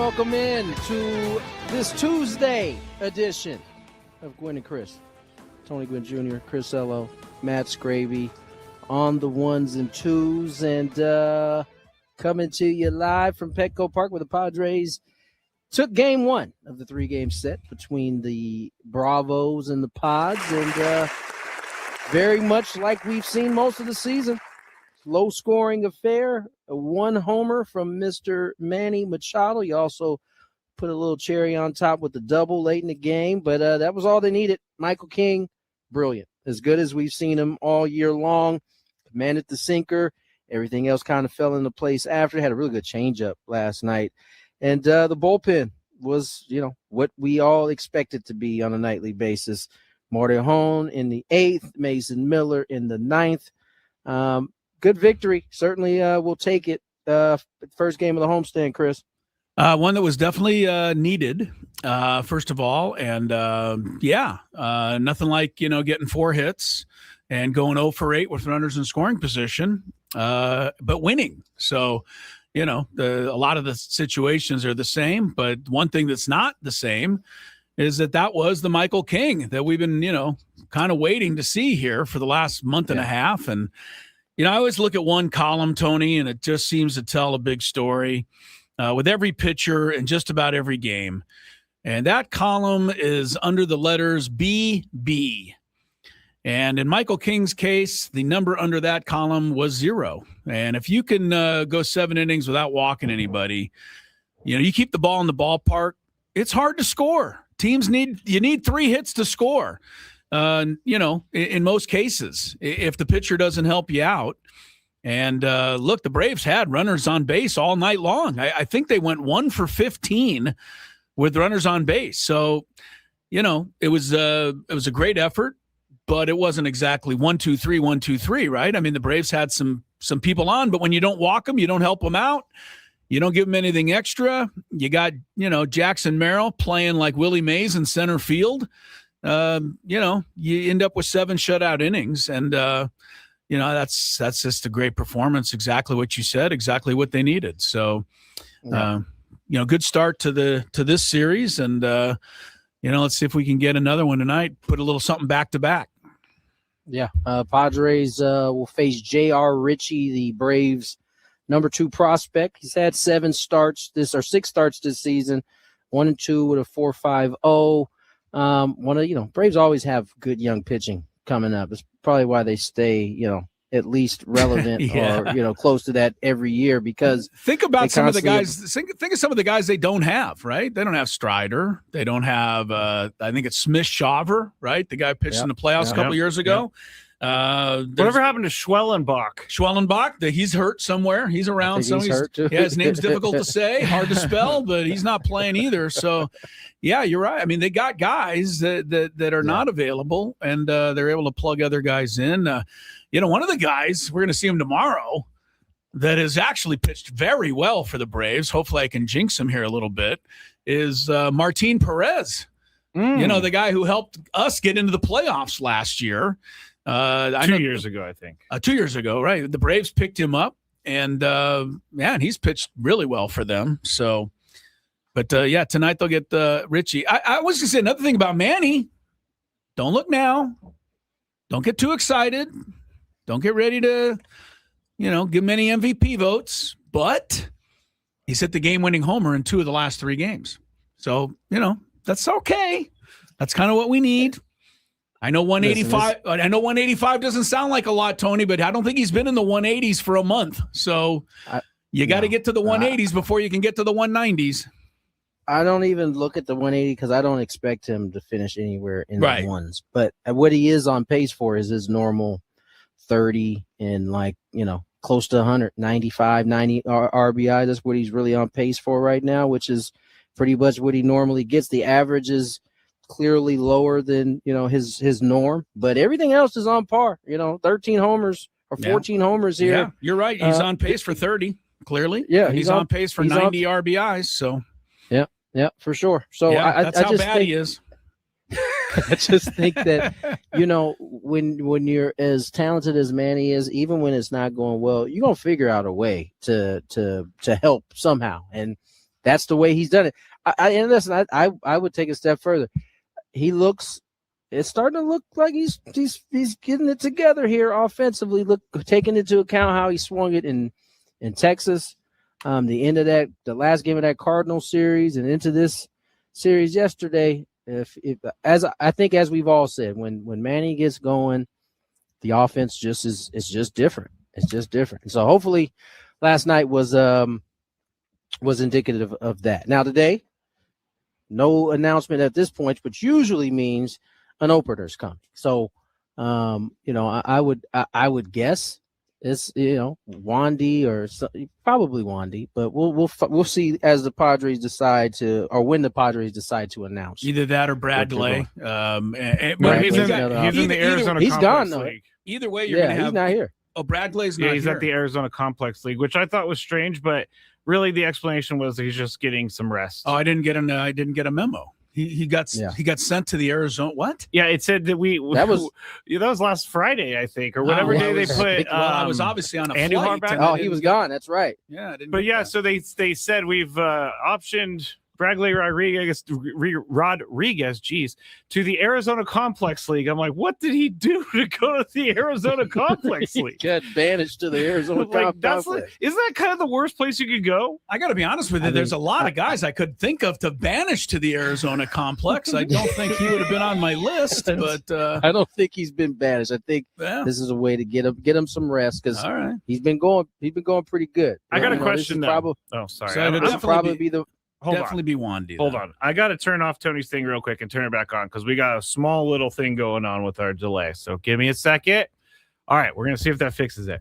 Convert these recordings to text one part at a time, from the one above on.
welcome in to this Tuesday edition of Gwynn and Chris. Tony Gwynn Jr., Chris Ello, Matt Skraby on the ones and twos, and coming to you live from Petco Park where the Padres took game one of the three-game set between the Bravos and the Pods, and very much like we've seen most of the season, low-scoring affair, a one homer from Mr. Manny Machado. You also put a little cherry on top with the double late in the game, but that was all they needed. Michael King, brilliant. As good as we've seen him all year long. Commanded the sinker. Everything else kind of fell into place after. Had a really good changeup last night. And the bullpen was, what we all expected to be on a nightly basis. Mortejon in the 8th, Mason Miller in the 9th. Good victory. Certainly we'll take it. First game of the homestand, Chris. One that was definitely needed, first of all. And, nothing like, getting 4 hits and going 0 for 8 with runners in scoring position, but winning. So, a lot of the situations are the same. But one thing that's not the same is that was the Michael King that we've been, kind of waiting to see here for the last month and a half. And, I always look at one column, Tony, and it just seems to tell a big story with every pitcher and just about every game. And that column is under the letters BB. And in Michael King's case, the number under that column was 0. And if you can go 7 innings without walking anybody, you keep the ball in the ballpark, it's hard to score. Teams need 3 hits to score. In most cases, if the pitcher doesn't help you out. And look, the Braves had runners on base all night long. I think they went 1 for 15 with runners on base. So, it was a great effort, but it wasn't exactly 1, 2, 3, 1, 2, 3, right? I mean, the Braves had some people on, but when you don't walk them, you don't help them out. You don't give them anything extra. You got, Jackson Merrill playing like Willie Mays in center field. You end up with 7 shutout innings, and that's just a great performance. Exactly what you said, exactly what they needed. So, good start to this series, and let's see if we can get another one tonight. Put a little something back to back. Yeah, Padres will face J.R. Ritchie, the Braves' number 2 prospect. He's had 6 starts this season, 1 and 2 with a 4.50. Braves always have good young pitching coming up. It's probably why they stay, at least relevant or, close to that every year, because think about some of the guys, think of some of the guys they don't have, right? They don't have Strider. They don't have, I think it's Smith Shaver, right? The guy pitched in the playoffs a couple of years ago. Whatever happened to Schwellenbach? He's hurt somewhere. He's around. He's hurt too. Yeah, his name's difficult to say, hard to spell, but he's not playing either. So, yeah, you're right. I mean, they got guys that are not available, and they're able to plug other guys in. One of the guys, we're going to see him tomorrow, that has actually pitched very well for the Braves. Hopefully I can jinx him here a little bit, is Martin Perez. The guy who helped us get into the playoffs last year. 2 years ago, I think. 2 years ago, right? The Braves picked him up, and he's pitched really well for them. So, but tonight they'll get Ritchie. I was going to say another thing about Manny. Don't look now. Don't get too excited. Don't get ready to, give him any MVP votes. But he's hit the game-winning homer in 2 of the last 3 games. So, that's okay. That's kind of what we need. I know 185. I know 185 doesn't sound like a lot, Tony, but I don't think he's been in the 180s for a month. So you got to get to the 180s before you can get to the 190s. I don't even look at the 180 because I don't expect him to finish anywhere in the ones. But what he is on pace for is his normal 30 and close to 195, 90 RBI. That's what he's really on pace for right now, which is pretty much what he normally gets. The average is clearly lower than his norm, but everything else is on par. 13 homers or 14 homers here. Yeah, you're right. He's on pace for 30. Clearly, he's on pace for 90 RBIs. So, yeah, for sure. So that's how bad he is. I just think that when you're as talented as Manny is, even when it's not going well, you're gonna figure out a way to help somehow. And that's the way he's done it. And listen, I would take a step further. It's starting to look like he's getting it together here offensively. Taking into account how he swung it in Texas, the end of the last game of that Cardinals series, and into this series yesterday. As we've all said, when Manny gets going, the offense is just different. It's just different. And so hopefully, last night was indicative of that. Now today, no announcement at this point, which usually means an opener's coming. So, I would guess it's Wandy or probably Wandy, but we'll see as the Padres decide to, or when the Padres decide to announce either that or Bradley. He's in the Arizona. He's gone though. League. Either way, you're gonna have. He's not here. Oh, Bradley's not. Yeah, he's here. at the Arizona Complex League, which I thought was strange, but really the explanation was he's just getting some rest. Oh, I didn't get a memo. He got sent to the Arizona. What? Yeah, it said that that was last Friday, I think, or whatever day they put. I was obviously on a Andy flight. Harbaugh. He was gone. That's right. Yeah, so they said we've optioned Bradley Rodriguez, to the Arizona Complex League. I'm like, what did he do to go to the Arizona Complex League? He got banished to the Arizona Complex League. Isn't that kind of the worst place you could go? I got to be honest with you. There's a lot of guys I could think of to banish to the Arizona Complex. I don't think he would have been on my list, but I don't think he's been banished. I think this is a way to get him some rest because he's been going pretty good. I got a question though. Sorry. So it'll probably be the. Definitely be Wandy. Hold on. I got to turn off Tony's thing real quick and turn it back on because we got a small little thing going on with our delay. So give me a second. All right. We're going to see if that fixes it.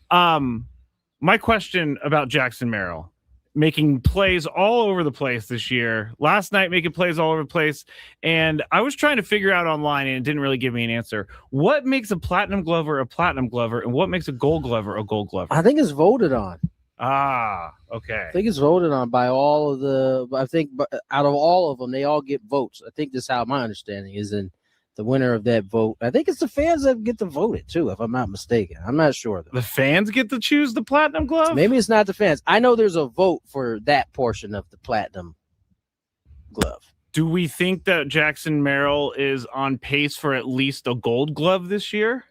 My question about Jackson Merrill making plays all over the place this year. Last night, making plays all over the place. And I was trying to figure out online and it didn't really give me an answer. What makes a platinum glover a platinum glover and what makes a gold glover a gold glover? I think it's voted on. Okay. I think it's voted on by all of out of all of them, they all get votes. I think this is how my understanding is, and the winner of that vote, I think it's the fans that get to vote it too, if I'm not mistaken. I'm not sure though. The fans get to choose the platinum glove? Maybe it's not the fans. I know there's a vote for that portion of the platinum glove. Do we think that Jackson Merrill is on pace for at least a gold glove this year?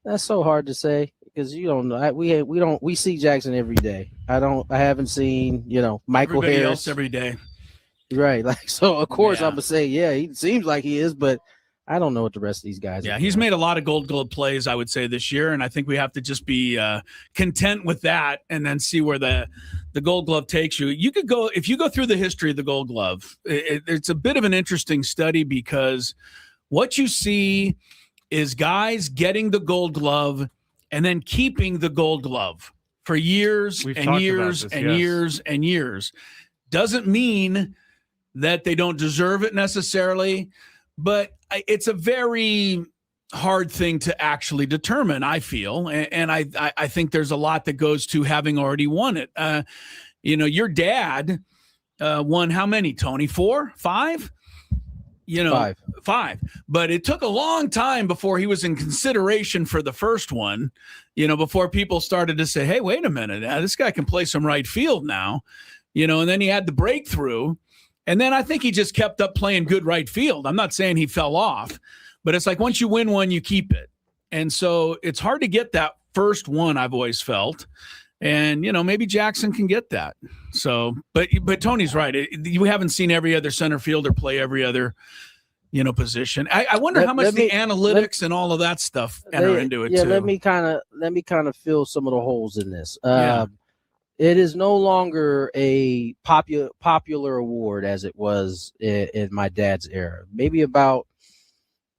That's so hard to say. Because you don't know, we see Jackson every day. I haven't seen Michael Everybody Harris else every day, right? So of course I'm gonna say he seems like he is, but I don't know what the rest of these guys. Yeah, he's made a lot of Gold Glove plays, I would say, this year, and I think we have to just be content with that, and then see where the Gold Glove takes you. You could go if you go through the history of the Gold Glove. It's a bit of an interesting study because what you see is guys getting the Gold Glove and then keeping the Gold Glove for years and years and years and years. Doesn't mean that they don't deserve it necessarily, but it's a very hard thing to actually determine, I feel. And I think there's a lot that goes to having already won it. Your dad won how many, Tony? 4, 5? Five. But it took a long time before he was in consideration for the first one, before people started to say, hey, wait a minute, this guy can play some right field now, and then he had the breakthrough. And then I think he just kept up playing good right field. I'm not saying he fell off, but it's like once you win one, you keep it. And so it's hard to get that first one, I've always felt. And, maybe Jackson can get that. So, but Tony's right. You haven't seen every other center fielder play every other, position. I wonder how much the analytics and all of that stuff enter into it too. Let me kind of fill some of the holes in this. It is no longer a popular award as it was in my dad's era. Maybe about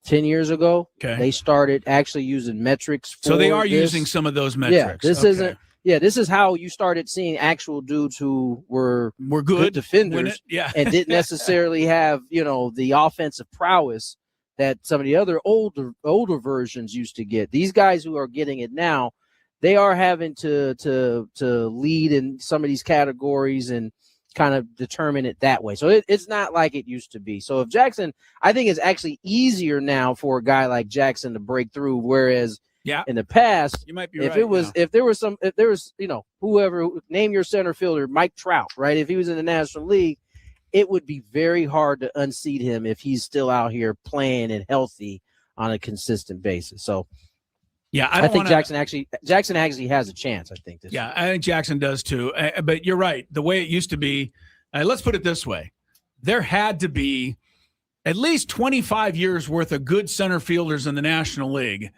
10 years ago, they started actually using metrics. So they are using some of those metrics. This is how you started seeing actual dudes who were good defenders and didn't necessarily have, the offensive prowess that some of the other older versions used to get. These guys who are getting it now, they are having to lead in some of these categories and kind of determine it that way. So it's not like it used to be. So if Jackson, I think it's actually easier now for a guy like Jackson to break through, whereas Yeah. In the past, You might be if right. if there was whoever, name your center fielder, Mike Trout, right? If he was in the National League, it would be very hard to unseat him if he's still out here playing and healthy on a consistent basis. So, yeah, I think Jackson actually has a chance. I think this. Yeah, I think Jackson does too. But you're right. The way it used to be, let's put it this way: there had to be at least 25 years worth of good center fielders in the National League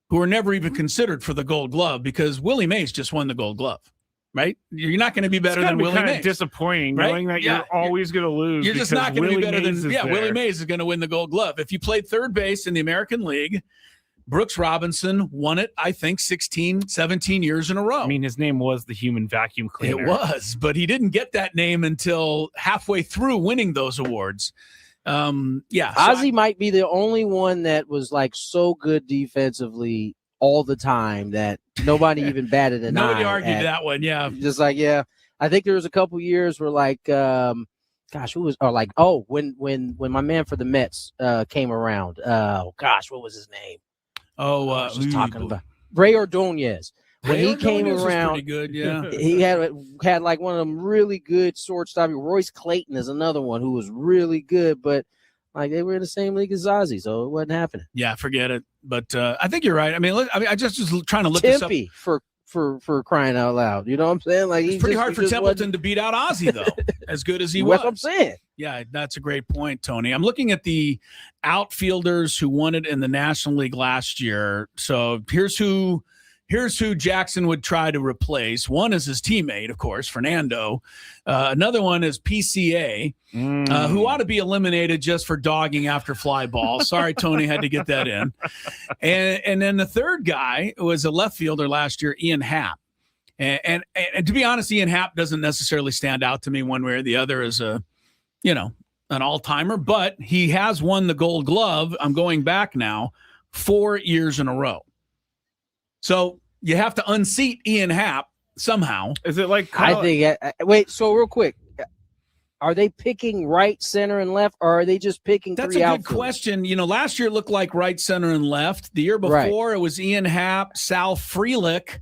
who were never even considered for the Gold Glove because Willie Mays just won the Gold Glove, right? You're not going to be better than Willie Mays. Disappointing, right? knowing that you're always going to lose. You're just not going to be better than there. Willie Mays is going to win the Gold Glove. If you played third base in the American League, Brooks Robinson won it, I think, 16, 17 years in a row. I mean, his name was the human vacuum cleaner. It was, but he didn't get that name until halfway through winning those awards. Ozzie might be the only one that was like so good defensively all the time that nobody even batted an eye. Nobody argued that one. Yeah, just like I think there was a couple years where like who was when my man for the Mets came around. What was his name? I was talking about Ray Ordonez. When he came around, pretty good, yeah. He had like one of them really good shortstop. Royce Clayton is another one who was really good, but like they were in the same league as Ozzie, so it wasn't happening. Yeah, forget it. But I think you're right. I mean, I just was trying to look this up. for crying out loud. You know what I'm saying? Like it's pretty hard for Templeton to beat out Ozzie, though, as good as he was. That's what I'm saying. Yeah, that's a great point, Tony. I'm looking at the outfielders who won it in the National League last year. So here's who Jackson would try to replace. One is his teammate, of course, Fernando. Another one is PCA, who ought to be eliminated just for dogging after fly ball. Sorry, Tony, had to get that in. And then the third guy was a left fielder last year, Ian Happ. And to be honest, Ian Happ doesn't necessarily stand out to me one way or the other as an all-timer, but he has won the Gold Glove. I'm going back now 4 years in a row. So you have to unseat Ian Happ somehow. Is it like wait, so real quick. Are they picking right, center, and left, or are they just picking That's three a good outfielders? question. Last year it looked like right, center, and left. The year before it was Ian Happ, Sal Frelick,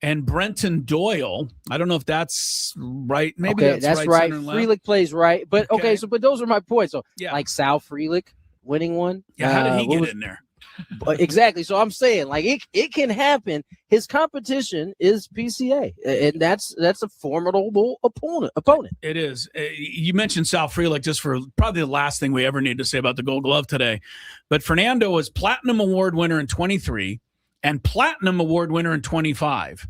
and Brenton Doyle. I don't know if that's right. Maybe that's right. Center, and left. Frelick plays right, but but those are my points. So yeah, Sal Frelick winning one. Yeah, how did he get in there? Exactly. So I'm saying, like, it can happen. His competition is PCA, and that's a formidable opponent. It is. You mentioned Sal Frelick just for probably the last thing we ever need to say about the Gold Glove today. But Fernando was Platinum Award winner in 23 and Platinum Award winner in 25.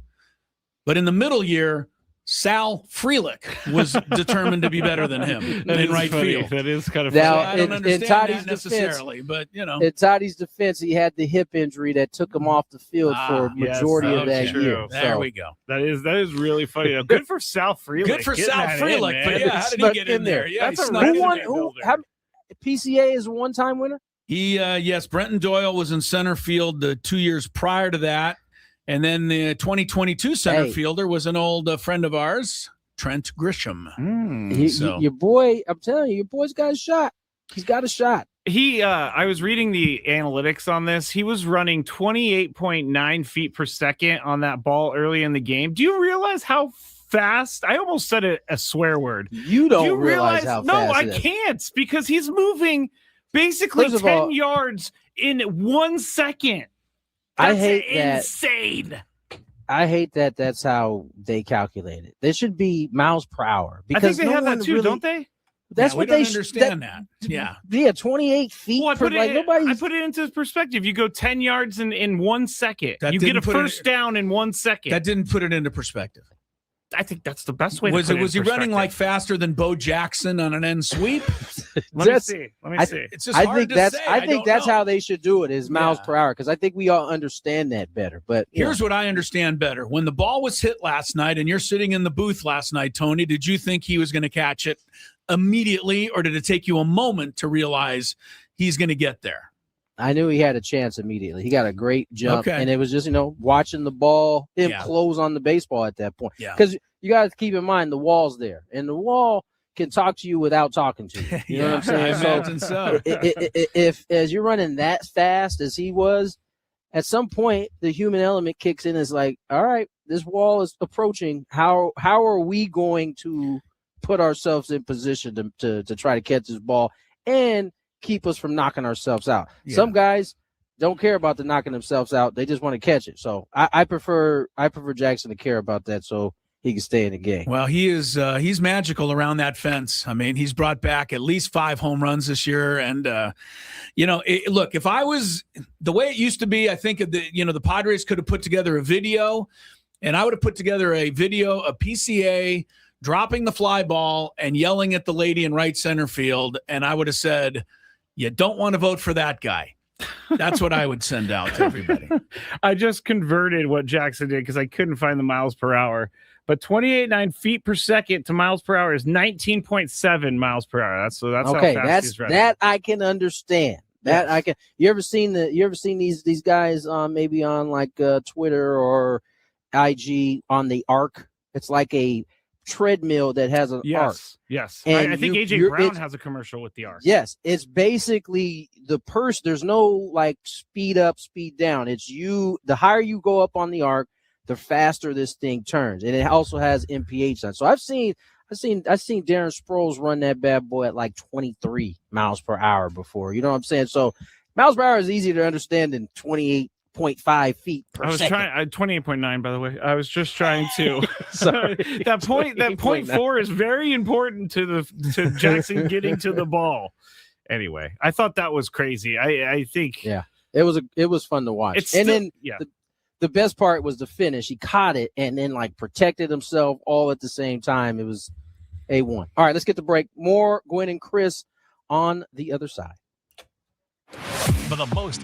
But in the middle year, Sal Frelick was determined to be better than him in right field. That is kind of now, funny. I don't understand that necessarily, but in Toddy's defense, he had the hip injury that took him off the field for a majority of that year. There we go. That is really funny. Good for Sal Frelick. Good for Sal Frelick, but how did he get in there? Yeah, that's who won. PCA is a one-time winner. Yes, Brenton Doyle was in center field the 2 years prior to that. And then the 2022 center fielder was an old friend of ours, Trent Grisham. Your boy, I'm telling you, your boy's got a shot. He's got a shot. I was reading the analytics on this. He was running 28.9 feet per second on that ball early in the game. Do you realize how fast? I almost said a swear word. You don't realize how fast. No, I can't, because he's moving basically 10 yards in 1 second. That's insane. I hate that that's how they calculate it. There should be miles per hour. Because I think they have that too, don't they? That's what they understand that. Yeah. Yeah, 28 feet. I put it into perspective. You go 10 yards in 1 second. You get a first down in 1 second. That didn't put it into perspective. I think that's the best way was to put it. Was he running like faster than Bo Jackson on an end sweep? Let me see. It's just hard to say. I think that's how they should do it, is miles per hour, because I think we all understand that better. But here's what I understand better. When the ball was hit last night and you're sitting in the booth last night, Tony, did you think he was going to catch it immediately, or did it take you a moment to realize he's going to get there? I knew he had a chance immediately. He got a great jump, and it was just, watching the ball, close on the baseball at that point. Because you got to keep in mind the wall's there, and the wall can talk to you without talking to you. You know what I'm saying? I imagine so. If as you're running that fast as he was, at some point the human element kicks in. It's like, all right, this wall is approaching. How are we going to put ourselves in position to try to catch this ball and keep us from knocking ourselves out? Yeah. Some guys don't care about the knocking themselves out. They just want to catch it. So I prefer Jackson to care about that so he can stay in the game. Well, he's magical around that fence. I mean, he's brought back at least 5 home runs this year. And, look, if I was the way it used to be, I think the Padres could have put together a video, and I would have put together a video of PCA dropping the fly ball and yelling at the lady in right center field. And I would have said, you don't want to vote for that guy. That's what I would send out to everybody. I just converted what Jackson did because I couldn't find the miles per hour. But 28.9 feet per second to miles per hour is 19.7 miles per hour. That's okay. how fast he's running. That I can understand. That Yes. I can. You ever seen these guys maybe on like Twitter or IG on the arc? It's like a treadmill that has an arc. Yes. And I think AJ Brown has a commercial with the arc. Yes, it's basically the person. There's no like speed up, speed down. It's you. The higher you go up on the arc, the faster this thing turns, and it also has MPH on. So I've seen Darren Sproles run that bad boy at like 23 miles per hour before. You know what I'm saying? So miles per hour is easier to understand than 28.5 feet per second. 28.9, by the way. I was just trying to. Sorry. that point 4 is very important to Jackson getting to the ball. Anyway, I thought that was crazy. I think it was fun to watch. The best part was the finish. He caught it and then like protected himself all at the same time. It was A1. All right, let's get the break. More Gwynn and Chris on the other side. For the most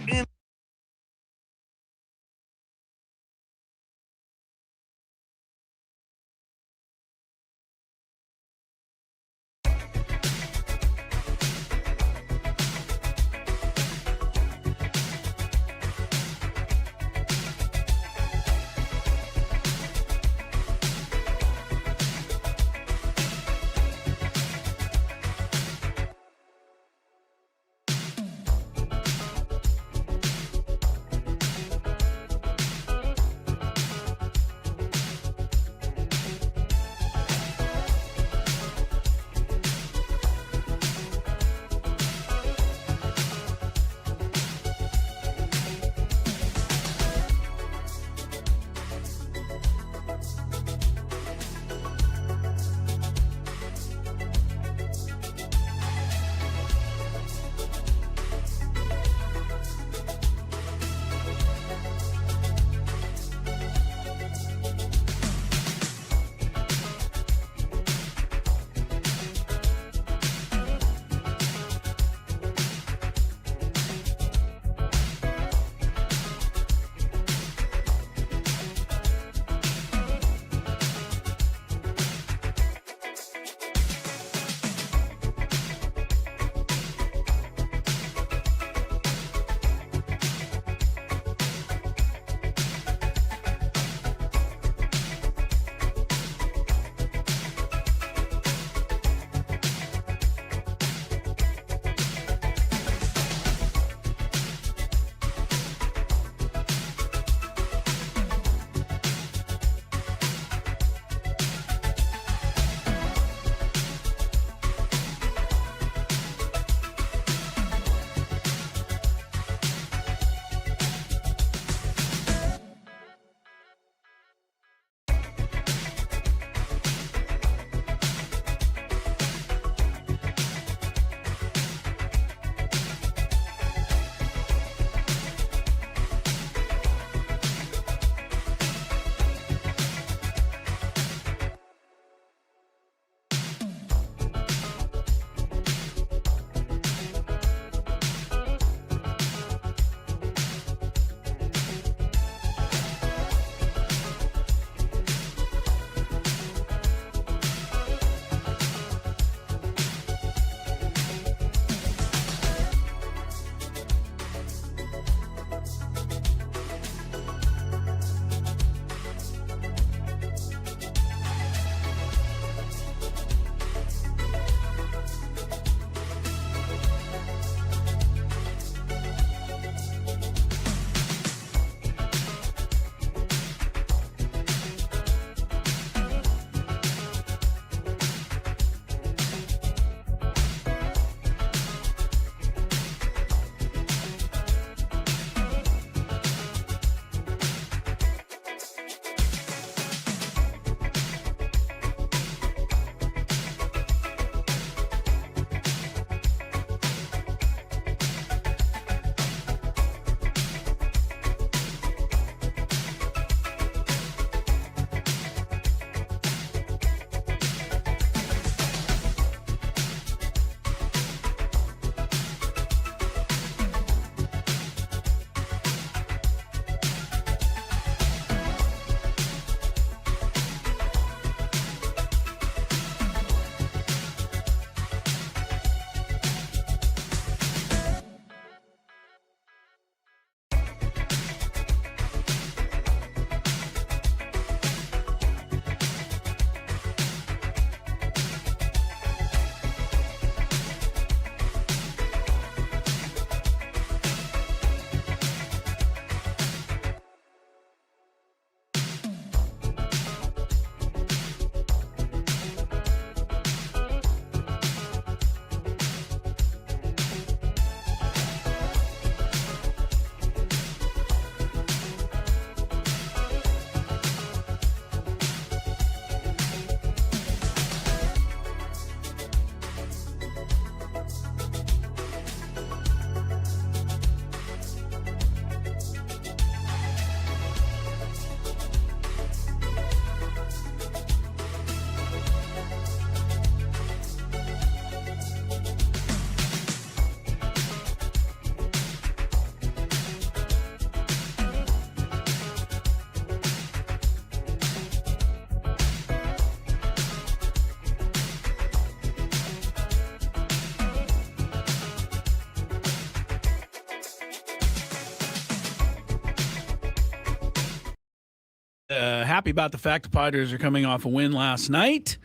happy about the fact the Padres are coming off a win last night,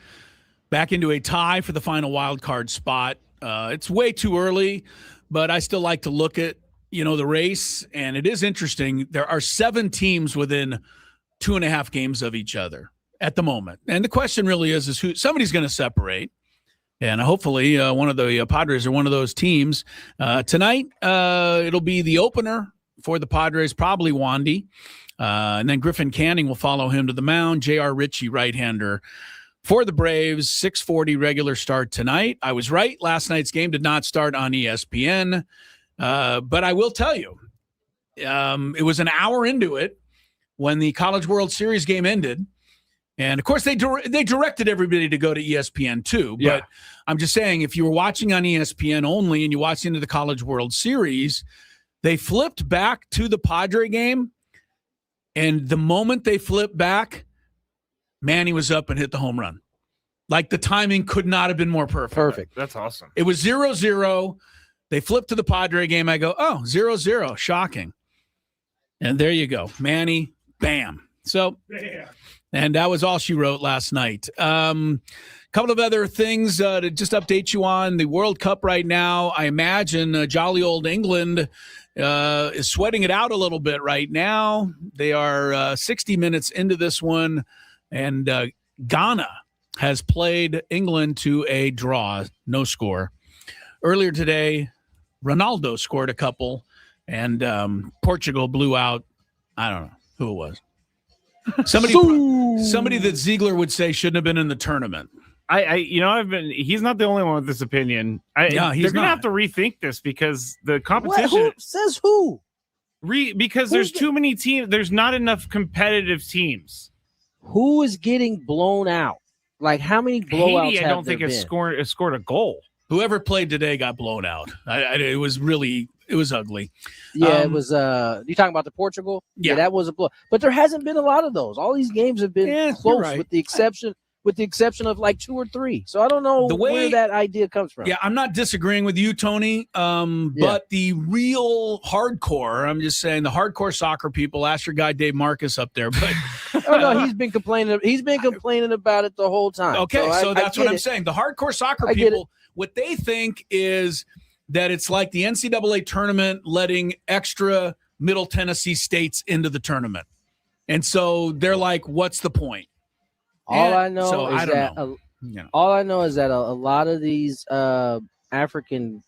back into a tie for the final wild card spot. It's way too early, but I still like to look at, the race, and it is interesting. There are 7 teams within 2.5 games of each other at the moment. And the question really is who somebody's going to separate. And hopefully one of the Padres are one of those teams. Tonight, it'll be the opener for the Padres, probably Wandy. And then Griffin Canning will follow him to the mound. J.R. Ritchie, right-hander for the Braves. 6:40 regular start tonight. I was right. Last night's game did not start on ESPN. But I will tell you, it was an hour into it when the College World Series game ended. And, of course, they directed everybody to go to ESPN too. But I'm just saying, if you were watching on ESPN only and you watched into the College World Series, they flipped back to the Padre game. And the moment they flipped back, Manny was up and hit the home run. Like, the timing could not have been more perfect. Perfect. That's awesome. It was 0-0. They flipped to the Padre game. I go, 0-0. Shocking. And there you go. Manny, bam. So, and that was all she wrote last night. Couple of other things to just update you on. The World Cup right now, I imagine jolly old England is sweating it out a little bit right now. They are 60 minutes into this one, and Ghana has played England to a draw, no score. Earlier today, Ronaldo scored a couple, and Portugal blew out, I don't know who it was. Somebody that Ziegler would say shouldn't have been in the tournament. He's not the only one with this opinion. They're going to have to rethink this because the competition. Who says who? Because there's too many teams. There's not enough competitive teams. Who is getting blown out? Like, how many blowouts Haiti, I don't think has scored a goal. Whoever played today got blown out. It was ugly. Yeah, it was. You talking about the Portugal? Yeah, that was a blow. But there hasn't been a lot of those. All these games have been close, right, with the exception of like 2 or 3. So I don't know where that idea comes from. Yeah, I'm not disagreeing with you, Tony. But the real hardcore, I'm just saying, the hardcore soccer people. Ask your guy Dave Marcus up there. But no, he's been complaining. He's been complaining about it the whole time. Okay, so that's what I'm saying. The hardcore soccer people, what they think is that it's like the NCAA tournament letting extra Middle Tennessee states into the tournament. And so they're like, what's the point? All I know is that a lot of these African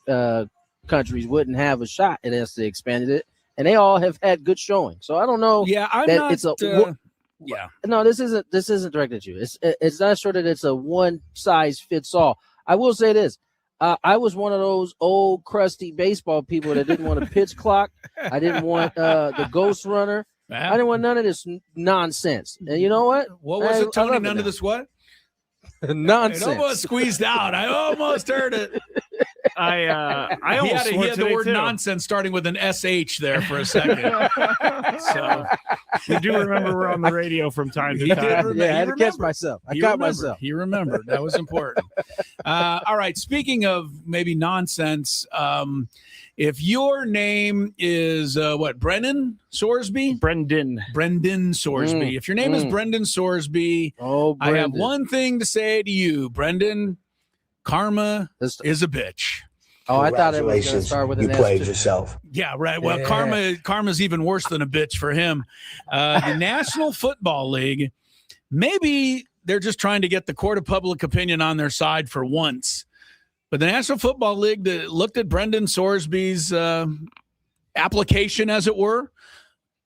countries wouldn't have a shot unless they expanded it, and they all have had good showing. So I don't know. Yeah, No, this isn't directed at you. It's not sure that it's a one size fits all. I will say this. I was one of those old crusty baseball people that didn't want a pitch clock. I didn't want the ghost runner. I didn't want none of this nonsense. And you know what? What was it, Tony? None of this what? Nonsense. It almost squeezed out. I almost heard it. I almost he had the word nonsense starting with an SH there for a second. So we do remember we're on the radio from time to time. I had to catch myself. I caught myself. He remembered. That was important. All right. Speaking of maybe nonsense, if your name is Brendan Sorsby? Brendan Sorsby. If your name is Brendan Sorsby, I have one thing to say to you, Brendan. Karma is a bitch. Oh, I thought it was going to start with an S. You played yourself. Yeah, right. Well, karma's even worse than a bitch for him. The National Football League, maybe they're just trying to get the court of public opinion on their side for once. But the National Football League looked at Brendan Sorsby's application, as it were,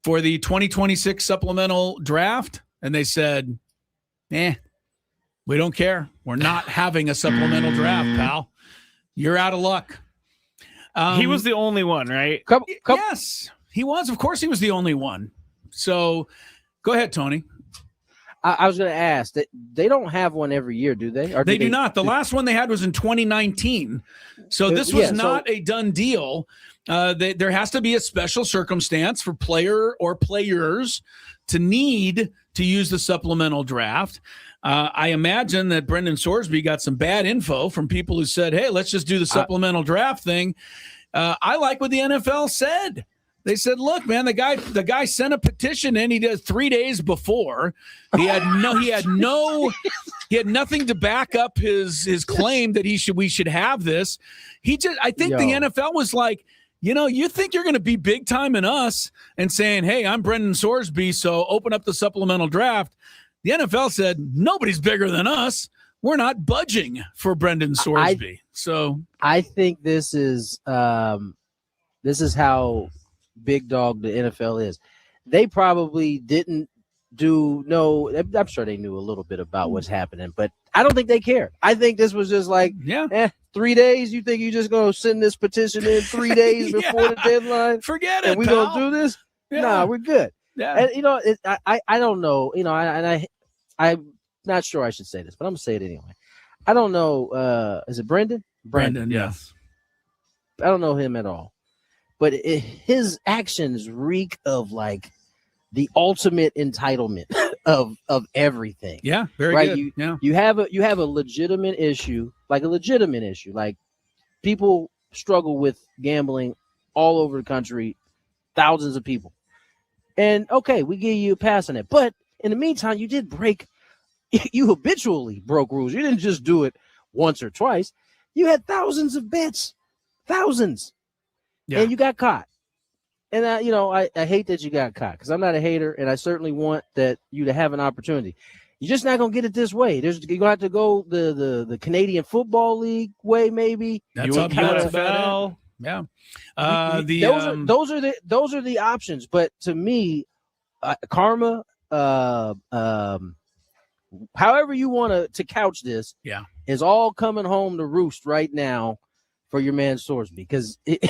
for the 2026 supplemental draft, and they said, we don't care. We're not having a supplemental draft, pal. You're out of luck. He was the only one, right? Yes, he was. Of course, he was the only one. So go ahead, Tony. I was going to ask that they don't have one every year, do they? Or they do not. The last one they had was in 2019. So this was not a done deal. There has to be a special circumstance for player or players to need to use the supplemental draft. I imagine that Brendan Sorsby got some bad info from people who said, hey, let's just do the supplemental draft thing. I like what the NFL said. They said, "Look, man, the guy sent a petition in. He did 3 days before. He had nothing to back up his claim that we should have this. I think the NFL was like, you think you're going to be big time in us and saying, hey, I'm Brendan Sorsby, so open up the supplemental draft. The NFL said, nobody's bigger than us. We're not budging for Brendan Sorsby. I think this is how big dog the NFL is. They probably didn't I'm sure they knew a little bit about what's happening, but I don't think they care. I think this was just like, 3 days. You think you're just going to send this petition in 3 days before the deadline? Forget it. And we're going to do this? Yeah. Nah, we're good. Yeah. And I don't know, I'm not sure I should say this, but I'm going to say it anyway. I don't know. Is it Brendan? Brendan, yes. I don't know him at all, but his actions reek of like the ultimate entitlement of everything. Yeah, very right? good. You have a legitimate issue, like people struggle with gambling all over the country, thousands of people. And okay, we give you a pass on it. But in the meantime, you habitually broke rules. You didn't just do it once or twice. You had thousands of bets, thousands, and you got caught. And I hate that you got caught because I'm not a hater, and I certainly want you to have an opportunity. You're just not gonna get it this way. You're gonna have to go the Canadian Football League way, maybe. That's USFL. Yeah. Those are the options. But to me, karma, however you want to couch this, is all coming home to roost right now for your man Sorsby because it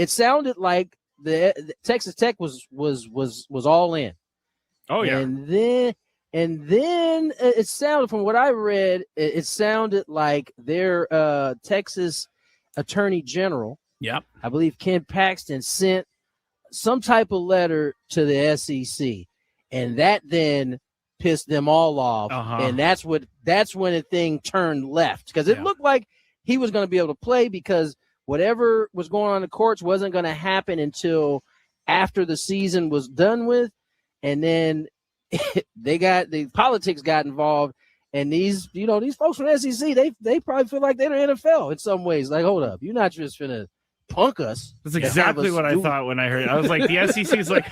sounded like the Texas Tech was all in. Oh yeah. And then it sounded, from what I read, it sounded like their Texas Attorney General, I believe Ken Paxton, sent some type of letter to the SEC, and that then pissed them all off. And that's when the thing turned left because it looked like he was going to be able to play because whatever was going on in the courts wasn't going to happen until after the season was done with. And then the politics got involved. And these folks from the SEC, they probably feel like they're the NFL in some ways. Like, hold up, you're not just finna punk us. That's exactly what I thought when I heard it. I was like, the SEC's like,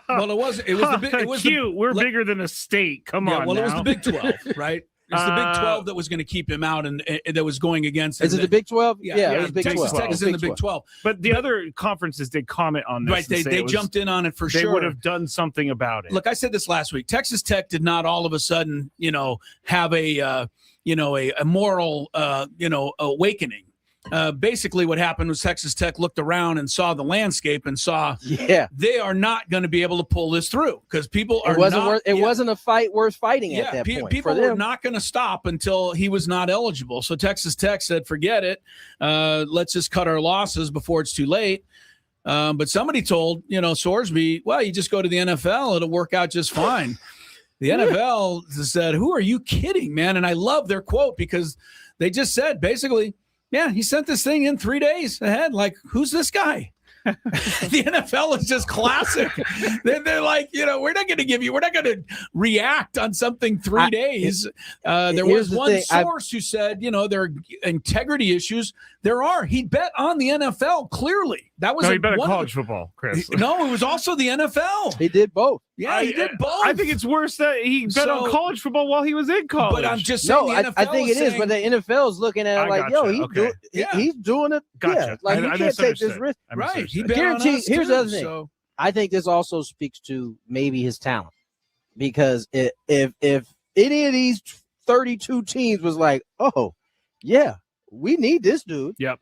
well, it was cute. We're bigger than a state. Come on. Well, now. it was the Big 12, right? It's the Big 12 that was going to keep him out and that was going against him. Is it the Big 12? Yeah, it was Big 12. Texas Tech is in the Big 12. But the other conferences did comment on this. Right, they jumped in on it for sure. They would have done something about it. Look, I said this last week. Texas Tech did not all of a sudden, have a moral, awakening. Basically what happened was Texas Tech looked around and saw the landscape and saw they are not going to be able to pull this through because people are it wasn't a fight worth fighting at that point. People were not going to stop until he was not eligible. So Texas Tech said, forget it. Let's just cut our losses before it's too late. But somebody told, Sorsby, well, you just go to the NFL. It'll work out just fine. The NFL said, who are you kidding, man? And I love their quote because they just said, basically, yeah, he sent this thing in 3 days ahead. Like, who's this guy? The NFL is just classic. They're like, we're not going to react on something 3 days. There was one source who said, there are integrity issues. There are. He bet on the NFL, clearly. That was he bet on college football, Chris. No, it was also the NFL. He did both. Yeah, he did both. I think it's worse that he bet on college football while he was in college. But I'm just saying the NFL I think it is, but the NFL is looking at it like, he's doing it. Gotcha. Yeah, like you can't take this risk. Right. Here's the other thing. So. I think this also speaks to maybe his talent. Because if any of these 32 teams was like, oh, yeah, we need this dude. Yep.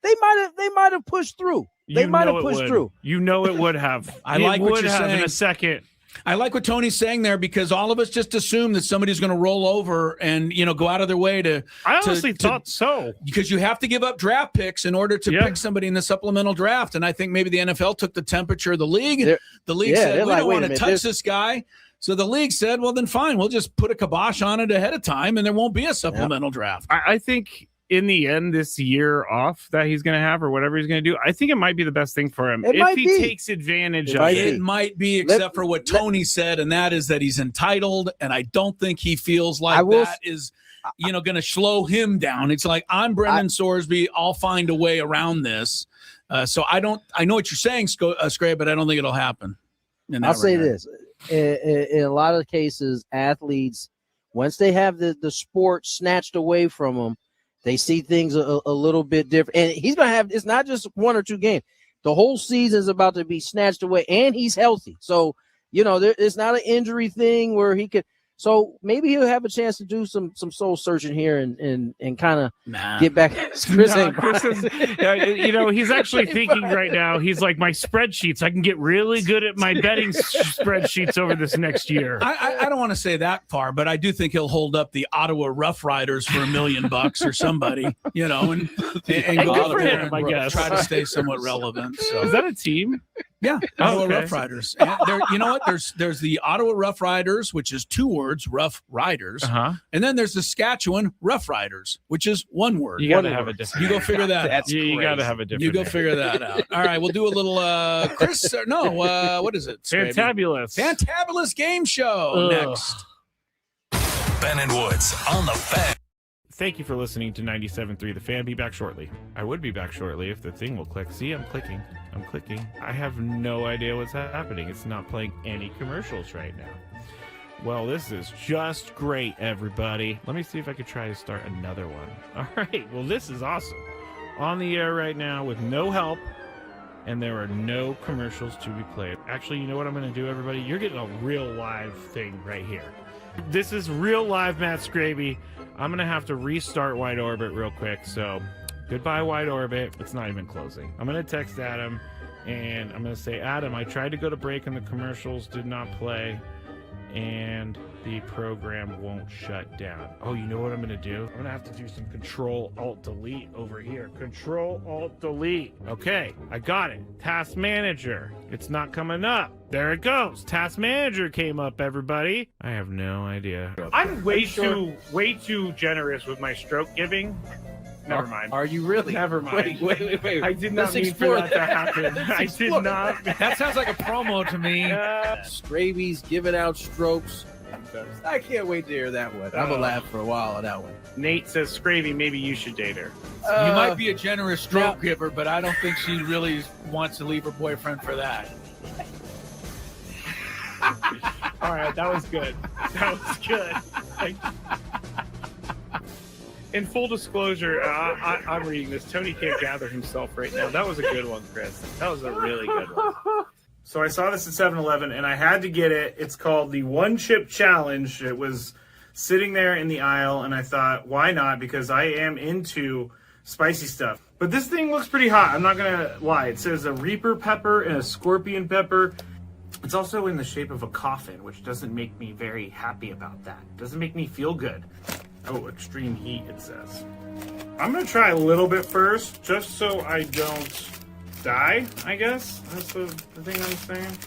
They might have pushed through. They might have pushed through. It would have. I like what you're saying. In a second. I like what Tony's saying there because all of us just assume that somebody's going to roll over and go out of their way to. I honestly thought so because you have to give up draft picks in order to pick somebody in the supplemental draft, and I think maybe the NFL took the temperature of the league. The league said we don't want to touch this guy, so the league said, well then fine, we'll just put a kibosh on it ahead of time, and there won't be a supplemental draft. I think in the end, this year off that he's going to have or whatever he's going to do, I think it might be the best thing for him It if might he be. takes advantage It of might it. be. It might be, except for what Tony said, and that is that he's entitled, and I don't think he feels like that is, going to slow him down. It's like, I'm Brendan Sorsby. I'll find a way around this. So I know what you're saying, Skraby, but I don't think it'll happen. I'll say this. In a lot of cases, athletes, once they have the sport snatched away from them, they see things a little bit different. And he's going to have, it's not just 1 or 2 games. The whole season is about to be snatched away, and he's healthy. So, it's not an injury thing where he could. So maybe he'll have a chance to do some soul searching here and kind of get back. Chris is, he's actually thinking right now. He's like, my spreadsheets. I can get really good at my betting spreadsheets over this next year. I don't want to say that far, but I do think he'll hold up the Ottawa Rough Riders for $1 million or somebody, and go out there and I guess. try to stay somewhat relevant. So. Is that a team? Yeah, Ottawa Rough Riders. And you know what? There's the Ottawa Rough Riders, which is 2 words, Rough Riders, and then there's the Saskatchewan Rough Riders, which is 1 word. You got to have a different. You go figure that out. You got to have a different. You go figure that out. All right, we'll do a little Chris. What is it? Fantabulous game show next. Ben and Woods on the Fan. Thank you for listening to 97.3 The Fan. Be back shortly. I would be back shortly if the thing will click. See, I'm clicking. I have no idea what's happening. It's not playing any commercials right now. Well, this is just great, everybody. Let me see if I could try to start another one. All right. Well, this is awesome. On the air right now with no help, and there are no commercials to be played. Actually, you know what I'm going to do, everybody? You're getting a real live thing right here. This is real live Matt Skraby. I'm going to have to restart Wide Orbit real quick, so goodbye, Wide Orbit. It's not even closing. I'm going to text Adam, and I'm going to say, Adam, I tried to go to break, and the commercials did not play, and the program won't shut down. Oh, you know what I'm going to do? I'm going to have to do some Control-Alt-Delete over here. Control-Alt-Delete. Okay, I got it. Task Manager. It's not coming up. There it goes. Task Manager came up, everybody. I have no idea. I'm way too generous with my stroke giving. Never mind. Are you really? Never mind. Wait. I did not mean for that to happen. I did not. That sounds like a promo to me. Skraby's giving out strokes. I can't wait to hear that one. I'm going to laugh for a while on that one. Nate says, Skraby, maybe you should date her. You might be a generous stroke giver, but I don't think she really wants to leave her boyfriend for that. All right, that was good. In full disclosure, I'm reading this. Tony can't gather himself right now. That was a good one, Chris. That was a really good one. So I saw this at 7-Eleven, and I had to get it. It's called the One Chip Challenge. It was sitting there in the aisle, and I thought, why not? Because I am into spicy stuff. But this thing looks pretty hot. I'm not going to lie. It says a Reaper pepper and a Scorpion pepper. It's also in the shape of a coffin, which doesn't make me very happy about that. It doesn't make me feel good. Oh, extreme heat, it says. I'm going to try a little bit first, just so I don't die, I guess. That's the thing I'm saying.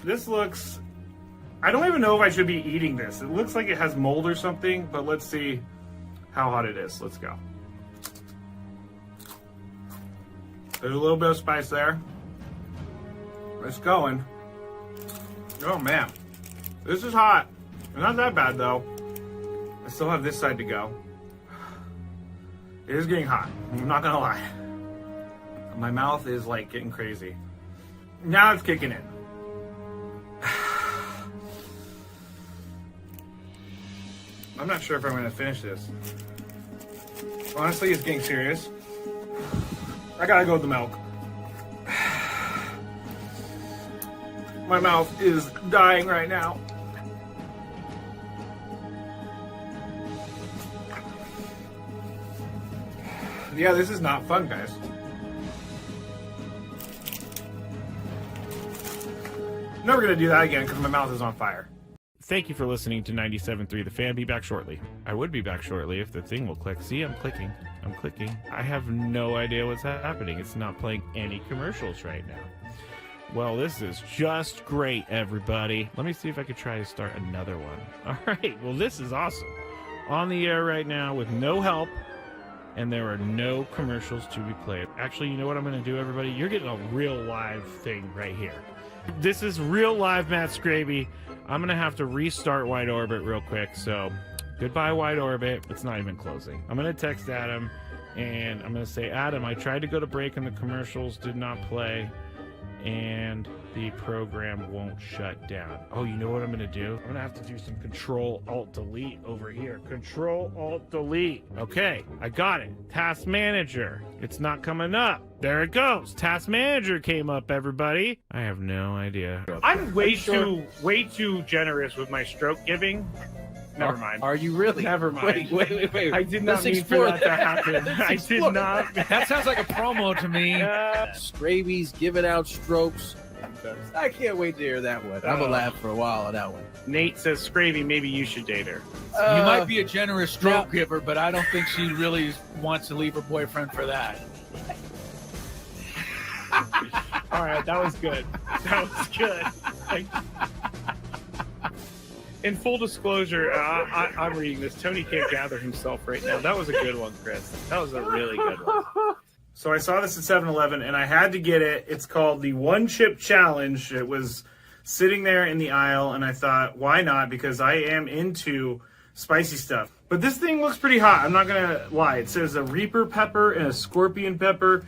This looks... I don't even know if I should be eating this. It looks like it has mold or something, but let's see how hot it is. Let's go. There's a little bit of spice there. It's going. Oh, man. This is hot. Not that bad, though. I still have this side to go. It is getting hot. I'm not gonna lie. My mouth is like getting crazy. Now it's kicking in. I'm not sure if I'm gonna finish this. Honestly, it's getting serious. I gotta go with the milk. My mouth is dying right now. Yeah, this is not fun, guys. Never gonna do that again because my mouth is on fire. Thank you for listening to 97.3 The Fan. Be back shortly. I would be back shortly if the thing will click. See, I'm clicking. I have no idea what's happening. It's not playing any commercials right now. Well, this is just great, everybody. Let me see if I could try to start another one. All right. Well, this is awesome. On the air right now with no help, and there are no commercials to be played. Actually, you know what I'm going to do, everybody? You're getting a real live thing right here. This is real live Matt Skraby. I'm going to have to restart Wide Orbit real quick, so goodbye, Wide Orbit. It's not even closing. I'm going to text Adam, and I'm going to say, Adam, I tried to go to break, and the commercials did not play, and the program won't shut down. Oh, you know what I'm going to do? I'm going to have to do some Control-Alt-Delete over here. Control-Alt-Delete. Okay, I got it. Task Manager. It's not coming up. There it goes. Task Manager came up, everybody. I have no idea. I'm way too generous with my stroke giving. Never mind. Are you really? Never mind. Wait. I did not mean for that to happen. I did not. That sounds like a promo to me. Skraby's giving out strokes. I can't wait to hear that one. I'm gonna laugh for a while on that one. Nate says, Skraby, maybe you should date her. You might be a generous stroke giver, but I don't think she really wants to leave her boyfriend for that. All right, that was good. That was good. In full disclosure, I'm reading this. Tony can't gather himself right now. That was a good one, Chris. That was a really good one. So I saw this at 7-Eleven, and I had to get it. It's called the One Chip Challenge. It was sitting there in the aisle, and I thought, why not? Because I am into spicy stuff. But this thing looks pretty hot. I'm not going to lie. It says a Reaper pepper and a Scorpion pepper.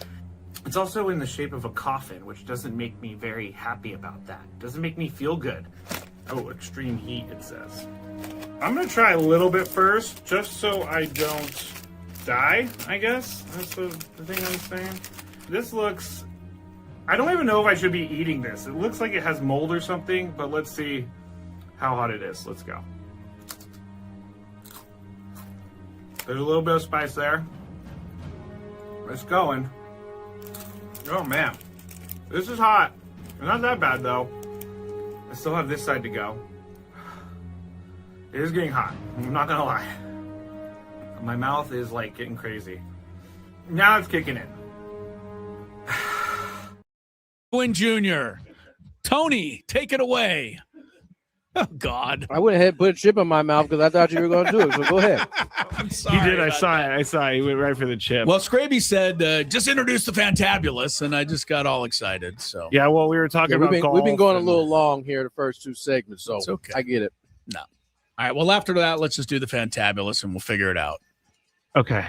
It's also in the shape of a coffin, which doesn't make me very happy about that. It doesn't make me feel good. Oh, extreme heat, it says. I'm going to try a little bit first, just so I don't die, I guess. That's the thing I'm saying. This looks... I don't even know if I should be eating this. It looks like it has mold or something, but let's see how hot it is. Let's go. There's a little bit of spice there. It's going. Oh, man. This is hot. It's not that bad, though. I still have this side to go. It is getting hot. I'm not gonna lie. My mouth is like getting crazy. Now it's kicking in. Gwynn Jr. Tony, take it away. Oh, God. I went ahead and put a chip in my mouth because I thought you were going to do it. So go ahead. I'm sorry. He did. I saw it. He went right for the chip. Well, Skraby said, just introduce the Fantabulous, and I just got all excited. So yeah, well, we were talking about golf. We've been going a little long here the first two segments, so it's okay. I get it. No. All right, well, after that, let's just do the Fantabulous, and we'll figure it out. Okay.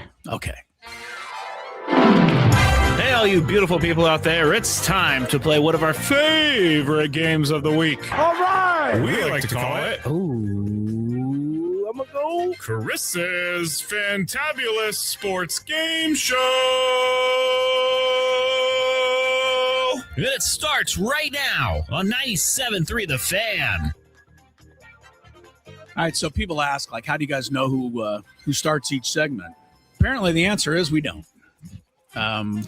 Hey, all you beautiful people out there, it's time to play one of our favorite games of the week. All right. We like to call it Ooh, I'm going to go. Chris's Fantabulous Sports Game Show. And it starts right now on 97.3 The Fan. All right, so people ask, like, how do you guys know who starts each segment? Apparently, the answer is we don't.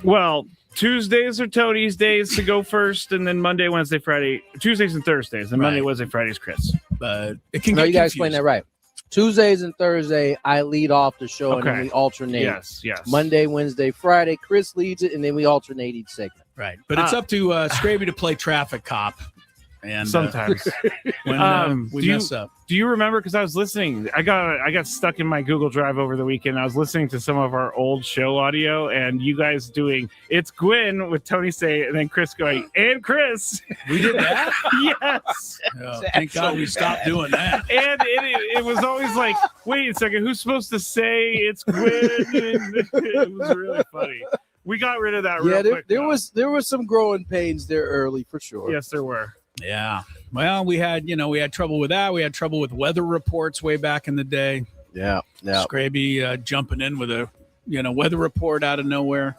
Well, Tuesdays are Tony's days to go first, and then Monday, Wednesday, Friday, Tuesdays and Thursdays, and Monday, Wednesday, Friday's Chris. But it can No, get you guys confusing. explain that right. Tuesdays and Thursday, I lead off the show, and then we alternate. Yes. Monday, Wednesday, Friday, Chris leads it, and then we alternate each segment. Right, but it's up to Skraby to play traffic cop. And sometimes when we mess up. Do you remember? Because I was listening. I got stuck in my Google Drive over the weekend. I was listening to some of our old show audio, and you guys doing "It's Gwynn" with Tony say, and then Chris going, "And Chris." We did that. Yes. Oh, thank God we stopped doing that. And it was always like, wait a second, who's supposed to say "It's Gwynn"? And it was really funny. We got rid of that. Yeah, real quick, there was some growing pains there early for sure. Yes, there were. Yeah. Well, we had trouble with that. We had trouble with weather reports way back in the day. Yeah. Skraby jumping in with a weather report out of nowhere.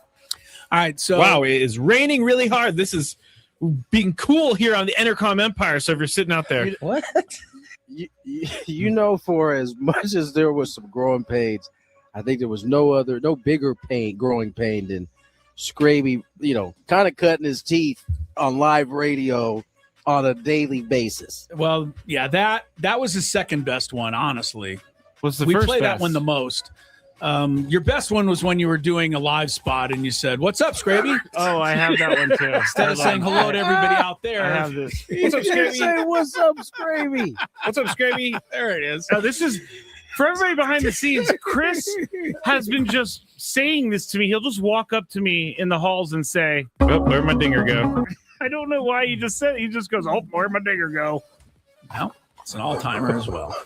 All right, so Wow, it is raining really hard. This is being cool here on the Entercom Empire. So if you're sitting out there, What? For as much as there was some growing pains, I think there was no bigger growing pain than Skraby, kind of cutting his teeth on live radio on a daily basis. Well, yeah, that was his second best one, honestly. What's the we first play best? that one the most. Your best one was when you were doing a live spot and you said, "What's up, Skraby?" Oh, I have that one too. Instead of saying hello to everybody out there. I have this. What's up, Skraby? Say, "What's up, Skraby?" what's up, Skraby? There it is. Now, this is For everybody behind the scenes, Chris has been just saying this to me. He'll just walk up to me in the halls and say, "Oh, where'd my dinger go?" I don't know why he just said it. He just goes, "Oh, where'd my dinger go?" Well, it's an all-timer as well.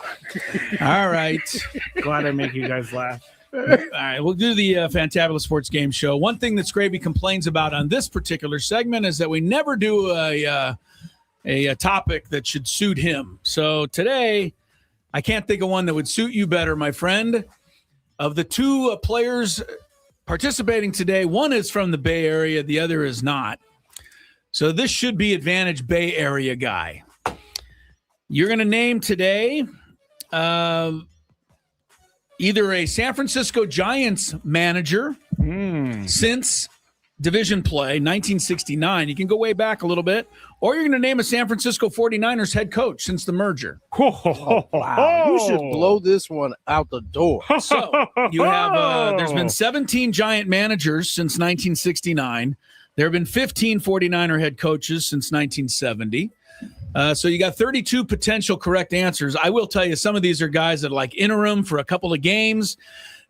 All right. Glad I make you guys laugh. All right, we'll do the Fantabulous Sports Game Show. One thing that Skraby complains about on this particular segment is that we never do a topic that should suit him. So today, I can't think of one that would suit you better, my friend. Of the two players participating today, one is from the Bay Area, the other is not. So this should be advantage Bay Area guy. You're going to name today either a San Francisco Giants manager since division play, 1969. You can go way back a little bit. Or you're going to name a San Francisco 49ers head coach since the merger. Oh, wow. You should blow this one out the door. So you have, there's been 17 Giant managers since 1969. There have been 15 49er head coaches since 1970. So you got 32 potential correct answers. I will tell you, some of these are guys that are like interim for a couple of games.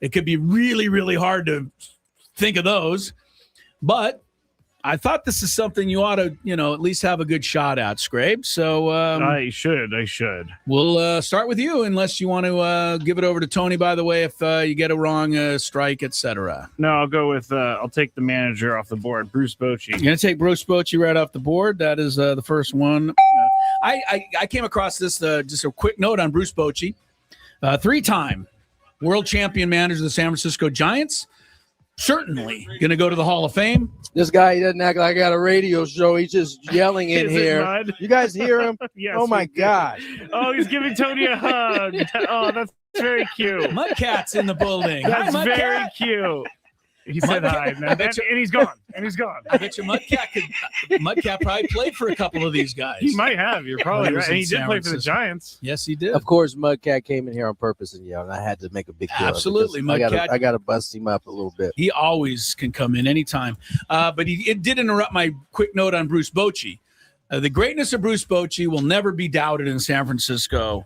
It could be really, really hard to think of those. But I thought this is something you ought to, at least have a good shot at, Skrabe. So I should. We'll start with you, unless you want to give it over to Tony, by the way, if you get a wrong strike, etc. No, I'll go with, I'll take the manager off the board, Bruce Bochy. You're going to take Bruce Bochy right off the board. That is the first one. I came across this, just a quick note on Bruce Bochy. 3-time world champion manager of the San Francisco Giants. Certainly going to go to the Hall of Fame. This guy, he doesn't act like I got a radio show. He's just yelling in here. You guys hear him? Yes, oh, my God. Oh, he's giving Tony a hug. Oh, that's very cute. Mudcat's in the building. That's Hi, very cute. He said hi, man. And he's gone. I bet you Mudcat probably played for a couple of these guys. He might have. You're probably right. And he did San play for the Francisco. Giants. Yes, he did. Of course, Mudcat came in here on purpose and yelled. I had to make a big deal. Absolutely, Mudcat. I got to bust him up a little bit. He always can come in anytime. But it did interrupt my quick note on Bruce Bochy. The greatness of Bruce Bochy will never be doubted in San Francisco.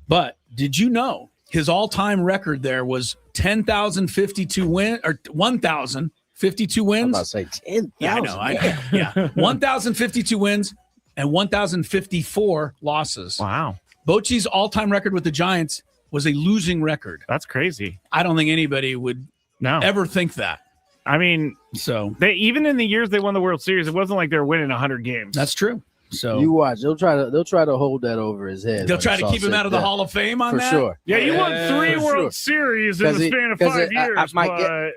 But did you know his all-time record there was 10,052 wins, or 1,052 wins? I'm about to say 10,000. Yeah, I know. Yeah, 1,052 wins and 1,054 losses. Wow. Bochy's all-time record with the Giants was a losing record. That's crazy. I don't think anybody would ever think that. I mean, so they even in the years they won the World Series, it wasn't like they were winning 100 games. That's true. So you watch, they'll try to hold that over his head. They'll try to keep him out of the Hall of Fame on for that? Sure. Yeah, you won 3 World Series in the span of 5 years.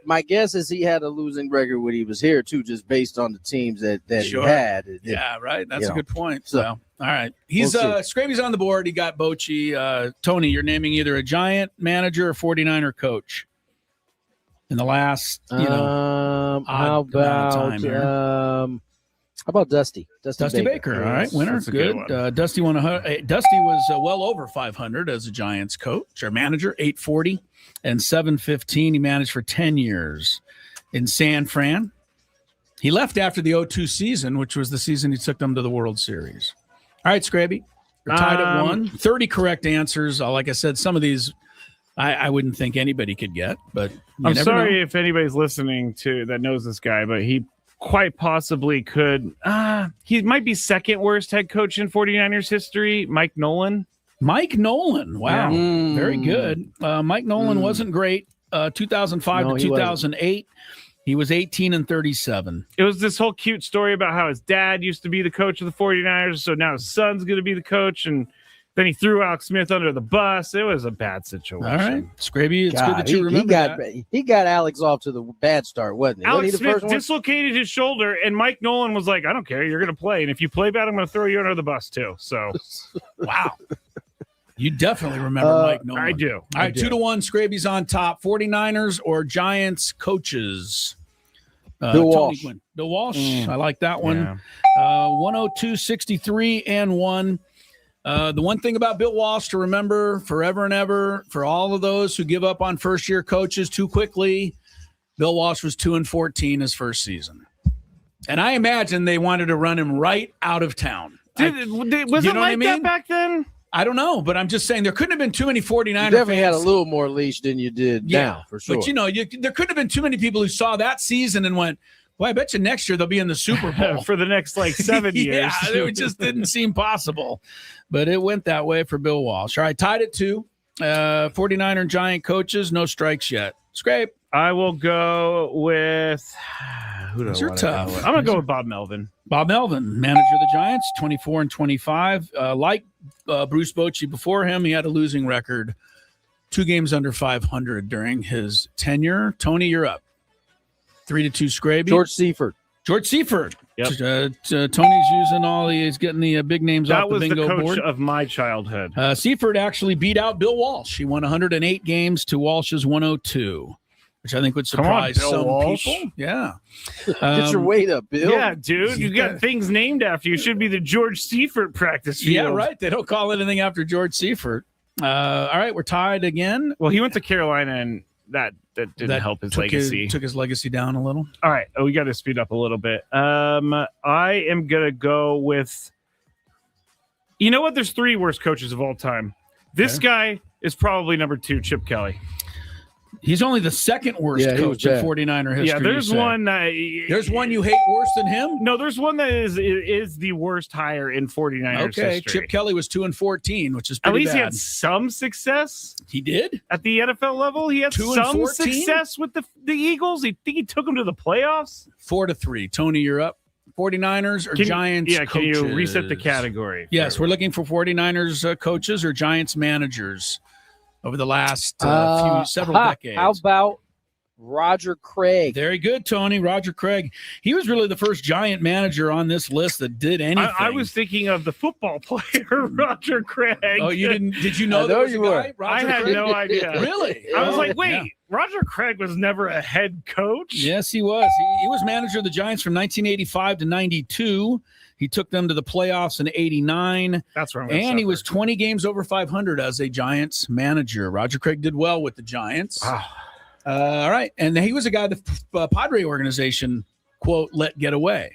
My guess is he had a losing record when he was here too, just based on the teams that sure. he had. Yeah, right. That's a good point. So, all right, he's Skraby's on the board. He got Bochy. Tony, you're naming either a Giant manager or 49er coach in the last, how about Dusty? Dusty Baker. All right, winner. That's Good. Dusty won Dusty was well over 500 as a Giants coach or manager, 840 and 715. He managed for 10 years in San Fran. He left after the 2002 season, which was the season he took them to the World Series. All right, Skraby, you're tied at 1. 30 correct answers. Like I said, some of these I wouldn't think anybody could get, but I'm sorry if anybody's listening that knows this guy, but he quite possibly could. He might be second worst head coach in 49ers history. Mike Nolan. Wow. Yeah. Very good. Mike Nolan wasn't great. 2005 to 2008. He was 18 and 37. It was this whole cute story about how his dad used to be the coach of the 49ers. So now his son's going to be the coach. And then he threw Alex Smith under the bus. It was a bad situation. All right. Skraby, it's good that you remember he got Alex off to the bad start, wasn't he? Alex Smith dislocated his shoulder, and Mike Nolan was like, I don't care. You're going to play. And if you play bad, I'm going to throw you under the bus, too. So, wow. You definitely remember Mike Nolan. I do. All right, 2-1. Skraby's on top. 49ers or Giants coaches? Bill Walsh. Tony Gwynn. Bill Walsh. I like that one. Yeah. 102, 63, and 1. The one thing about Bill Walsh to remember forever and ever, for all of those who give up on first-year coaches too quickly, Bill Walsh was 2-14 his first season. And I imagine they wanted to run him right out of town. Was it like that back then? I don't know, but I'm just saying there couldn't have been too many 49er You definitely had a fans. little more leash than you did now, for sure. But, there couldn't have been too many people who saw that season and went, well, I bet you next year they'll be in the Super Bowl. For the next 7 years. Yeah, it just didn't seem possible. But it went that way for Bill Walsh. All right, tied at 2. 49er and Giant coaches, no strikes yet. Scrape. I will go with who do I These are wanna go tough. with? I'm gonna go with Bob Melvin. Bob Melvin, manager of the Giants, 24 and 25. Like Bruce Bochy before him, he had a losing record, 2 games under 500 during his tenure. Tony, you're up. 3-2 Skraby. George Seifert. Yep. Tony's using he's getting the big names That off the was the bingo coach board. of my childhood. Seifert actually beat out Bill Walsh. He won 108 games to Walsh's 102, which I think would surprise Bill some Walsh. people. Yeah. Get your weight up, Bill. Yeah, dude, you got things named after you. It should be the George Seifert practice field. Yeah, right. They don't call anything after George Seifert. All right, we're tied again. Well, he went to Carolina, and that didn't help his legacy. Took his legacy down a little. All right. We got to speed up a little bit. I am going to go with, you know what? There's 3 worst coaches of all time. This guy is probably number 2, Chip Kelly. He's only the second worst coach in 49er history. Yeah, there's one. There's one you hate worse than him? No, there's one that is the worst hire in 49ers Okay, history. Chip Kelly was 2-14, which is At pretty least he bad. had some success. He did? At the NFL level, he had 2 and some 14? success with the Eagles. I think he took them to the playoffs. 4-3. Tony, you're up. 49ers or Giants coaches? Can you reset the category? Yes, we're looking for 49ers coaches or Giants managers over the last several decades. How about Roger Craig? Very good, Tony. Roger Craig. He was really the first Giant manager on this list that did anything. I was thinking of the football player, Roger Craig. Oh, you didn't? Did you know I there know was a you guy? were. Roger I had Craig? no idea. Really? I was Oh, like, wait, yeah. Roger Craig was never a head coach? Yes, he was. He was manager of the Giants from 1985 to 92. He took them to the playoffs in 89. That's where I'm And he was 20 games over 500 as a Giants manager. Roger Craig did well with the Giants. Wow. All right. And he was a guy the Padre organization, quote, let get away.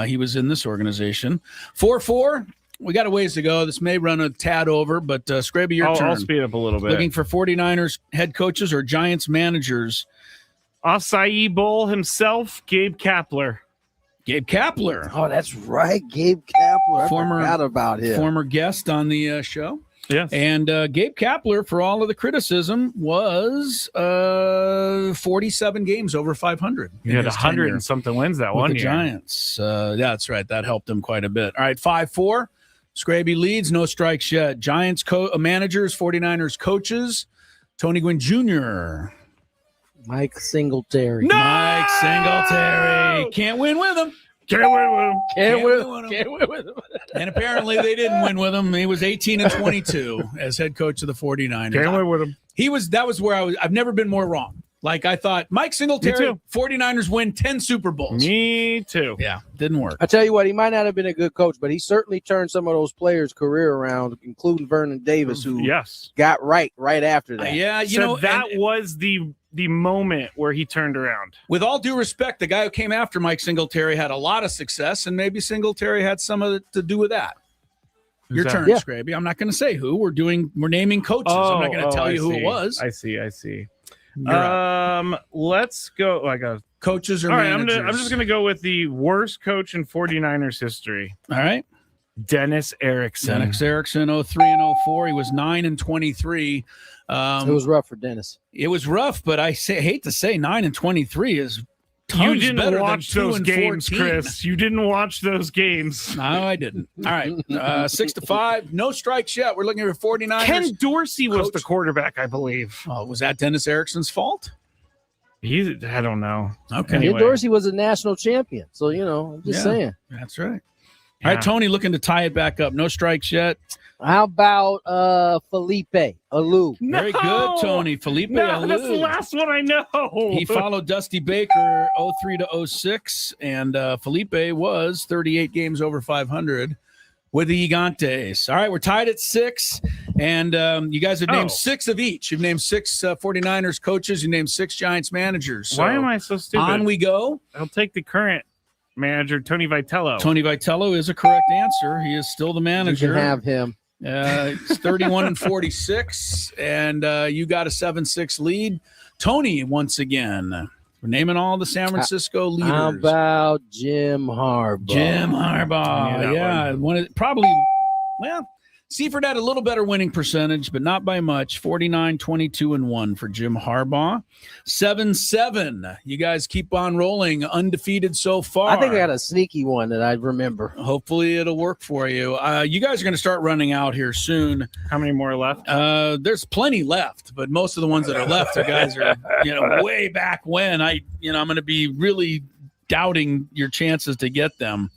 He was in this organization. 4-4. We got a ways to go. This may run a tad over, but Skraby, your turn. I'll speed up a little bit. Looking for 49ers head coaches or Giants managers. Acai Bowl himself, Gabe Kapler. Gabe Kapler. Oh, that's right, Gabe Kapler. I forgot about him. Former guest on the show. Yes. And Gabe Kapler, for all of the criticism, was 47 games over 500. He had 100 and something wins that one the year. Giants. That's right. That helped him quite a bit. All right, 5-4. Skraby leads. No strikes yet. Giants managers, 49ers coaches. Tony Gwynn Jr. Mike Singletary. No! Mike Singletary. Can't win with him. Can't win with him. Can't win with him. And apparently they didn't win with him. He was 18 and 22 as head coach of the 49ers. Can't win with him. That was where I've never been more wrong. Like I thought, Mike Singletary, 49ers win 10 Super Bowls. Me too. Yeah, didn't work. I tell you what, he might not have been a good coach, but he certainly turned some of those players' career around, including Vernon Davis, who got right after that. Yeah, that was the moment where he turned around. With all due respect, the guy who came after Mike Singletary had a lot of success, and maybe Singletary had some of it to do with that. Your turn, Skraby. I'm not going to say who. We're naming coaches. I'm not going to tell you who it was. I see. Let's go. I got coaches or all right, managers. I'm just going to go with the worst coach in 49ers history. All right. Dennis Erickson. Dennis Erickson, 03 and 04. He was 9 and 23. It was rough for Dennis. It was rough, but hate to say 9 and 23 is you didn't watch than 2 those and games, 14. Chris. You didn't watch those games. No, I didn't. All right. 6-5. No strikes yet. We're looking for 49ers. Ken Dorsey was the quarterback, I believe. Oh, was that Dennis Erickson's fault? I don't know. Okay. Anyway. Dorsey was a national champion. So, I'm just saying. That's right. Yeah. All right, Tony, looking to tie it back up. No strikes yet. How about Felipe Alou? No! Very good, Tony. Felipe Alou. That's the last one I know. He followed Dusty Baker 03 to 06, and Felipe was 38 games over 500 with the Gigantes. All right, we're tied at 6, and you guys have named 6 of each. You've named 6 49ers coaches. You named 6 Giants managers. So why am I so stupid? On we go. I'll take the current manager, Tony Vitello. Tony Vitello is a correct answer. He is still the manager. You can have him. It's 31-46, and you got a 7-6 lead. Tony, once again, we're naming all the San Francisco leaders. How about Jim Harbaugh? Jim Harbaugh, yeah. Probably, well, Seifert had a little better winning percentage, but not by much. 49-22-1 for Jim Harbaugh. 7-7. You guys keep on rolling, undefeated so far. I think I got a sneaky one that I remember. Hopefully it'll work for you. You guys are going to start running out here soon. How many more left? There's plenty left, but most of the ones that are left are guys are way back when. I'm going to be really doubting your chances to get them.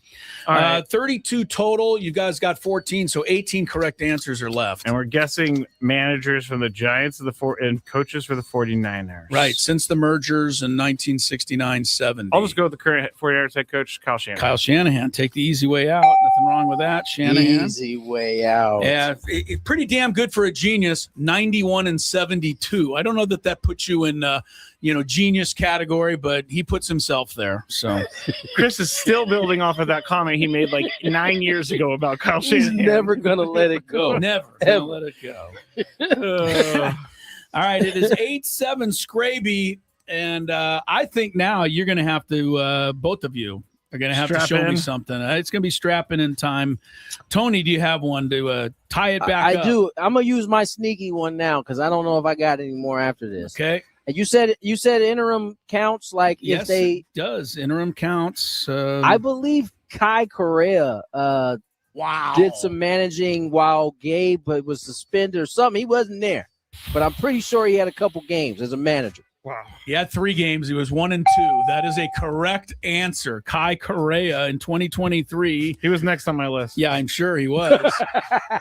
All right. 32 total. You guys got 14, so 18 correct answers are left. And we're guessing managers from the Giants and coaches for the 49ers. Right, since the mergers in 1969-70. I'll just go with the current 49ers head coach, Kyle Shanahan. Kyle Shanahan. Take the easy way out. Nothing wrong with that. Shanahan. Easy way out. Yeah, pretty damn good for a genius. 91-72. I don't know that puts you in genius category, but he puts himself there. So Chris is still building off of that comment he made like 9 years ago about Kyle Shanahan. He's never gonna let it go. Never gonna let it go. All right, it is 8-7 Skraby, and I think now you're gonna have to both of you are gonna have to show me something. It's gonna be strapping in time. Tony, do you have one to tie it back up? I do. I'm gonna use my sneaky one now because I don't know if I got any more after this. Okay. And you said interim counts, like yes, if they it does interim counts. I believe Kai Correa did some managing while Gabe was suspended or something. He wasn't there, but I'm pretty sure he had a couple games as a manager. Wow. He had 3 games. He was 1-2. That is a correct answer. Kai Correa in 2023. He was next on my list. Yeah, I'm sure he was.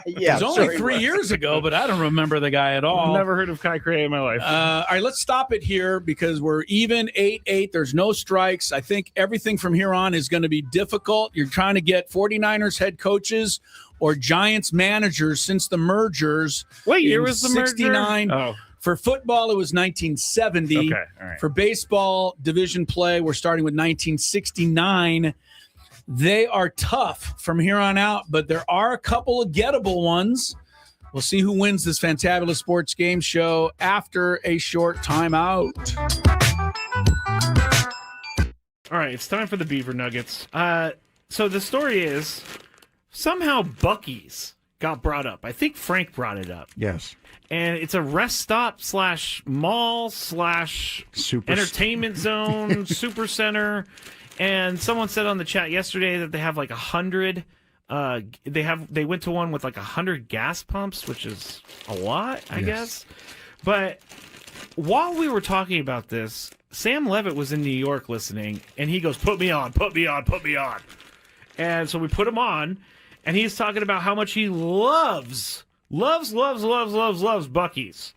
Yeah, it was only 3 years ago, but I don't remember the guy at all. I've never heard of Kai Correa in my life. All right, let's stop it here because we're even 8-8. There's no strikes. I think everything from here on is going to be difficult. You're trying to get 49ers head coaches or Giants managers since the mergers. What year was the 69. merger? Oh. For football, it was 1970. Okay, all right. For baseball division play, we're starting with 1969. They are tough from here on out, but there are a couple of gettable ones. We'll see who wins this fantabulous sports game show after a short timeout. All right, it's time for the Beaver Nuggets. So the story is somehow Buc-ee's got brought up. I think Frank brought it up. Yes. And it's a rest stop / mall / entertainment zone, super center. And someone said on the chat yesterday that they have like 100. They went to one with like 100 gas pumps, which is a lot, I guess. But while we were talking about this, Sam Levitt was in New York listening, and he goes, "Put me on, put me on, put me on." And so we put him on, and he's talking about how much he loves Buc-ee's.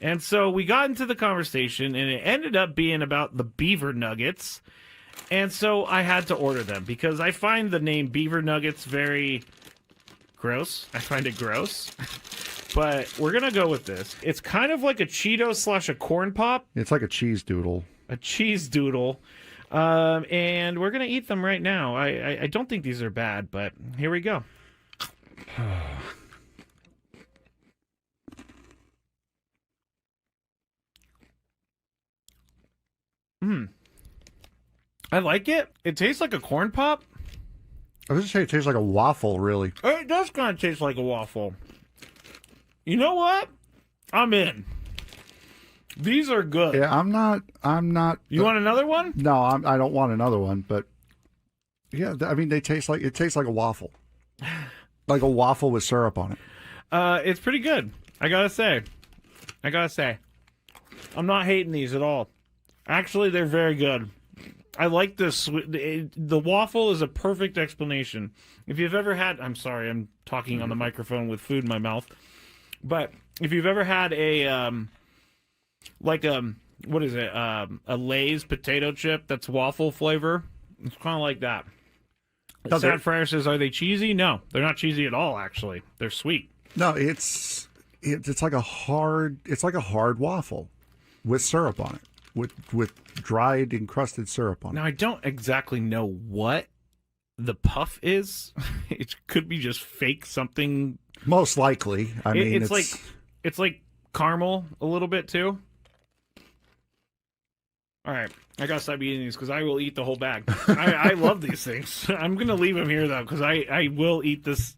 And so we got into the conversation, and it ended up being about the Beaver Nuggets. And so I had to order them because I find the name Beaver Nuggets very gross. I find it gross. But we're going to go with this. It's kind of like a Cheeto / a corn pop. It's like a cheese doodle. A cheese doodle. And we're going to eat them right now. I don't think these are bad, but here we go. I like it. It tastes like a corn pop. I was just saying it tastes like a waffle, really. It does kind of taste like a waffle. You know what? I'm in. These are good. Yeah, I'm not. You want another one? No, I don't want another one. But yeah, I mean, it tastes like a waffle, like a waffle with syrup on it. It's pretty good. I gotta say. I'm not hating these at all. Actually, they're very good. I like this. The waffle is a perfect explanation. If you've ever had, I'm sorry, I'm talking on the microphone with food in my mouth. But if you've ever had a what is it? A Lay's potato chip that's waffle flavor. It's kind of like that. Sad Fryer says, "Are they cheesy?" No, they're not cheesy at all. Actually, they're sweet. No, it's like a hard waffle with syrup on it, with dried encrusted syrup on it. Now I don't exactly know what the puff is. It could be just fake something. Most likely. I mean, it's like caramel a little bit too. All right, I gotta stop eating these because I will eat the whole bag. I love these things. I'm gonna leave them here though because I will eat this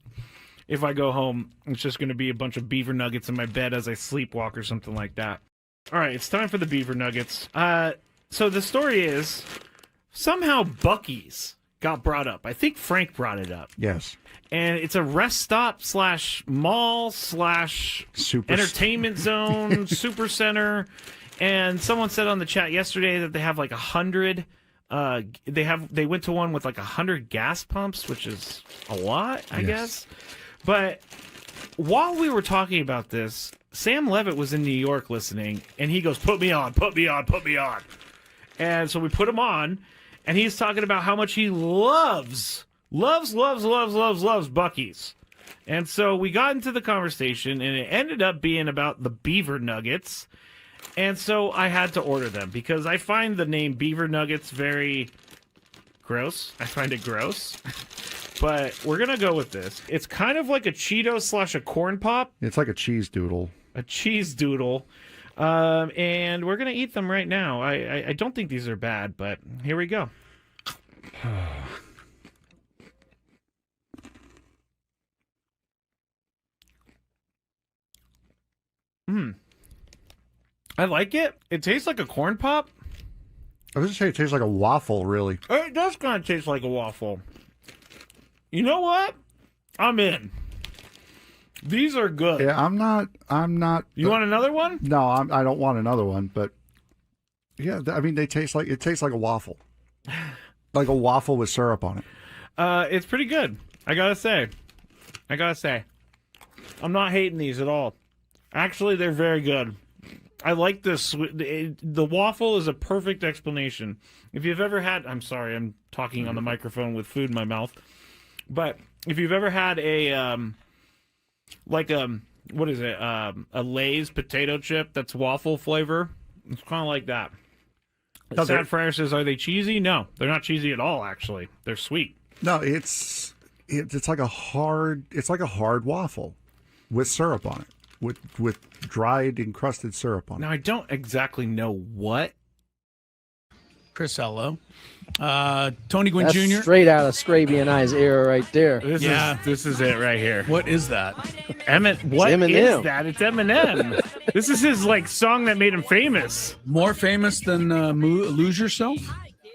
if I go home. It's just gonna be a bunch of beaver nuggets in my bed as I sleepwalk or something like that. All right, it's time for the beaver nuggets. So the story is somehow Buc-ee's got brought up. I think Frank brought it up. yes. And it's a rest stop / mall / Super entertainment zone, super center. And someone said on the chat yesterday that they have like 100. They went to one with like 100 gas pumps, which is a lot, I guess. But while we were talking about this, Sam Levitt was in New York listening, and he goes, "Put me on, put me on, put me on." And so we put him on, and he's talking about how much he loves Buc-ee's. And so we got into the conversation, and it ended up being about the beaver nuggets. And so I had to order them because I find the name beaver nuggets very gross. I find it gross. But we're going to go with this. It's kind of like a Cheeto / a corn pop. It's like a cheese doodle. A cheese doodle. And we're going to eat them right now. I don't think these are bad, but here we go. I like it. It tastes like a corn pop. I was going to say it tastes like a waffle, really. It does kind of taste like a waffle. You know what? I'm in. These are good. Yeah, I'm not. You want another one? No, I don't want another one. But yeah, I mean, it tastes like a waffle, like a waffle with syrup on it. It's pretty good. I gotta say, I'm not hating these at all. Actually, they're very good. I like this. The waffle is a perfect explanation. If you've ever had, I'm sorry, I'm talking on the microphone with food in my mouth, but if you've ever had a what is it? A Lay's potato chip that's waffle flavor. It's kind of like that. Sad Fryer says, "Are they cheesy?" No, they're not cheesy at all. Actually, they're sweet. No, it's like a hard waffle with syrup on it, with dried encrusted syrup on it. Now I don't exactly know what. Chris Ello. Tony Gwynn That's Jr. straight out of Skraby and I's era right there. This is it right here. What is that? What Eminem. is that? It's Eminem. This is his song that made him famous. More famous than Lose Yourself?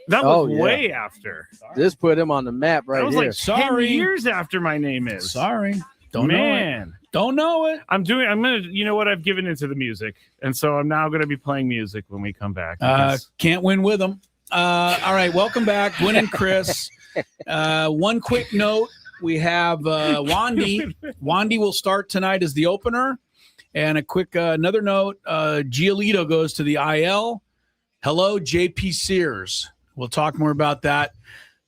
That was yeah. way after. This put him on the map right That was here. like 10 years after My Name Is. Sorry. Don't know it. Don't know it. You know what? I've given into the music. And so I'm now going to be playing music when we come back. Can't win with them. All right. Welcome back, Gwynn and Chris. One quick note. We have Wandy. Wandy will start tonight as the opener. And a quick another note. Giolito goes to the IL. Hello, JP Sears. We'll talk more about that.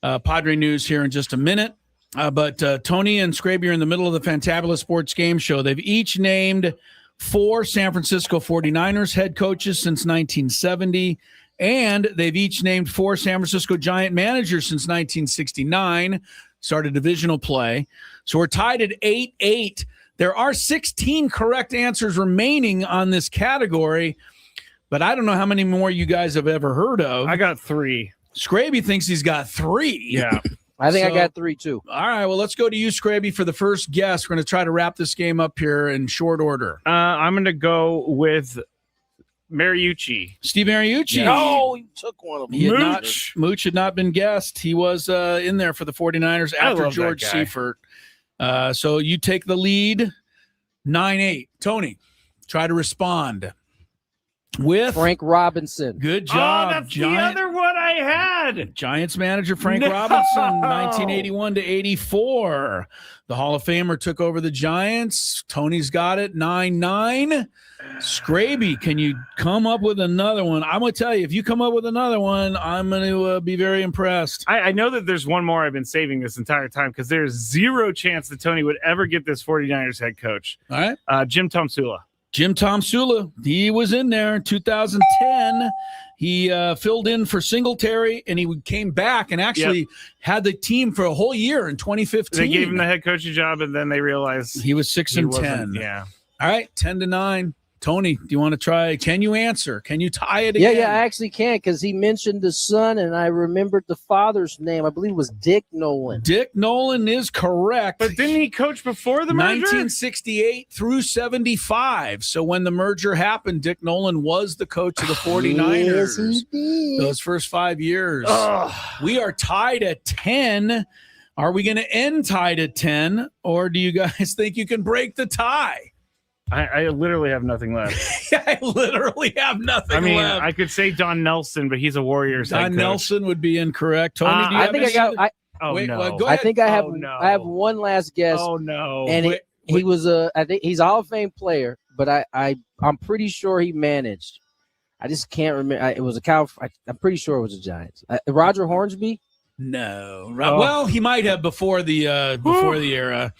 Padre news here in just a minute. But Tony and Skraby are in the middle of the Fantabulous Sports Game Show. They've each named 4 San Francisco 49ers head coaches since 1970, and they've each named 4 San Francisco Giant managers since 1969, started divisional play. So we're tied at 8-8. There are 16 correct answers remaining on this category, but I don't know how many more you guys have ever heard of. I got 3. Skraby thinks he's got 3. Yeah. I think I got 3 too. All right, well, let's go to you, Skraby, for the first guess. We're going to try to wrap this game up here in short order. I'm going to go with Mariucci. Steve Mariucci. Oh, you took one of them. Mooch had not been guessed. He was in there for the 49ers after George Seifert. So you take the lead, 9-8. Tony, try to respond with Frank Robinson. Good job. Oh, that's the other one I had. Giants manager Frank Robinson, 1981 to 84. The Hall of Famer took over the Giants. Tony's got it, 9-9. Skraby, can you come up with another one? I'm going to tell you, if you come up with another one, I'm going to be very impressed. I know that there's one more I've been saving this entire time because there's zero chance that Tony would ever get this 49ers head coach. All right. Jim Tomsula. Jim Tom Sula, he was in there in 2010. He filled in for Singletary, and he came back and actually had the team for a whole year in 2015. They gave him the head coaching job, and then they realized he was 6-10. Yeah. All right, 10-9. Tony, do you want to try? Can you answer? Can you tie it again? Yeah, I actually can because he mentioned the son, and I remembered the father's name. I believe it was Dick Nolan. Dick Nolan is correct. But didn't he coach before the merger? 1968 through 75. So when the merger happened, Dick Nolan was the coach of the 49ers. Yes, he did. Those first 5 years. We are tied at 10. Are we going to end tied at 10, or do you guys think you can break the tie? I literally have nothing left. I literally have nothing left. I could say Don Nelson, but he's a Warriors head Don coach. Nelson would be incorrect. Tony, do you I have think I got. any- I, Wait, no. well, go I ahead. think I have. Oh, no. I have one last guess. Oh, no. And he was a. I think he's a Hall of Fame player, but I'm pretty sure he managed. I just can't remember. It was a cow. I'm pretty sure it was the Giants. Roger Hornsby. No. Well, he might have before the era.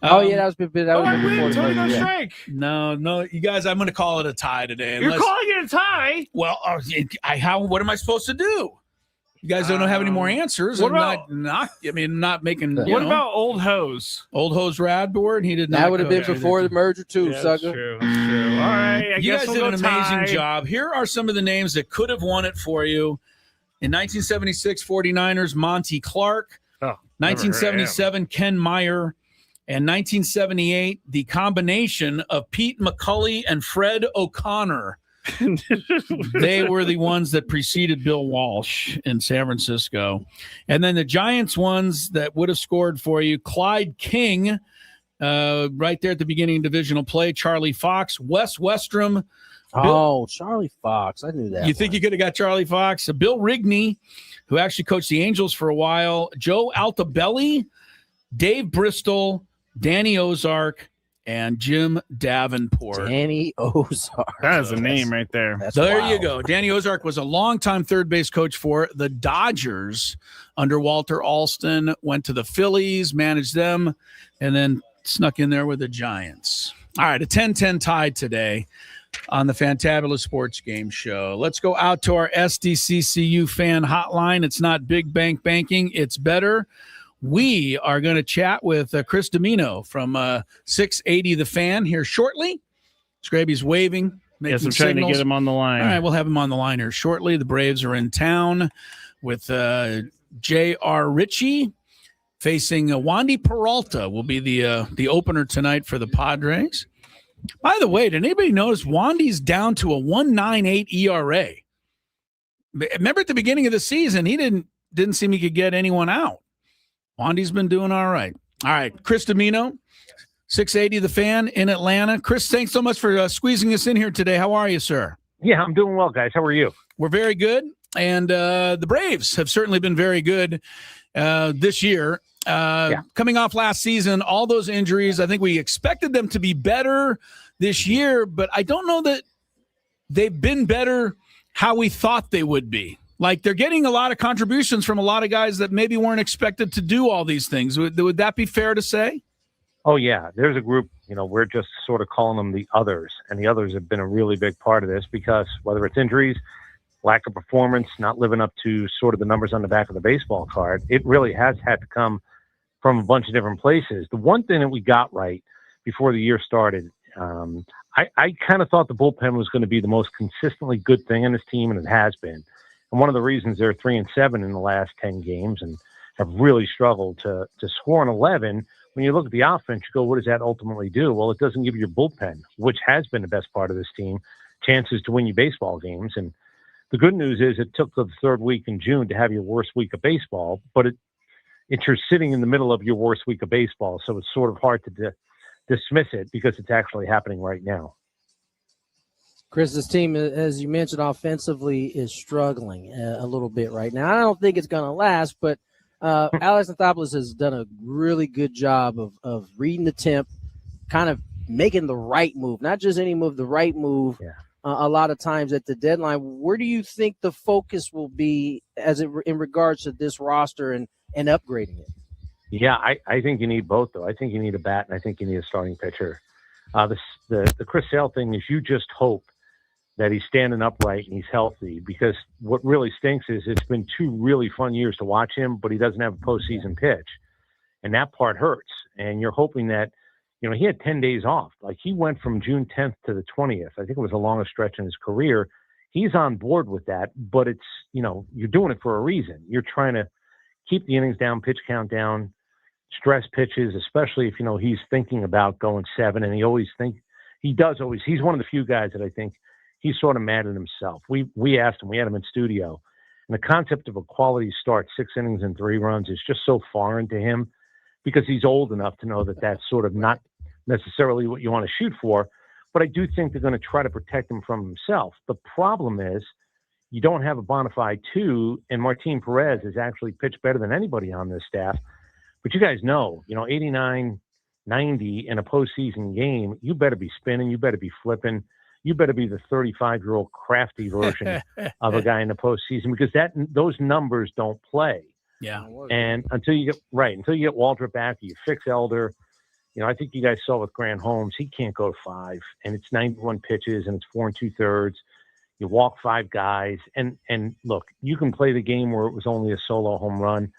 That was before Tony, the no merger, strike. No, you guys. I'm going to call it a tie today. You're calling it a tie? Well, what am I supposed to do? You guys don't have any more answers. What I'm about- not making. What about Old Hose? Old Hose Radbourne? He did not. That would have been coach before the merger too, Yeah, sucker. That's true. All right. I You guess guys we'll did an go amazing tie. job. Here are some of the names that could have won it for you. In 1976, 49ers, Monty Clark. Oh, never heard of him. 1977, Ken Meyer. And 1978, the combination of Pete McCulley and Fred O'Connor. They were the ones that preceded Bill Walsh in San Francisco. And then the Giants ones that would have scored for you, Clyde King, right there at the beginning of divisional play, Charlie Fox, Wes Westrom. Charlie Fox. I knew that. You think you could have got Charlie Fox? Bill Rigney, who actually coached the Angels for a while, Joe Altobelli, Dave Bristol, Danny Ozark, and Jim Davenport. Danny Ozark. That is a name right there. There wild. you go. Danny Ozark was a longtime third base coach for the Dodgers under Walter Alston, went to the Phillies, managed them, and then snuck in there with the Giants. All right, a 10-10 tie today on the Fantabulous Sports Game Show. Let's go out to our SDCCU fan hotline. It's not big bank banking. It's better. We are going to chat with Chris Domino from 680 The Fan here shortly. Skraby's waving, making Yes, I'm trying signals. to get him on the line. All right, we'll have him on the line here shortly. The Braves are in town with J.R. Ritchie facing Wandy Peralta will be the opener tonight for the Padres. By the way, did anybody notice Wandy's down to a 1.98 ERA? Remember at the beginning of the season, he didn't seem he could get anyone out. Wandy's been doing all right. All right, Chris Domino, 680 The Fan in Atlanta. Chris, thanks so much for squeezing us in here today. How are you, sir? Yeah, I'm doing well, guys. How are you? We're very good, and the Braves have certainly been very good this year. Coming off last season, all those injuries, I think we expected them to be better this year, but I don't know that they've been better how we thought they would be. Like, they're getting a lot of contributions from a lot of guys that maybe weren't expected to do all these things. Would that be fair to say? Oh, yeah. There's a group, we're just sort of calling them the others, and the others have been a really big part of this because whether it's injuries, lack of performance, not living up to sort of the numbers on the back of the baseball card, it really has had to come from a bunch of different places. The one thing that we got right before the year started, I kind of thought the bullpen was going to be the most consistently good thing in this team, and it has been. And one of the reasons they're 3-7 in the last 10 games and have really struggled to score in 11, when you look at the offense, you go, what does that ultimately do? Well, it doesn't give your bullpen, which has been the best part of this team, chances to win you baseball games. And the good news is it took the third week in June to have your worst week of baseball, but you're sitting in the middle of your worst week of baseball, so it's sort of hard to dismiss it because it's actually happening right now. Chris's team, as you mentioned, offensively is struggling a little bit right now. I don't think it's going to last, but Alex Anthopoulos has done a really good job of reading the temp, kind of making the right move, not just any move, the right move. Yeah. A lot of times at the deadline. Where do you think the focus will be in regards to this roster and upgrading it? Yeah, I think you need both, though. I think you need a bat, and I think you need a starting pitcher. The Chris Sale thing is you just hope that he's standing upright and he's healthy, because what really stinks is it's been 2 really fun years to watch him, but he doesn't have a postseason pitch. And that part hurts. And you're hoping that, he had 10 days off. Like, he went from June 10th to the 20th. I think it was the longest stretch in his career. He's on board with that, but it's, you're doing it for a reason. You're trying to keep the innings down, pitch count down, stress pitches, especially if, he's thinking about going 7. And he's one of the few guys that I think he's sort of mad at himself. We asked him, we had him in studio, and the concept of a quality start, 6 innings and 3 runs, is just so foreign to him, because he's old enough to know that that's sort of not necessarily what you want to shoot for. But I do think they're going to try to protect him from himself. The problem is you don't have a bona fide 2, and Martin Perez has actually pitched better than anybody on this staff. But you guys know, 89, 90 in a postseason game, you better be spinning, you better be flipping, you better be the 35-year-old crafty version of a guy in the postseason, because those numbers don't play. Yeah. And until you get Waldrop back, you fix Elder. I think you guys saw with Grant Holmes, he can't go to 5, and it's 91 pitches, and it's 4 2/3. You walk 5 guys, and look, you can play the game where it was only a solo home run,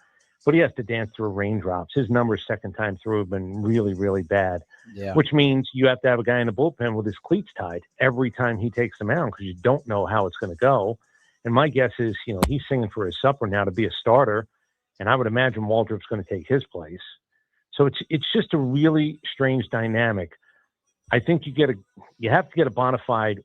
but he has to dance through raindrops. His numbers second time through have been really, really bad, which means you have to have a guy in the bullpen with his cleats tied every time he takes them out, because you don't know how it's going to go. And my guess is, he's singing for his supper now to be a starter, and I would imagine Waldrop's going to take his place. So it's just a really strange dynamic. I think you have to get a bona fide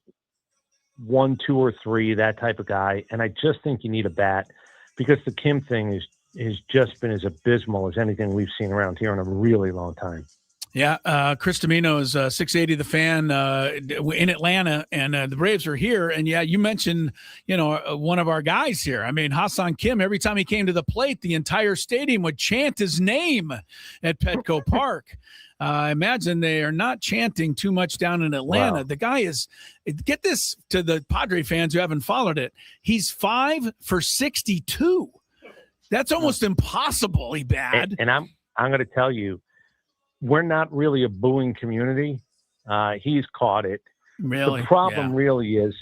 1, 2, or 3, that type of guy, and I just think you need a bat, because the Kim thing has just been as abysmal as anything we've seen around here in a really long time. Yeah, Chris Domino is 680 The Fan in Atlanta, and the Braves are here. And yeah, you mentioned, one of our guys here. I mean, Hassan Kim, every time he came to the plate, the entire stadium would chant his name at Petco Park. I imagine they are not chanting too much down in Atlanta. Wow. The guy is, get this to the Padre fans who haven't followed it, he's 5 for 62. That's almost impossibly bad. And I'm going to tell you, we're not really a booing community. He's caught it. Really? The problem really is,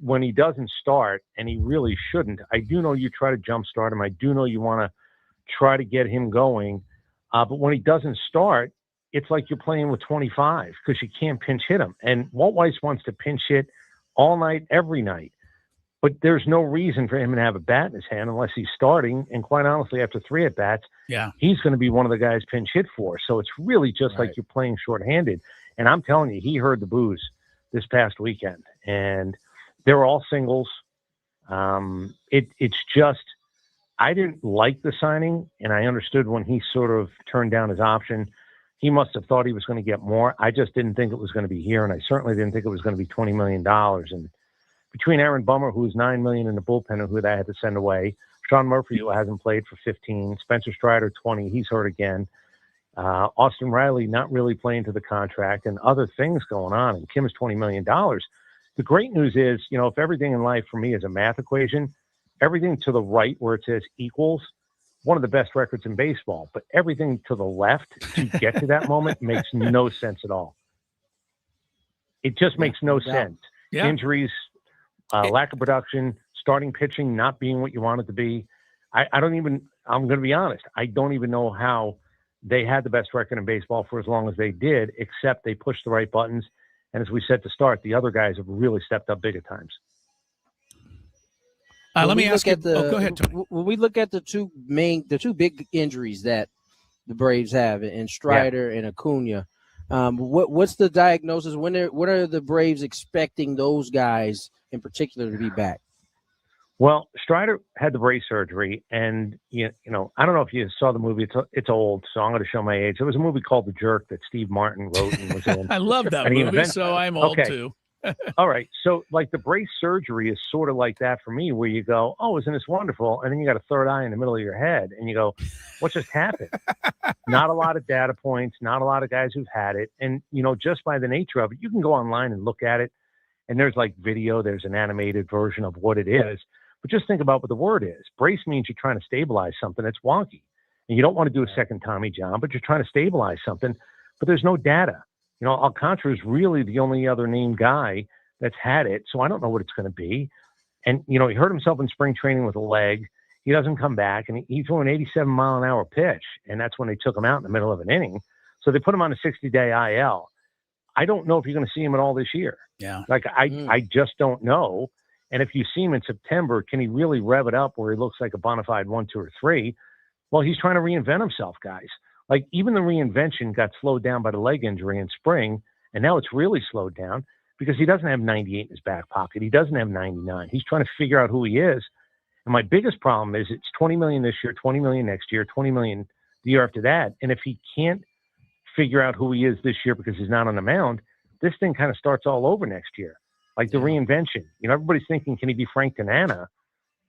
when he doesn't start, and he really shouldn't, I do know you try to jumpstart him. I do know you want to try to get him going. But when he doesn't start, it's like you're playing with 25, because you can't pinch hit him. And Walt Weiss wants to pinch hit all night, every night. But there's no reason for him to have a bat in his hand unless he's starting. And quite honestly, after 3 at-bats, he's going to be one of the guys pinch hit for. So it's really just like you're playing shorthanded. And I'm telling you, he heard the boos this past weekend. And they were all singles. It's just, I didn't like the signing, and I understood when he sort of turned down his option. He must have thought he was going to get more. I just didn't think it was going to be here, and I certainly didn't think it was going to be $20 million. And between Aaron Bummer, who's $9 million in the bullpen, and who I had to send away, Sean Murphy, who hasn't played for 15, Spencer Strider, 20, he's hurt again. Austin Riley not really playing to the contract, and other things going on. And Kim's $20 million. The great news is, if everything in life for me is a math equation, everything to the right where it says equals, one of the best records in baseball. But everything to the left to get to that moment makes no sense at all. It just makes no sense. Yeah. Injuries, lack of production, starting pitching not being what you want it to be. I'm going to be honest, I don't even know how they had the best record in baseball for as long as they did, except they pushed the right buttons. And as we said to start, the other guys have really stepped up big at times. Let me ask you. Go ahead, Tony. When we look at the two big injuries that the Braves have, in Strider and Acuna, what's the diagnosis? When are the Braves expecting those guys in particular to be back? Well, Strider had the brace surgery, and I don't know if you saw the movie. It's old, so I'm going to show my age. It was a movie called The Jerk that Steve Martin wrote and was in. I love that movie, so I'm old too. All right, so like the brace surgery is sort of like that for me, where you go, "Oh, isn't this wonderful?" And then you got a third eye in the middle of your head, and you go, "What just happened?" Not a lot of data points, not a lot of guys who've had it, and just by the nature of it, you can go online and look at it, and there's like video, there's an animated version of what it is. But just think about what the word is. Brace means you're trying to stabilize something that's wonky. And you don't want to do a second Tommy John, but you're trying to stabilize something. But there's no data. Alcantara is really the only other named guy that's had it, so I don't know what it's going to be. And, he hurt himself in spring training with a leg. He doesn't come back, and he threw an 87-mile-an-hour pitch, and that's when they took him out in the middle of an inning. So they put him on a 60-day IL. I don't know if you're going to see him at all this year. Yeah. I just don't know. And if you see him in September, can he really rev it up where he looks like a bona fide 1, 2, or 3? Well, he's trying to reinvent himself, guys. Like, even the reinvention got slowed down by the leg injury in spring, and now it's really slowed down because he doesn't have 98 in his back pocket. He doesn't have 99. He's trying to figure out who he is. And my biggest problem is it's $20 million this year, $20 million next year, $20 million the year after that. And if he can't figure out who he is this year because he's not on the mound, this thing kind of starts all over next year. Like the reinvention. Everybody's thinking, can he be Frank Tanana,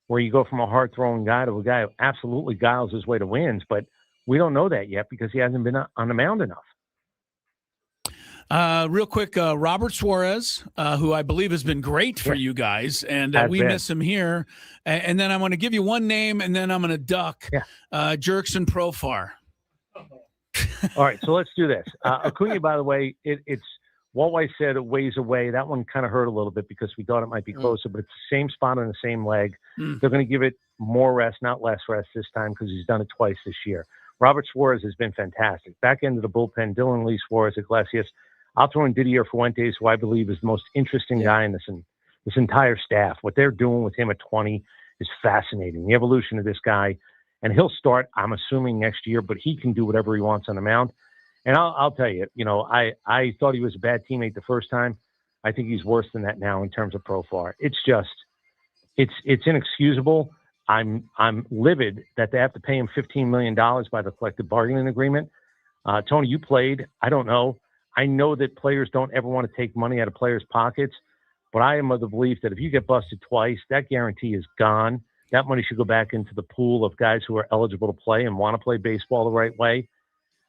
where you go from a hard-throwing guy to a guy who absolutely guiles his way to wins, but we don't know that yet because he hasn't been on the mound enough. Real quick, Robert Suarez, who I believe has been great for you guys, and we miss him here. And then I'm going to give you one name, and then I'm going to duck Jurickson Profar. All right, so let's do this. Acuna, by the way, it's Walt White said a ways away. That one kind of hurt a little bit because we thought it might be closer, but it's the same spot on the same leg. They're going to give it more rest, not less rest this time because he's done it twice this year. Robert Suarez has been fantastic. Back end of the bullpen, Dylan Lee, Suarez, Iglesias. I'll throw in Didier Fuentes, who I believe is the most interesting guy in this entire staff. What they're doing with him at 20 is fascinating. The evolution of this guy, and he'll start, I'm assuming, next year, but he can do whatever he wants on the mound. And I'll tell you, I thought he was a bad teammate the first time. I think he's worse than that now in terms of Profar. It's just, it's inexcusable. I'm livid that they have to pay him $15 million by the collective bargaining agreement. Tony, you played. I don't know. I know that players don't ever want to take money out of players' pockets, but I am of the belief that if you get busted twice, that guarantee is gone. That money should go back into the pool of guys who are eligible to play and want to play baseball the right way.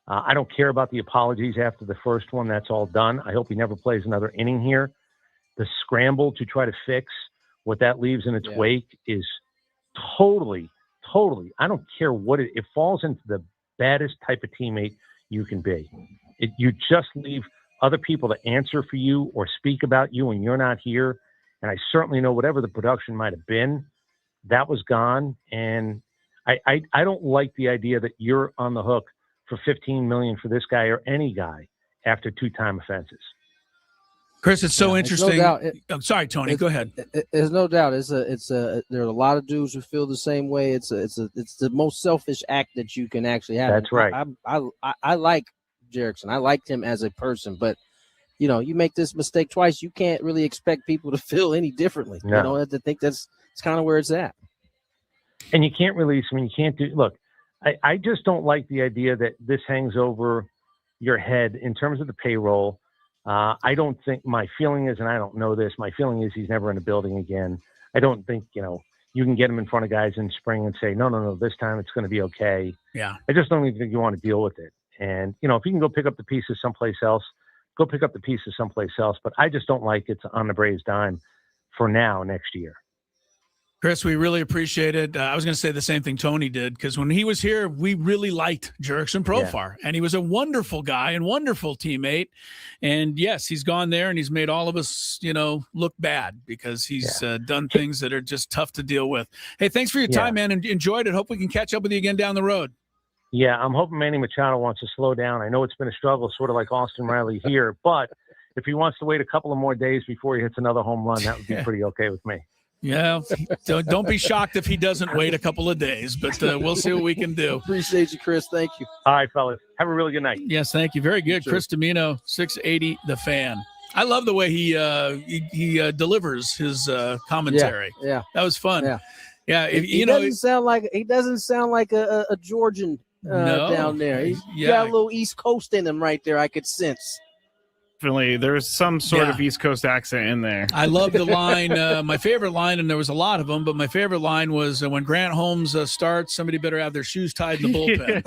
I don't care about the apologies after the first one. That's all done. I hope he never plays another inning here. The scramble to try to fix what that leaves in its wake is totally, I don't care what it falls into the baddest type of teammate you can be. You just leave other people to answer for you or speak about you when you're not here. And I certainly know whatever the production might have been, that was gone. And I don't like the idea that you're on the hook for $15 million for this guy or any guy after 2-time offenses. Chris, it's so interesting. No doubt. I'm sorry, Tony. Go ahead. There's no doubt. There are a lot of dudes who feel the same way. It's the most selfish act that you can actually have. That's right. I like Jurickson. I liked him as a person, but you make this mistake twice, you can't really expect people to feel any differently. No. I think it's kind of where it's at. And you can't release. I mean, you can't do. Look, I just don't like the idea that this hangs over your head in terms of the payroll. I don't think, my feeling is, and I don't know this, my feeling is he's never in a building again. I don't think, you can get him in front of guys in spring and say, no, this time it's going to be okay. Yeah. I just don't even think you want to deal with it. And, if you can go pick up the pieces someplace else, go pick up the pieces someplace else. But I just don't like it's on the Braves' dime for now next year. Chris, we really appreciate it. I was going to say the same thing Tony did, because when he was here, we really liked Jurickson Profar, and he was a wonderful guy and wonderful teammate. And yes, he's gone there and he's made all of us, look bad because he's done things that are just tough to deal with. Hey, thanks for your time, man, and enjoyed it. Hope we can catch up with you again down the road. Yeah, I'm hoping Manny Machado wants to slow down. I know it's been a struggle, sort of like Austin Riley here, but if he wants to wait a couple of more days before he hits another home run, that would be pretty okay with me. Yeah, don't be shocked if he doesn't wait a couple of days, but we'll see what we can do. Appreciate you, Chris. Thank you. All right, fellas. Have a really good night. Yes, thank you. Very good. Sure. Chris Domino, 680 The Fan. I love the way he delivers his commentary. Yeah, that was fun. Yeah. He doesn't sound like a Georgian down there. He's got a little East Coast in him right there. I could sense. Definitely, there's some sort of East Coast accent in there. I love the line. My favorite line, and there was a lot of them, but my favorite line was when Grant Holmes starts, somebody better have their shoes tied in the bullpen.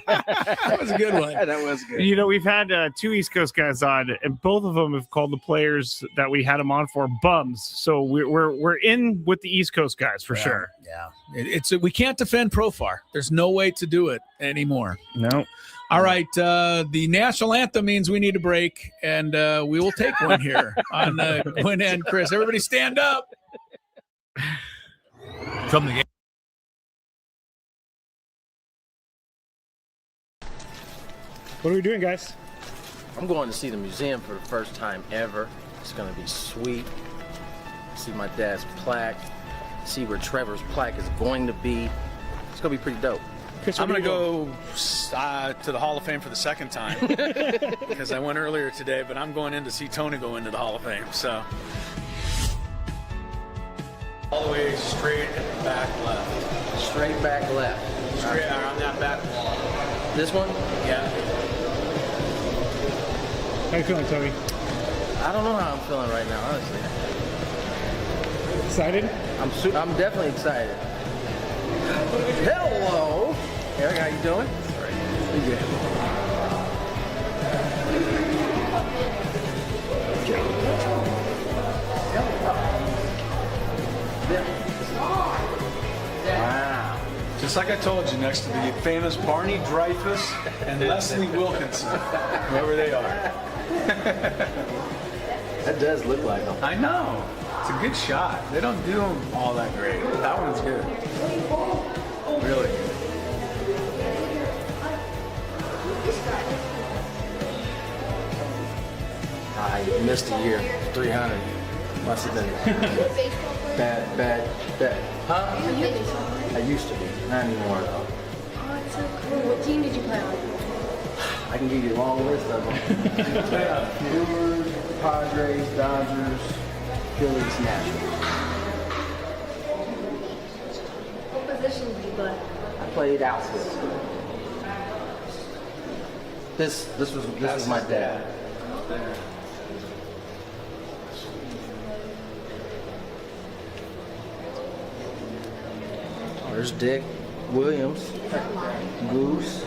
That was a good one. Yeah, that was good. We've had 2 East Coast guys on, and both of them have called the players that we had them on for bums. So we're in with the East Coast guys for sure. Yeah, we can't defend Profar. There's no way to do it anymore. No. All right. The national anthem means we need a break, and we will take one here on Gwynn and Chris. Everybody stand up. From the What are we doing, guys? I'm going to see the museum for the first time ever. It's going to be sweet. See my dad's plaque. See where Trevor's plaque is going to be. It's going to be pretty dope. Chris, I'm where going do to you go to the Hall of Fame for the second time because I went earlier today, but I'm going in to see Tony go into the Hall of Fame. So all the way straight and back left. Straight back left. Straight on that back wall. This one? Yeah. How you feeling, Tony? I don't know how I'm feeling right now, honestly. Excited? I'm definitely excited. Hello, Eric. How you doing? Pretty good. Wow. Just like I told you, next to the famous Barney Dreyfus and Leslie Wilkinson, whoever they are. That does look like them. I know. It's a good shot. They don't do them all that great. That one's good. Really good. I missed a year. 300. Must have been bad. Huh? I used to be. Not anymore though. Oh, it's so cool. What team did you play on? I can give you a long list of them. Brewers, Padres, Dodgers, Phillies, Nationals. What position did you play? I played outfield. This was my dad. Oh, there's Dick Williams, Goose.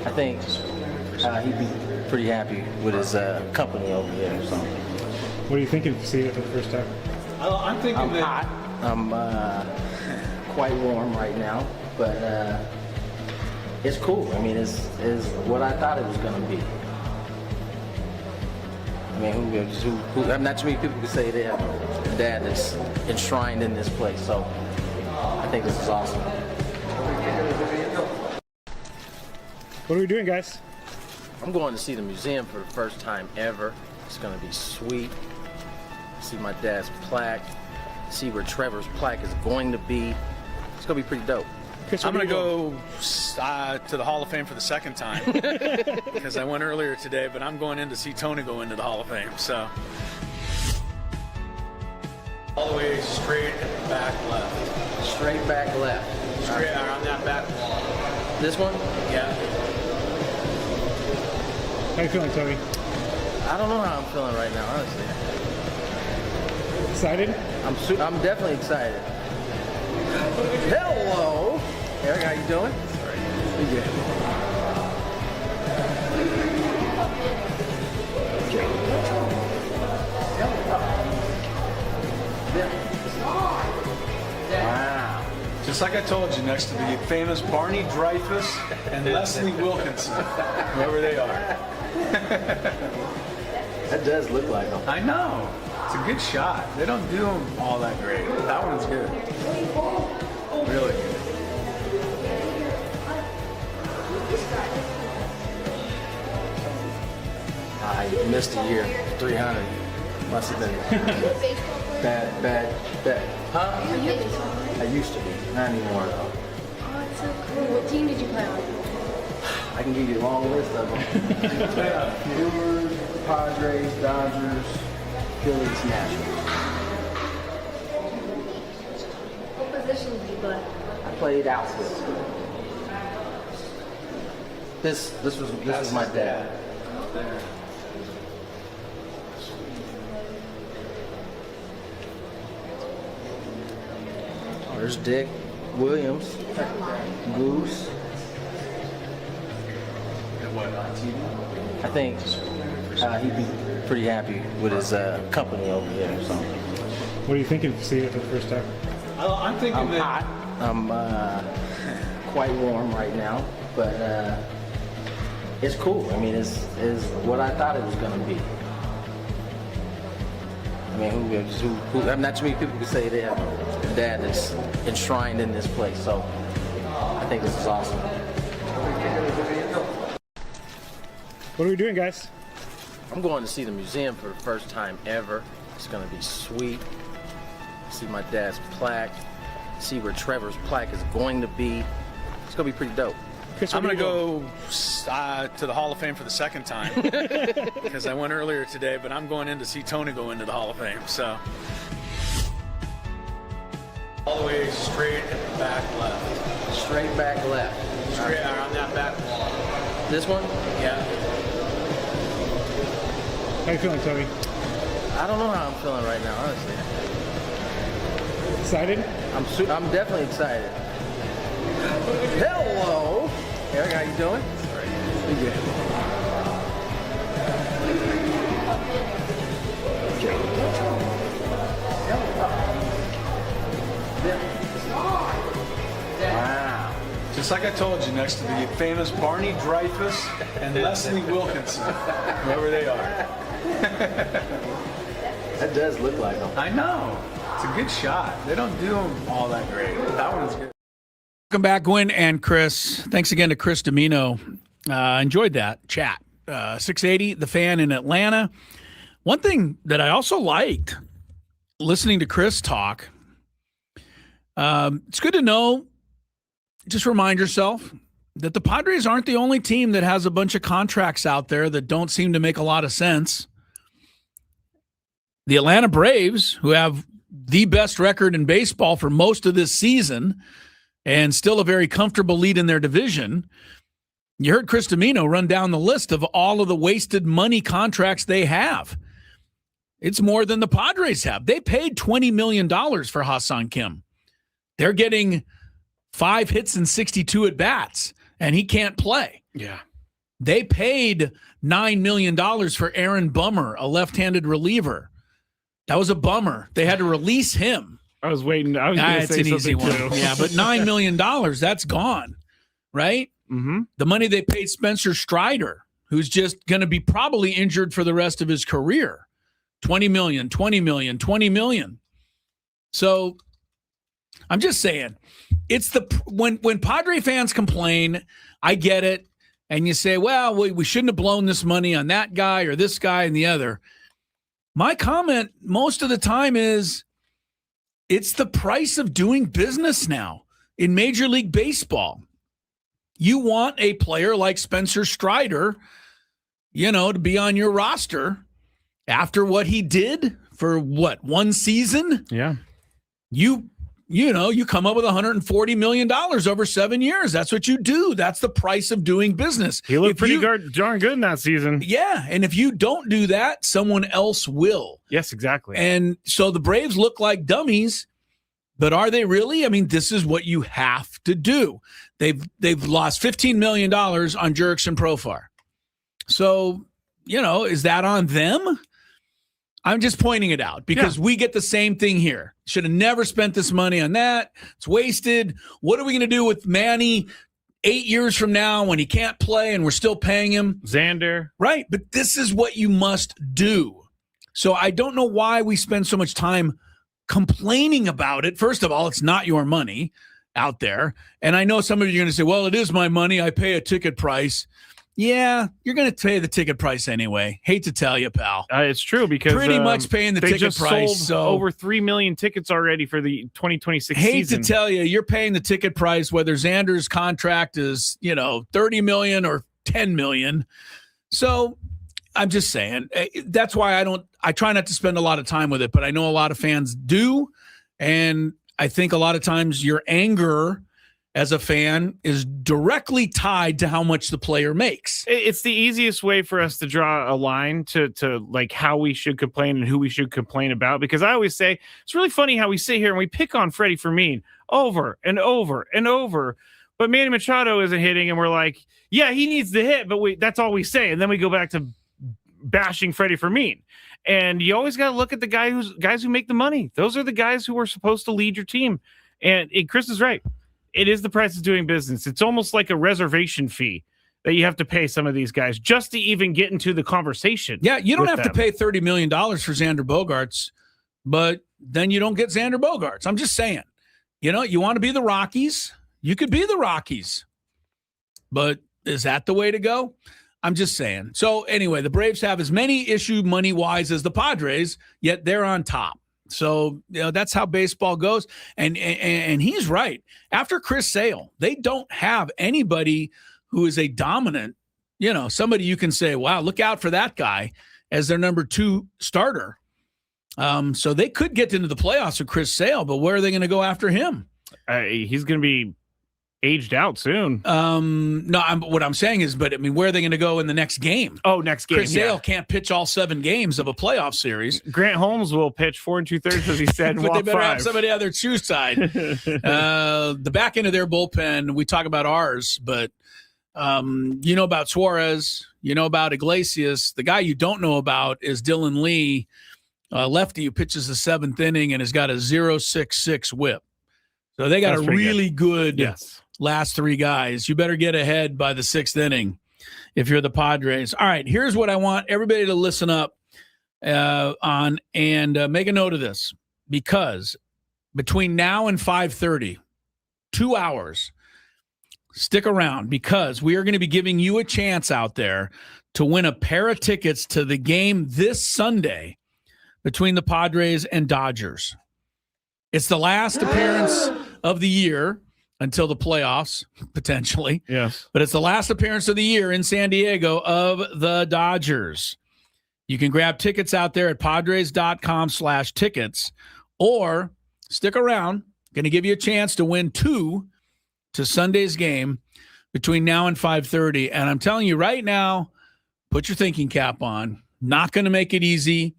I think he'd be pretty happy with his company over here. So What are you thinking of seeing it for the first time? I'm thinking I'm that hot. I'm quite warm right now, but it's cool. I mean, it's what I thought it was gonna be. I mean, who not too many people can say they have a dad that's enshrined in this place. So I think this is awesome. What are we doing, guys? I'm going to see the museum for the first time ever. It's going to be sweet. See my dad's plaque. See where Trevor's plaque is going to be. It's going to be pretty dope. Chris, I'm where going do to you go to the Hall of Fame for the second time because I went earlier today, but I'm going in to see Tony go into the Hall of Fame. So all the way straight and back left. Straight back left. Straight on that back wall. This one? Yeah. How you feeling, Tony? I don't know how I'm feeling right now, honestly. Excited? I'm definitely excited. Hello, Eric. How you doing? Pretty good. Wow. Just like I told you, next to the famous Barney Dreyfus and Leslie Wilkinson, whoever they are. That does look like them. I know. It's a good shot. They don't do them all that great. That one's good. Really good. I missed a year. 300. Must have been bad. Huh? Are you a baseball player? I used to be. Not anymore though. Oh, it's so cool. What team did you play on? I can give you a long list of them. Brewers, Padres, Dodgers, Phillies, Nationals. What position did you play? I played outfield. This was my dad. Oh, there's Dick Williams, Goose. I think he'd be pretty happy with his company over here. So What are you thinking of seeing it for the first time? I'm thinking I'm that hot. I'm quite warm right now, but it's cool. I mean, it's what I thought it was going to be. I mean, not too many people can say they have a dad that's enshrined in this place, so I think this is awesome. What are we doing, guys? I'm going to see the museum for the first time ever. It's going to be sweet. See my dad's plaque. See where Trevor's plaque is going to be. It's going to be pretty dope. Chris, I'm going to go to the Hall of Fame for the second time because I went earlier today, but I'm going in to see Tony go into the Hall of Fame. So all the way straight at the back left. Straight back left. Straight on that back wall. This one? Yeah. How you feeling, Tony? I don't know how I'm feeling right now, honestly. Excited? I'm definitely excited. Hello, Eric. How you doing? Pretty good. Wow. Just like I told you, next to the famous Barney Dreyfus and Leslie Wilkinson, whoever they are. That does look like them. I know. It's a good shot. They don't do them all that great. That one's good. Welcome back, Gwynn and Chris. Thanks again to Chris Domino. Enjoyed that chat. 680, the fan in Atlanta. One thing that I also liked listening to Chris talk, it's good to know, just remind yourself that the Padres aren't the only team that has a bunch of contracts out there that don't seem to make a lot of sense. The Atlanta Braves, who have the best record in baseball for most of this season and still a very comfortable lead in their division, you heard Chris Domino run down the list of all of the wasted money contracts they have. It's more than the Padres have. They paid $20 million for Ha-Seong Kim. They're getting 5 hits and 62 at-bats, and he can't play. Yeah. They paid $9 million for Aaron Bummer, a left-handed reliever. That was a bummer. They had to release him. I was waiting. I was going to say an easy one. too. Yeah, but $9 million, that's gone, right? Mm-hmm. The money they paid Spencer Strider, who's just going to be probably injured for the rest of his career. $20 million, $20 million, $20 million. So I'm just saying, it's when Padre fans complain, I get it. And you say, well, we shouldn't have blown this money on that guy or this guy and the other. My comment most of the time is it's the price of doing business now in Major League Baseball. You want a player like Spencer Strider, to be on your roster after what he did for one season? Yeah. You come up with $140 million over 7 years. That's what you do. That's the price of doing business. He looked pretty darn good in that season. Yeah, and if you don't do that, someone else will. Yes, exactly. And so the Braves look like dummies, but are they really? I mean, this is what you have to do. They've lost $15 million on Jurickson Profar. So, is that on them? I'm just pointing it out because we get the same thing here. Should have never spent this money on that. It's wasted. What are we going to do with Manny 8 years from now when he can't play and we're still paying him? Xander. Right. But this is what you must do. So I don't know why we spend so much time complaining about it. First of all, it's not your money out there. And I know some of you are going to say, well, it is my money. I pay a ticket price. Yeah, you're going to pay the ticket price anyway. Hate to tell you, pal. It's true because pretty much paying the ticket price. Sold over 3 million tickets already for the 2026 season. Hate to tell you, you're paying the ticket price whether Xander's contract is, $30 million or $10 million. So I'm just saying that's why I try not to spend a lot of time with it, but I know a lot of fans do. And I think a lot of times your anger as a fan is directly tied to how much the player makes. It's the easiest way for us to draw a line to like how we should complain and who we should complain about. Because I always say it's really funny how we sit here and we pick on Freddie Fermin over and over and over. But Manny Machado isn't hitting and we're like, yeah, he needs to hit, but that's all we say. And then we go back to bashing Freddie Fermin. And you always got to look at the guys who make the money. Those are the guys who are supposed to lead your team. And Chris is right. It is the price of doing business. It's almost like a reservation fee that you have to pay some of these guys just to even get into the conversation. Yeah, you don't have to them. pay $30 million for Xander Bogaerts, but then you don't get Xander Bogaerts. I'm just saying. You know, you want to be the Rockies? You could be the Rockies. But is that the way to go? I'm just saying. So anyway, the Braves have as many issue money-wise as the Padres, yet they're on top. So, you know, that's how baseball goes. And he's right. After Chris Sale, they don't have anybody who is a dominant, you know, somebody you can say, wow, look out for that guy as their number 2 starter. So they could get into the playoffs with Chris Sale, but where are they going to go after him? He's going to be aged out soon. No, what I'm saying is, but I mean, where are they going to go in the next game? Oh, next game. Chris Sale can't pitch all 7 games of a playoff series. Grant Holmes will pitch 4 2/3, as he said. But they better 5. have somebody on their true side. The back end of their bullpen, we talk about ours, but you know about Suarez, you know about Iglesias. The guy you don't know about is Dylan Lee, lefty who pitches the 7th inning and has got a 0.66 whip. So they got a really good last 3 guys. You better get ahead by the 6th inning if you're the Padres. All right, here's what I want everybody to listen up on and make a note of this, because between now and 5:30, 2 hours, stick around, because we are going to be giving you a chance out there to win a pair of tickets to the game this Sunday between the Padres and Dodgers. It's the last appearance of the year until the playoffs, potentially. Yes. But it's the last appearance of the year in San Diego of the Dodgers. You can grab tickets out there at padres.com/tickets, or stick around. Going to give you a chance to win 2 to Sunday's game between now and 5:30. And I'm telling you right now, put your thinking cap on. Not going to make it easy.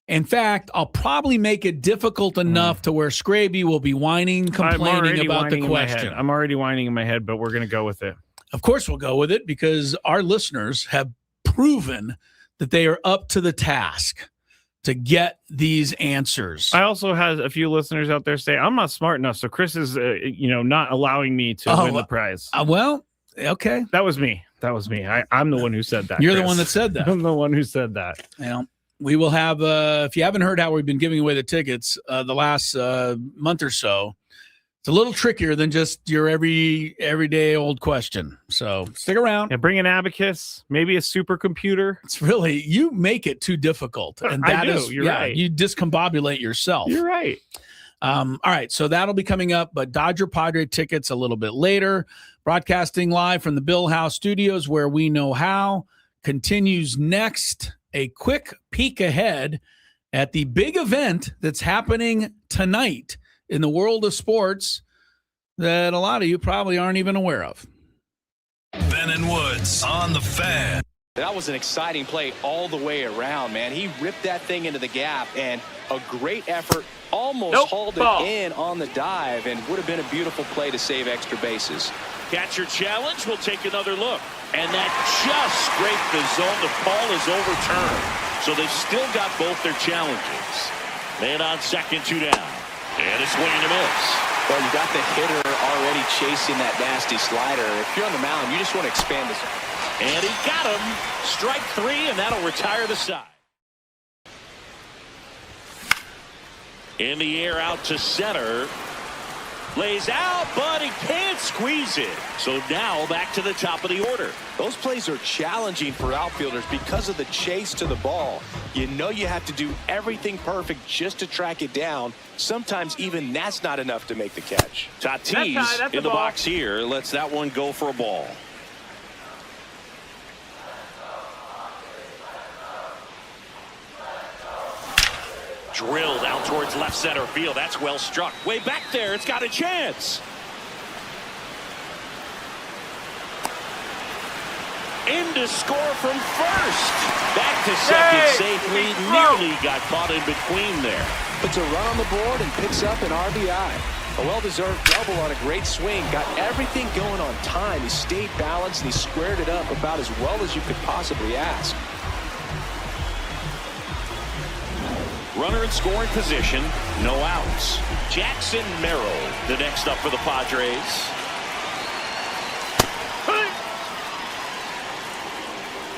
In fact, I'll probably make it difficult enough to where Skraby will be whining, complaining about the question. I'm already whining in my head, but we're going to go with it. Of course we'll go with it, because our listeners have proven that they are up to the task to get these answers. I also had a few listeners out there say, I'm not smart enough, so Chris is, not allowing me to win the prize. Well, okay. That was me. I'm the one who said that. You're Chris. the one that said that. I'm the one who said that. Well, we will have, if you haven't heard how we've been giving away the tickets the last month or so, it's a little trickier than just your everyday old question. So stick around. Yeah, bring an abacus, maybe a supercomputer. It's really, you make it too difficult. And that You're right. You discombobulate yourself. You're right. All right, so that'll be coming up, but Dodger Padre tickets a little bit later. Broadcasting live from the Bill House Studios, where we know how, continues next. A quick peek ahead at the big event that's happening tonight in the world of sports that a lot of you probably aren't even aware of. Ben and Woods on the Fan. That was an exciting play all the way around, man. He ripped that thing into the gap, and a great effort, almost hauled it in on the dive, and would have been a beautiful play to save extra bases. Catcher challenge. We'll take another look. And that just scraped the zone. The call is overturned. So they've still got both their challenges. Man on second, 2 down. And a swing and a miss. Well, you got the hitter already chasing that nasty slider. If you're on the mound, you just want to expand this. And he got him. Strike 3, and that'll retire the side. In the air out to center. Lays out, but he can't squeeze it. So now back to the top of the order. Those plays are challenging for outfielders because of the chase to the ball. You know you have to do everything perfect just to track it down. Sometimes even that's not enough to make the catch. Tatis in the box here lets that one go for a ball. Drilled out towards left center field. That's well struck. Way back there. It's got a chance. In to score from first. Back to second safely. Nearly got caught in between there. Puts a run on the board and picks up an RBI. A well-deserved double on a great swing. Got everything going on time. He stayed balanced and he squared it up about as well as you could possibly ask. Runner in scoring position, no outs. Jackson Merrill, the next up for the Padres.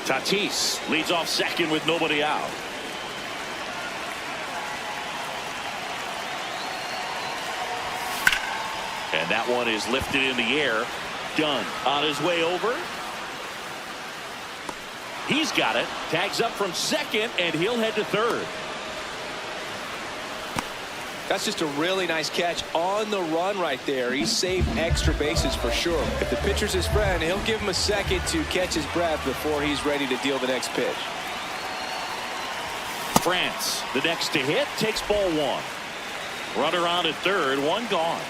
Tatis leads off second with nobody out. And that one is lifted in the air. Dunn on his way over. He's got it. Tags up from second, and he'll head to third. That's just a really nice catch on the run right there. He saved extra bases for sure. If the pitcher's his friend, he'll give him a second to catch his breath before he's ready to deal the next pitch. France, the next to hit, takes ball one. Runner on at third, one gone.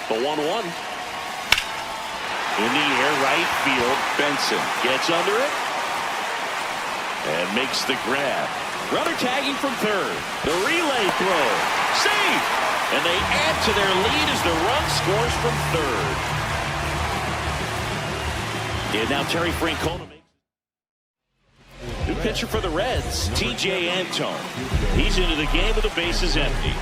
The 1-1. In the air, right field. Benson gets under it and makes the grab. Runner tagging from third. The relay throw. Safe. And they add to their lead as the run scores from third. And now Terry Francona makes new pitcher for the Reds, T.J. Antone. He's into the game with the bases empty.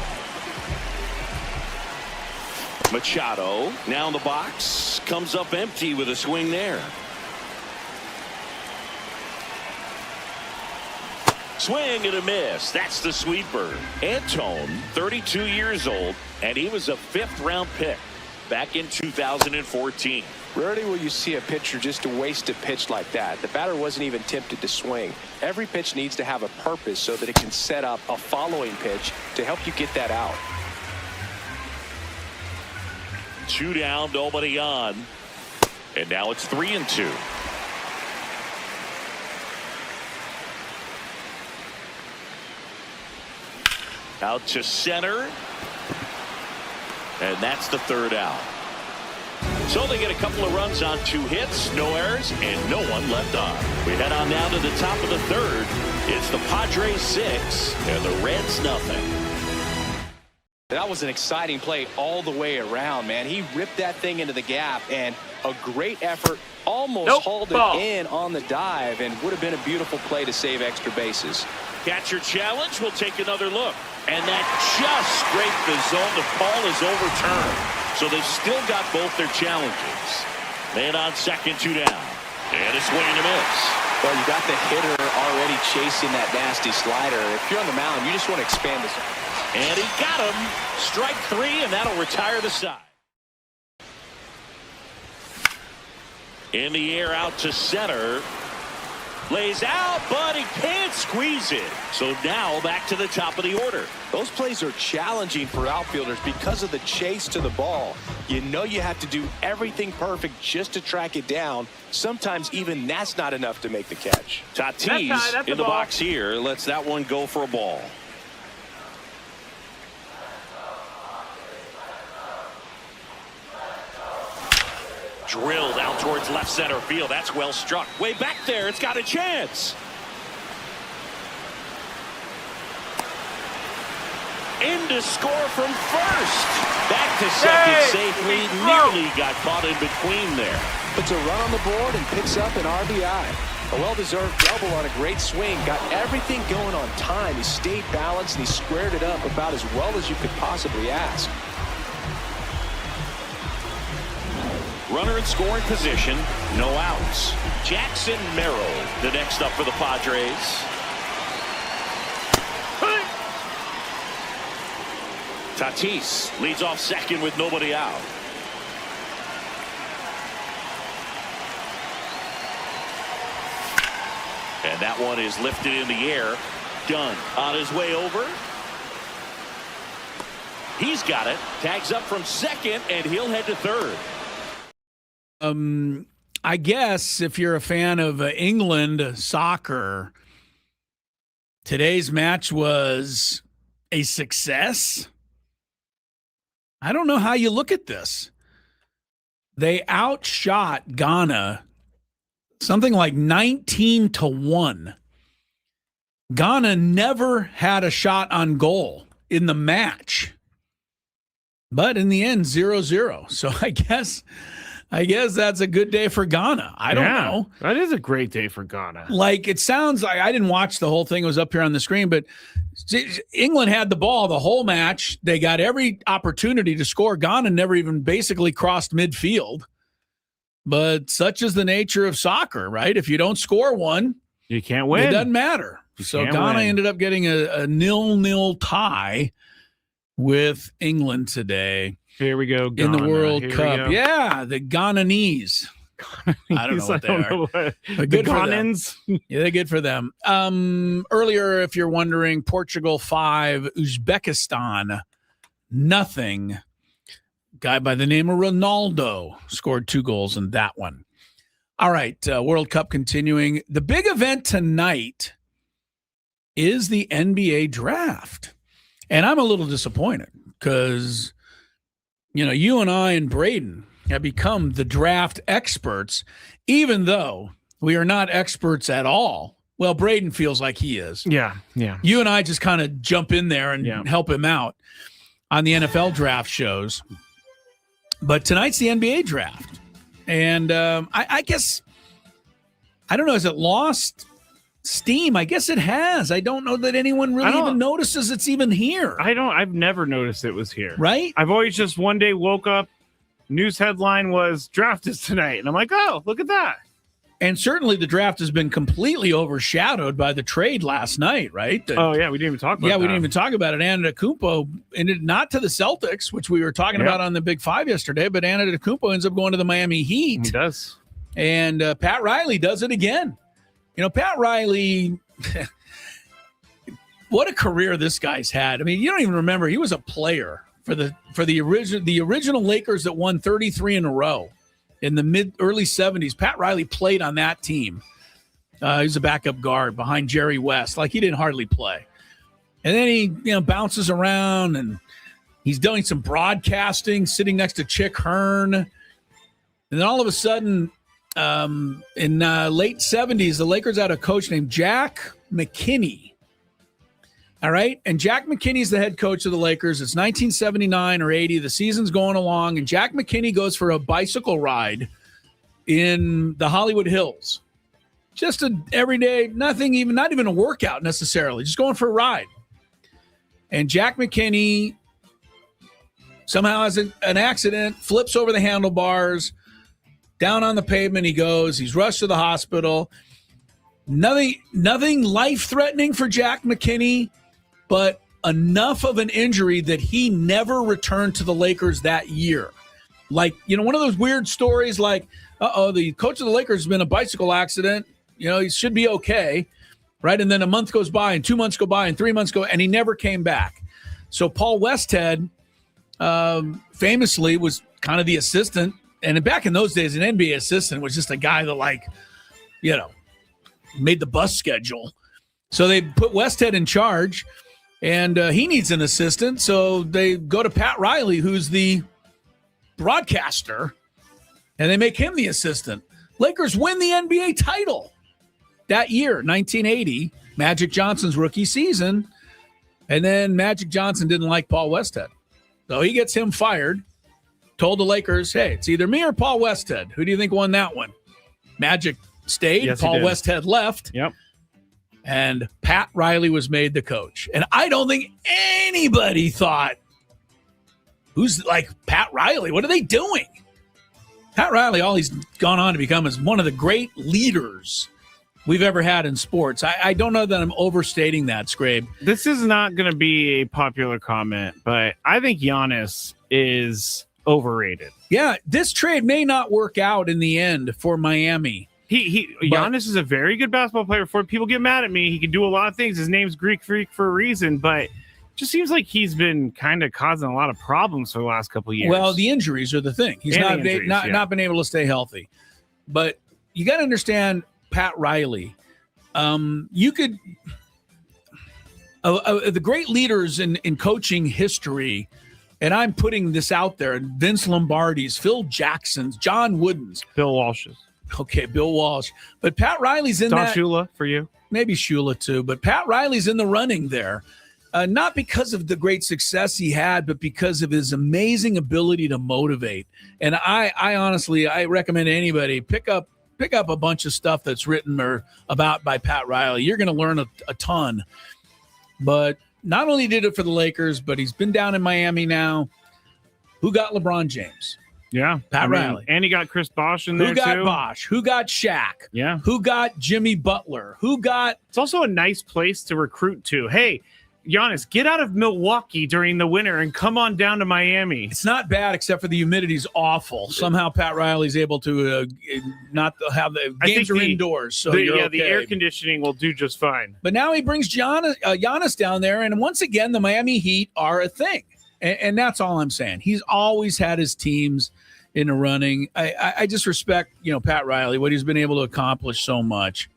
Machado now in the box, comes up empty with a swing there. Swing and a miss. That's the sweeper. Antone, 32 years old, and he was a fifth-round pick back in 2014. Rarely will you see a pitcher just waste a pitch like that. The batter wasn't even tempted to swing. Every pitch needs to have a purpose so that it can set up a following pitch to help you get that out. 2 down, nobody on. And now it's 3-2. Out to center. And that's the third out. So they get a couple of runs on 2 hits, no errors, and no one left on. We head on down to the top of the third. It's the Padres 6 and the Reds nothing. That was an exciting play all the way around, man. He ripped that thing into the gap, and a great effort, almost hauled it in on the dive, and would have been a beautiful play to save extra bases. Catcher challenge. We'll take another look. And that just scraped the zone. The call is overturned. So they've still got both their challenges. Man on second, 2 down. And a swing and a miss. Well, you got the hitter already chasing that nasty slider. If you're on the mound, you just want to expand this. And he got him. Strike 3, and that'll retire the side. In the air out to center. Lays out, but he can't squeeze it. So now back to the top of the order. Those plays are challenging for outfielders because of the chase to the ball. You know you have to do everything perfect just to track it down. Sometimes even that's not enough to make the catch. Tatis in the box here lets that one go for a ball. Drilled out towards left center field. That's well struck. Way back there. It's got a chance. In to score from first. Back to second safely. Nearly got caught in between there. Puts a run on the board and picks up an RBI. A well-deserved double on a great swing. Got everything going on time. He stayed balanced and he squared it up about as well as you could possibly ask. Runner in scoring position, no outs. Jackson Merrill, the next up for the Padres. Tatis leads off second with nobody out. And that one is lifted in the air. Dunn on his way over. He's got it. Tags up from second, and he'll head to third. I guess if you're a fan of England soccer, today's match was a success. I don't know how you look at this. They outshot Ghana something like 19-1. Ghana never had a shot on goal in the match. But in the end, 0-0. So I guess that's a good day for Ghana. I don't know. That is a great day for Ghana. Like, it sounds like, I didn't watch the whole thing. It was up here on the screen, but England had the ball the whole match. They got every opportunity to score. Ghana never even basically crossed midfield. But such is the nature of soccer, right? If you don't score one, you can't win. It doesn't matter. So Ghana ended up getting a 0-0 tie with England today. Here we go, Ghana. In the World Cup. Yeah, the Ghananese. I don't know what they are. But good for them. Yeah, they're good for them. Earlier, if you're wondering, Portugal 5, Uzbekistan nothing. Guy by the name of Ronaldo scored 2 goals in that one. All right, World Cup continuing. The big event tonight is the NBA draft. And I'm a little disappointed because, you and I and Braden have become the draft experts, even though we are not experts at all. Well, Braden feels like he is. Yeah. You and I just kind of jump in there and help him out on the NFL draft shows. But tonight's the NBA draft. And I guess, I don't know, has it lost steam? I guess it has. I don't know that anyone really even notices it's even here. I've never noticed it was here. Right? I've always just one day woke up, news headline was draft is tonight. And I'm like, oh, look at that. And certainly the draft has been completely overshadowed by the trade last night, right? We didn't even talk about that. Yeah, we didn't even talk about it. Antetokounmpo ended not to the Celtics, which we were talking about on the Big Five yesterday, but Antetokounmpo ends up going to the Miami Heat. He does. And Pat Riley does it again. Pat Riley, what a career this guy's had. I mean, you don't even remember. He was a player for the original Lakers that won 33 in a row in the early 70s. Pat Riley played on that team. He was a backup guard behind Jerry West. Like, he didn't hardly play. And then he bounces around, and he's doing some broadcasting, sitting next to Chick Hearn. And then all of a sudden, in late 70s, the Lakers had a coach named Jack McKinney. All right. And Jack McKinney's the head coach of the Lakers. It's 1979 or 80. The season's going along, and Jack McKinney goes for a bicycle ride in the Hollywood Hills. Just an everyday, not even a workout necessarily, just going for a ride. And Jack McKinney somehow has an accident, flips over the handlebars. Down on the pavement he goes. He's rushed to the hospital. Nothing life-threatening for Jack McKinney, but enough of an injury that he never returned to the Lakers that year. Like, one of those weird stories like, the coach of the Lakers has been in a bicycle accident. He should be okay, right? And then a month goes by, and 2 months go by, and 3 months go, and he never came back. So Paul Westhead famously was kind of the assistant. And back in those days, an NBA assistant was just a guy that, made the bus schedule. So they put Westhead in charge, and he needs an assistant. So they go to Pat Riley, who's the broadcaster, and they make him the assistant. Lakers win the NBA title that year, 1980, Magic Johnson's rookie season. And then Magic Johnson didn't like Paul Westhead. So he gets him fired. Told the Lakers, hey, it's either me or Paul Westhead. Who do you think won that one? Magic stayed. Yes, Paul Westhead left. Yep. And Pat Riley was made the coach. And I don't think anybody thought, who's like Pat Riley? What are they doing? Pat Riley, all he's gone on to become is one of the great leaders we've ever had in sports. I don't know that I'm overstating that, Skrabe. This is not going to be a popular comment, but I think Giannis is overrated. Yeah, this trade may not work out in the end for Miami. Giannis is a very good basketball player. Before people get mad at me, he can do a lot of things. His name's Greek Freak for a reason, but it just seems like he's been kind of causing a lot of problems for the last couple of years. Well, the injuries are the thing. He's not been able to stay healthy. But you got to understand Pat Riley. You could the great leaders in coaching history. And I'm putting this out there. Vince Lombardi's, Phil Jackson's, John Wooden's. Bill Walsh's. Okay, Bill Walsh. But Pat Riley's in Don that. Shula for you. maybe Shula too, but Pat Riley's in the running there. Not because of the great success he had, but because of his amazing ability to motivate. And I honestly, I recommend anybody pick up a bunch of stuff that's written or about by Pat Riley. You're going to learn a ton. But not only did it for the Lakers, but he's been down in Miami now. Who got LeBron James? Yeah, Pat Riley. And he got Chris Bosh in there, Who got too. Bosh? Who got Shaq? Yeah. Who got Jimmy Butler? Who got... It's also a nice place to recruit to. Hey, Giannis, get out of Milwaukee during the winter and come on down to Miami. It's not bad, except for the humidity's awful. Somehow Pat Riley's able to not have the games are indoors, so the air conditioning will do just fine. But now he brings Giannis down there, and once again, the Miami Heat are a thing, and that's all I'm saying. He's always had his teams in the running. I just respect Pat Riley, what he's been able to accomplish so much,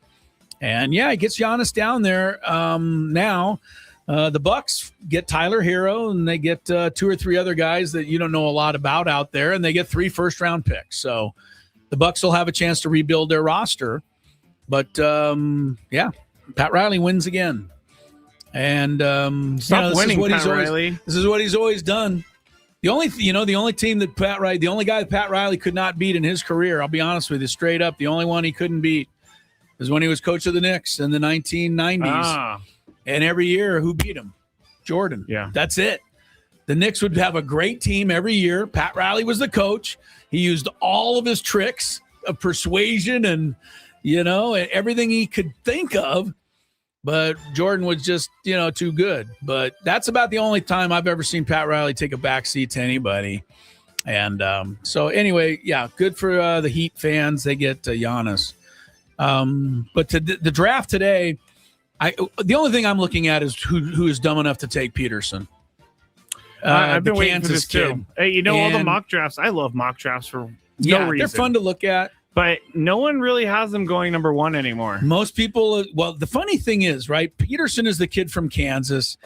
and yeah, he gets Giannis down there now. The Bucks get Tyler Hero, and they get 2 or 3 other guys that you don't know a lot about out there, and they get 3 first-round picks. So the Bucks will have a chance to rebuild their roster. But yeah, Pat Riley wins again, and Stop winning, Pat Riley. This is what he's always done. The only team that the only guy that Pat Riley could not beat in his career, I'll be honest with you, straight up, the only one he couldn't beat was when he was coach of the Knicks in the 1990s. And every year, who beat him? Jordan. Yeah. That's it. The Knicks would have a great team every year. Pat Riley was the coach. He used all of his tricks of persuasion and, everything he could think of. But Jordan was just, too good. But that's about the only time I've ever seen Pat Riley take a backseat to anybody. And so anyway, yeah, good for the Heat fans. They get Giannis. But the draft today, the only thing I'm looking at is who is dumb enough to take Peterson. I've been waiting for Kansas this too. Hey, all the mock drafts. I love mock drafts for no reason. They're fun to look at. But no one really has them going number 1 anymore. Most people, well, the funny thing is, right, Peterson is the kid from Kansas.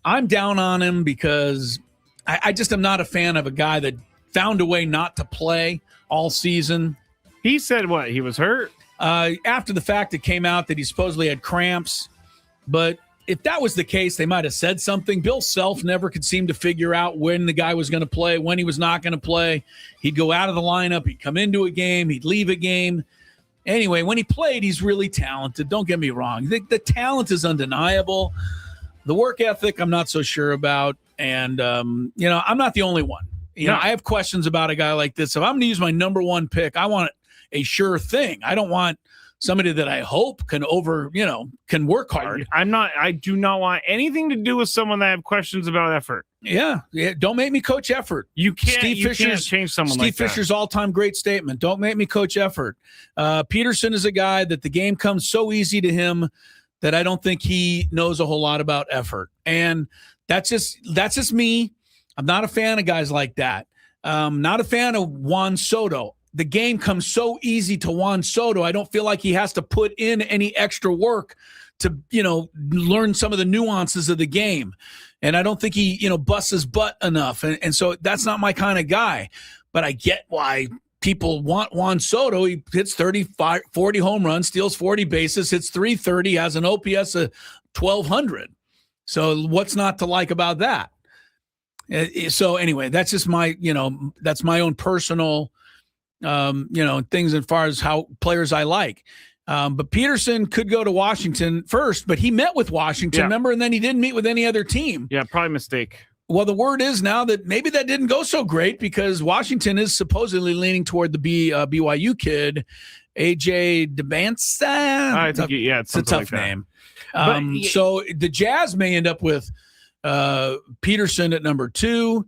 I'm down on him because I just am not a fan of a guy that found a way not to play all season. He said what? He was hurt? After the fact, it came out that he supposedly had cramps. But if that was the case, they might have said something. Bill Self never could seem to figure out when the guy was going to play, when he was not going to play. He'd go out of the lineup. He'd come into a game. He'd leave a game. Anyway, when he played, he's really talented. Don't get me wrong. The talent is undeniable. The work ethic, I'm not so sure about. And, I'm not the only one. I have questions about a guy like this. If I'm going to use my number 1 pick, I want a sure thing. I don't want somebody that I hope can work hard. I do not want anything to do with someone that I have questions about effort. Yeah. Don't make me coach effort. You can't change someone like that. Steve Fisher's all-time great statement. Don't make me coach effort. Peterson is a guy that the game comes so easy to him that I don't think he knows a whole lot about effort. And that's just me. I'm not a fan of guys like that. Not a fan of Juan Soto. The game comes so easy to Juan Soto. I don't feel like he has to put in any extra work to, learn some of the nuances of the game. And I don't think he, busts his butt enough. And so that's not my kind of guy. But I get why people want Juan Soto. He hits 40 home runs, steals 40 bases, hits 330, has an OPS of 1,200. So what's not to like about that? So anyway, that's just my, that's my own personal things as far as how players I like. But Peterson could go to Washington first, but he met with Washington, remember? And then he didn't meet with any other team. Yeah, probably a mistake. Well, the word is now that maybe that didn't go so great because Washington is supposedly leaning toward the BYU kid, AJ DeBansa. I think, it's a tough name. So the Jazz may end up with Peterson at number 2.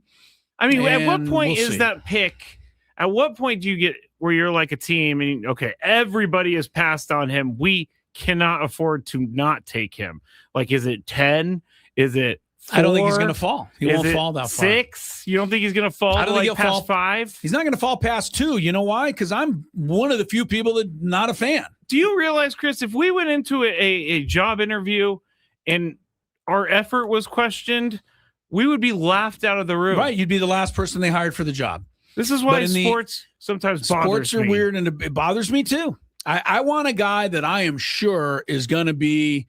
I mean, at what point is that pick? At what point do you get where you're like a team and, okay, everybody has passed on him. We cannot afford to not take him. Like, is it 10? Is it 4? I don't think he's going to fall. He won't fall that far. 6? You don't think he's going to fall? I don't think he'll past fall 5. He's not going to fall past 2. You know why? Because I'm one of the few people that not a fan. Do you realize, Chris, if we went into a job interview and our effort was questioned, we would be laughed out of the room. Right. You'd be the last person they hired for the job. This is why sports sometimes bothers me. Sports are weird, and it bothers me too. I want a guy that I am sure is going to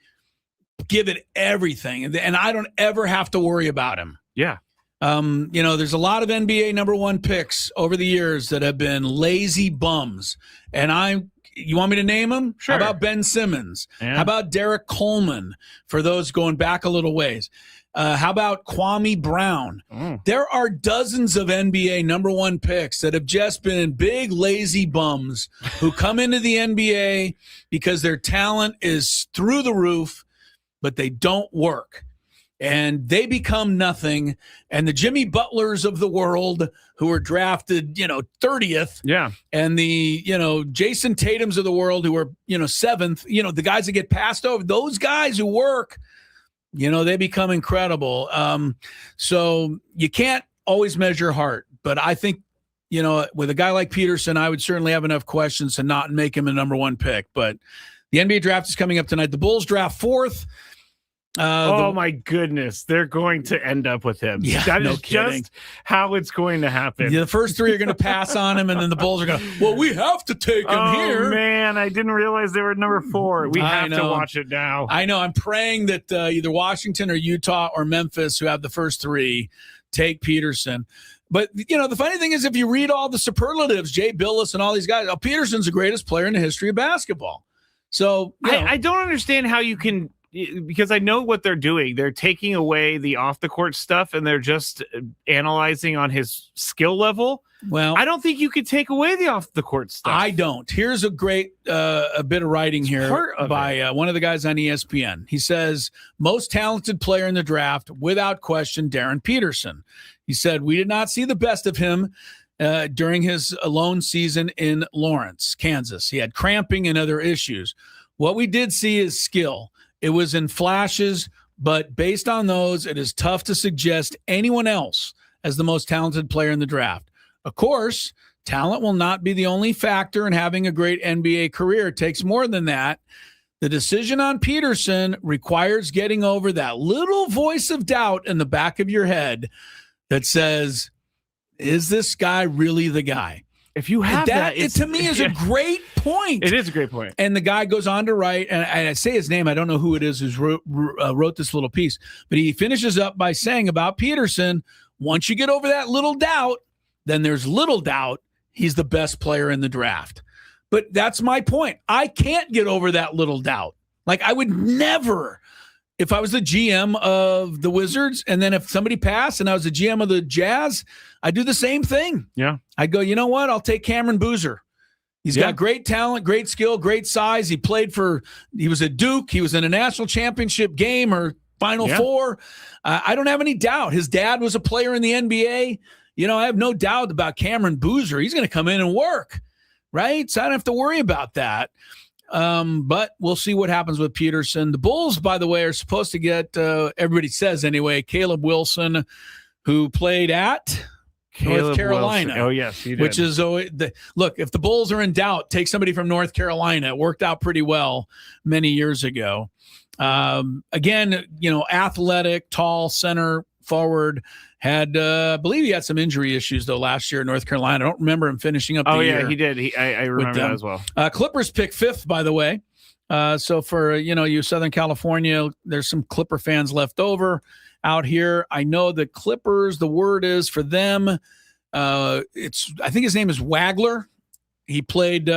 give it everything, and I don't ever have to worry about him. Yeah. There's a lot of NBA number 1 picks over the years that have been lazy bums, and you want me to name them? Sure. How about Ben Simmons? Yeah. How about Derek Coleman, for those going back a little ways? How about Kwame Brown? There are dozens of NBA number 1 picks that have just been big lazy bums who come into the NBA because their talent is through the roof, but they don't work. And they become nothing. And the Jimmy Butlers of the world who are drafted, 30th. Yeah. And the, Jason Tatums of the world who are, 7th, the guys that get passed over, those guys who work, they become incredible. So you can't always measure heart. But I think, with a guy like Peterson, I would certainly have enough questions to not make him a number 1 pick. But the NBA draft is coming up tonight. The Bulls draft 4th. My goodness. They're going to end up with him. Yeah, that no is kidding. just how it's going to happen. The first 3 are going to pass on him, and then the Bulls are going to, we have to take him here. Oh, man. I didn't realize they were number 4. We have to watch it now. I know. I'm praying that either Washington or Utah or Memphis, who have the first 3, take Peterson. But, the funny thing is, if you read all the superlatives, Jay Billis and all these guys, Peterson's the greatest player in the history of basketball. So I don't understand how you can, because I know what they're doing. They're taking away the off the court stuff and they're just analyzing on his skill level. Well, I don't think you could take away the off the court stuff. I don't. Here's a great a bit of writing here by one of the guys on ESPN. He says, most talented player in the draft, without question, Darren Peterson. He said, we did not see the best of him during his lone season in Lawrence, Kansas. He had cramping and other issues. What we did see is skill. It was in flashes, but based on those, it is tough to suggest anyone else as the most talented player in the draft. Of course, talent will not be the only factor in having a great NBA career. It takes more than that. The decision on Peterson requires getting over that little voice of doubt in the back of your head that says, is this guy really the guy? If you have that, it to me is a great point. It is a great point. And the guy goes on to write, and I say his name, I don't know who it is who's wrote this little piece, but he finishes up by saying about Peterson, once you get over that little doubt, then there's little doubt he's the best player in the draft. But that's my point. I can't get over that little doubt. Like, I would never, if I was the GM of the Wizards, and then if somebody passed and I was the GM of the Jazz, I'd do the same thing. Yeah. I'd go, you know what? I'll take Cameron Boozer. He's got great talent, great skill, great size. He was at Duke. He was in a national championship game or Final Four. I don't have any doubt. His dad was a player in the NBA. I have no doubt about Cameron Boozer. He's going to come in and work, right? So I don't have to worry about that. But we'll see what happens with Peterson. The Bulls, by the way, are supposed to get, everybody says anyway, Caleb Wilson, who played at North Carolina. Wilson. Oh, yes, he did. Which is, look, if the Bulls are in doubt, take somebody from North Carolina. It worked out pretty well many years ago. Again, athletic, tall, center, forward. I believe he had some injury issues, though, last year in North Carolina. I don't remember him finishing up the year. Oh, yeah, he did. I remember that as well. Clippers pick 5th, by the way. So for, you Southern California, there's some Clipper fans left over out here. I know the Clippers, the word is for them, I think his name is Wagler. He played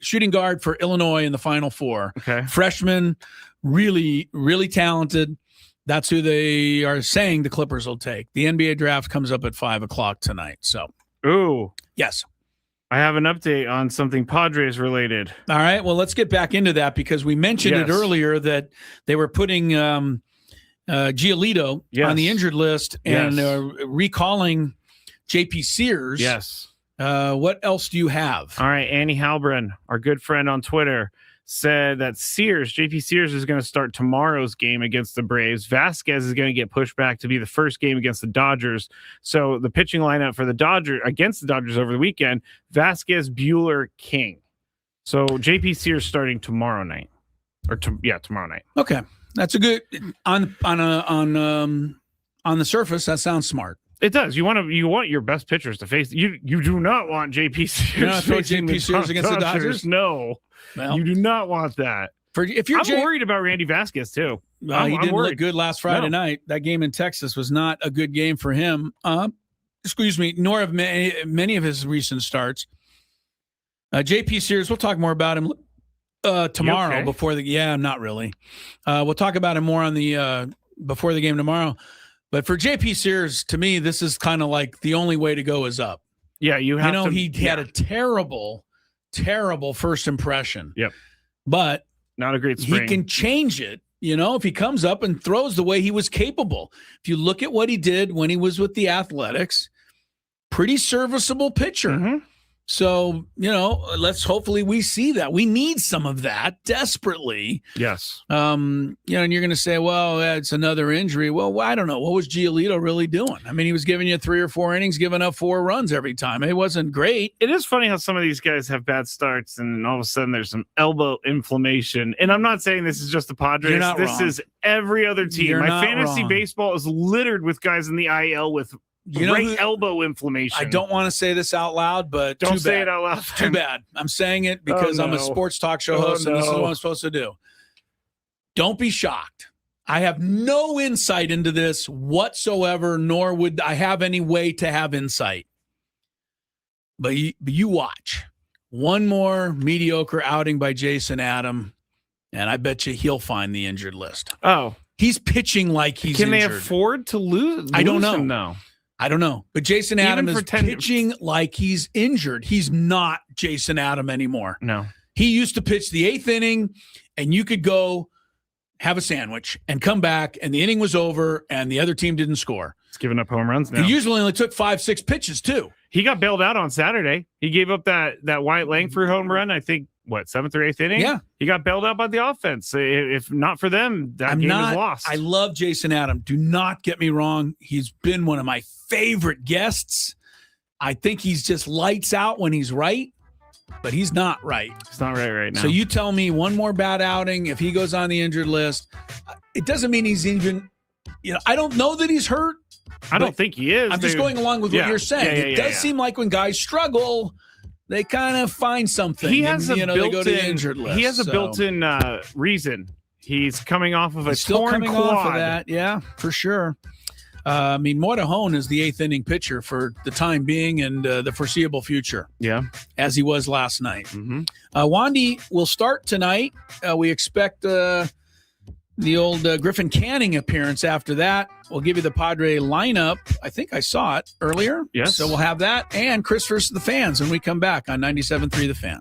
shooting guard for Illinois in the Final Four. Okay. Freshman, really, really talented. That's who they are saying the Clippers will take. The NBA draft comes up at 5:00 tonight. So, yes. I have an update on something Padres related. All right. Well, let's get back into that because we mentioned it earlier that they were putting Giolito on the injured list and recalling JP Sears. Yes. What else do you have? All right. Annie Halbrin, our good friend on Twitter, said that JP Sears is going to start tomorrow's game against the Braves. Vasquez is going to get pushed back to be the first game against the Dodgers. So the pitching lineup for the Dodgers against the Dodgers over the weekend, Vasquez, Buehler, King. So JP Sears starting tomorrow night tomorrow night. Okay. That's a good on the surface. That sounds smart. It does. You want your best pitchers to face. You do not want JP Sears. You're not throwing JP Sears against the Dodgers? No. Well, You do not want that. if you're I'm worried about Randy Vasquez too. he I'm didn't worried. look good last Friday night. That game in Texas was not a good game for him. Nor have many of his recent starts. JP Sears, we'll talk more about him tomorrow. Okay? Before the not really. We'll talk about him more on the before the game tomorrow. But for JP Sears, to me, this is kind of like the only way to go is up. Yeah, you have to. He had a terrible first impression. Yep. But not a great spring. He can change it, if he comes up and throws the way he was capable. If you look at what he did when he was with the Athletics, pretty serviceable pitcher. Mm-hmm. So, let's hopefully we see that. We need some of that desperately. Yes. And you're going to say, well, it's another injury. Well, I don't know. What was Giolito really doing? I mean, he was giving you 3 or 4 innings, giving up 4 runs every time. It wasn't great. It is funny how some of these guys have bad starts and all of a sudden there's some elbow inflammation. And I'm not saying this is just the Padres. You're not this wrong. is every other team. You're My not fantasy wrong. baseball is littered with guys in the IL with great elbow inflammation. I don't want to say this out loud, but don't too say bad. it out loud. Too bad. I'm saying it because I'm a sports talk show host, and this is what I'm supposed to do. Don't be shocked. I have no insight into this whatsoever, nor would I have any way to have insight. But you watch. One more mediocre outing by Jason Adam, and I bet you he'll find the injured list. Oh. He's pitching like he's Can injured. they afford to lose I don't know. him now? I don't know. But Jason Even Adam for is 10 pitching like he's injured. He's not Jason Adam anymore. No. He used to pitch the 8th inning, and you could go have a sandwich and come back, and the inning was over, and the other team didn't score. He's giving up home runs now. He usually only took 5-6 pitches, too. He got bailed out on Saturday. He gave up that Wyatt Langford home run, I think, 7th or 8th inning? Yeah. He got bailed out by the offense. If not for them, that game is lost. I love Jason Adam. Do not get me wrong. He's been one of my favorite guests. I think he's just lights out when he's right, but he's not right. He's not right now. So you tell me one more bad outing, if he goes on the injured list, it doesn't mean he's even, I don't know that he's hurt. I don't think he is. I'm just going along with what you're saying. It does seem like when guys struggle, they kind of find something. He has and, a they go to the injured list. He has a built-in reason. He's coming off of a still torn coming quad. off of that. Yeah, for sure. Motorhone is the 8th inning pitcher for the time being and the foreseeable future. Yeah, as he was last night. Mm-hmm. Wandy will start tonight. We expect the old Griffin Canning appearance after that. We'll give you the Padre lineup. I think I saw it earlier. Yes. So we'll have that and Chris versus the Fans when we come back on 97.3 The Fan.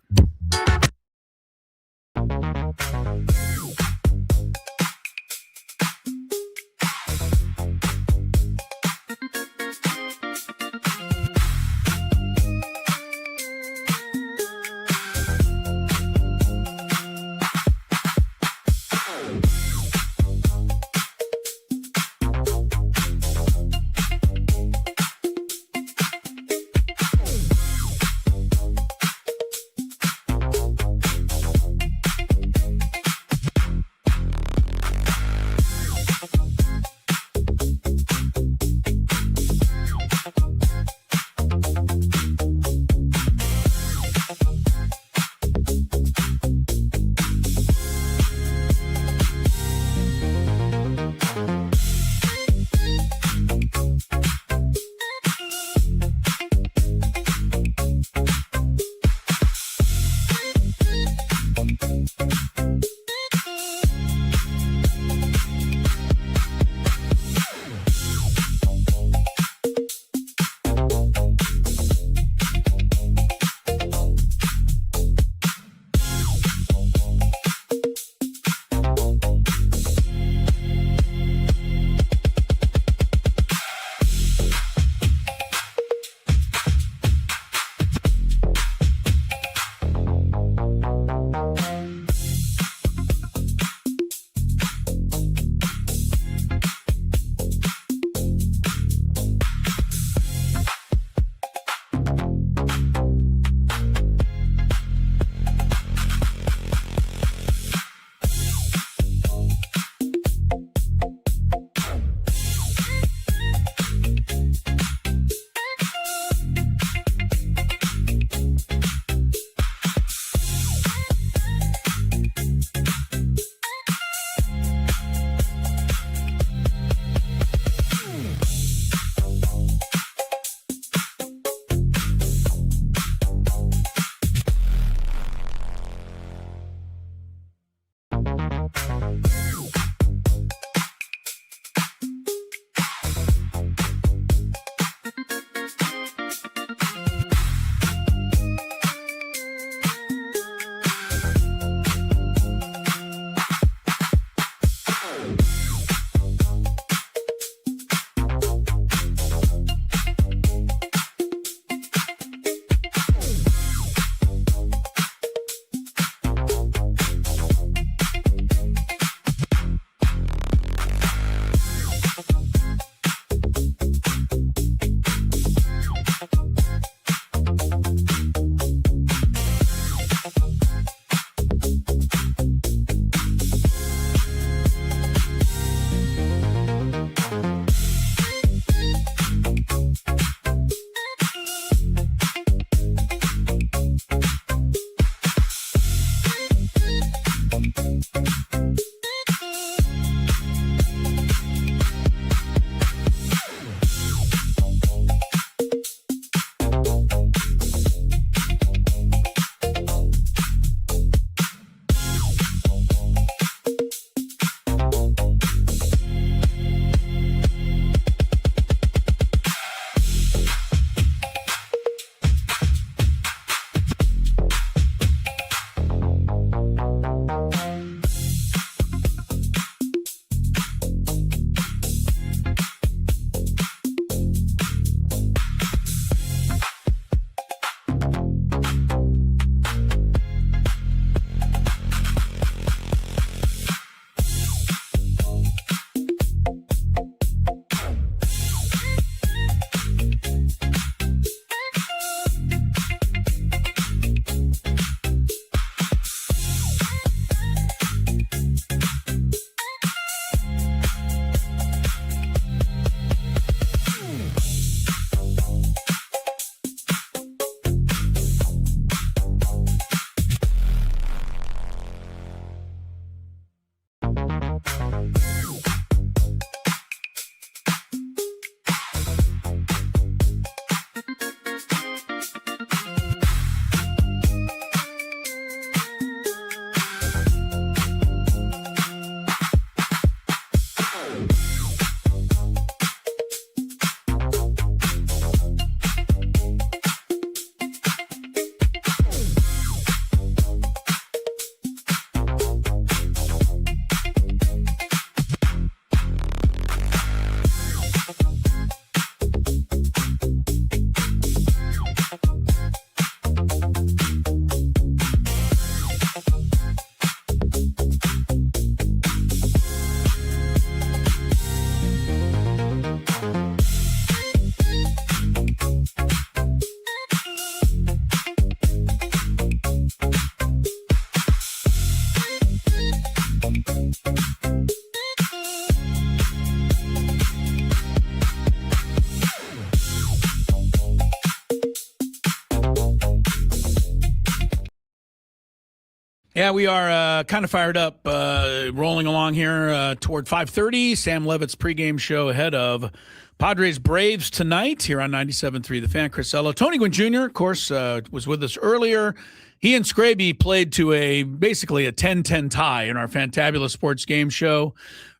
Yeah, we are kind of fired up, rolling along here toward 5:30. Sam Levitt's pregame show ahead of Padres Braves tonight here on 97.3 The Fan. Chris Ello. Tony Gwynn Jr., of course, was with us earlier. He and Skraby played to basically a 10-10 tie in our Fantabulous Sports Game Show.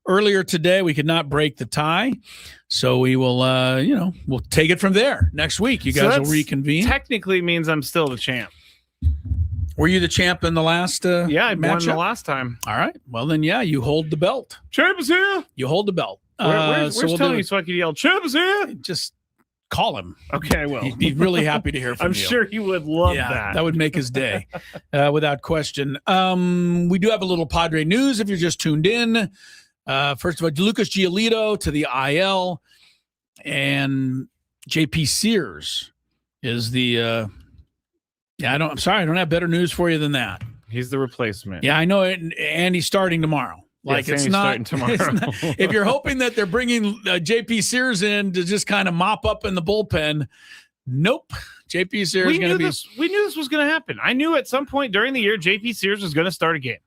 Earlier today, we could not break the tie, so we will, we'll take it from there next week. You guys will reconvene. Technically means I'm still the champ. Were you the champ in the last Yeah, I won matchup? the last time. All right. Well, then, yeah, you hold the belt. Champ is here. You hold the belt. Where's Tony so I can yell, champ is here? Just call him. Okay, I will. He'd be really happy to hear from I'm you. sure he would love that. That would make his day, without question. We do have a little Padre news if you're just tuned in. First of all, Lucas Giolito to the IL, and JP Sears is the I'm sorry, I don't have better news for you than that. He's the replacement. Yeah, I know it, and he's starting tomorrow. Like, yes, it's not, tomorrow. it's not. If you're hoping that they're bringing JP Sears in to just kind of mop up in the bullpen, nope. JP Sears is going to be. We knew this was going to happen. I knew at some point during the year JP Sears was going to start a game.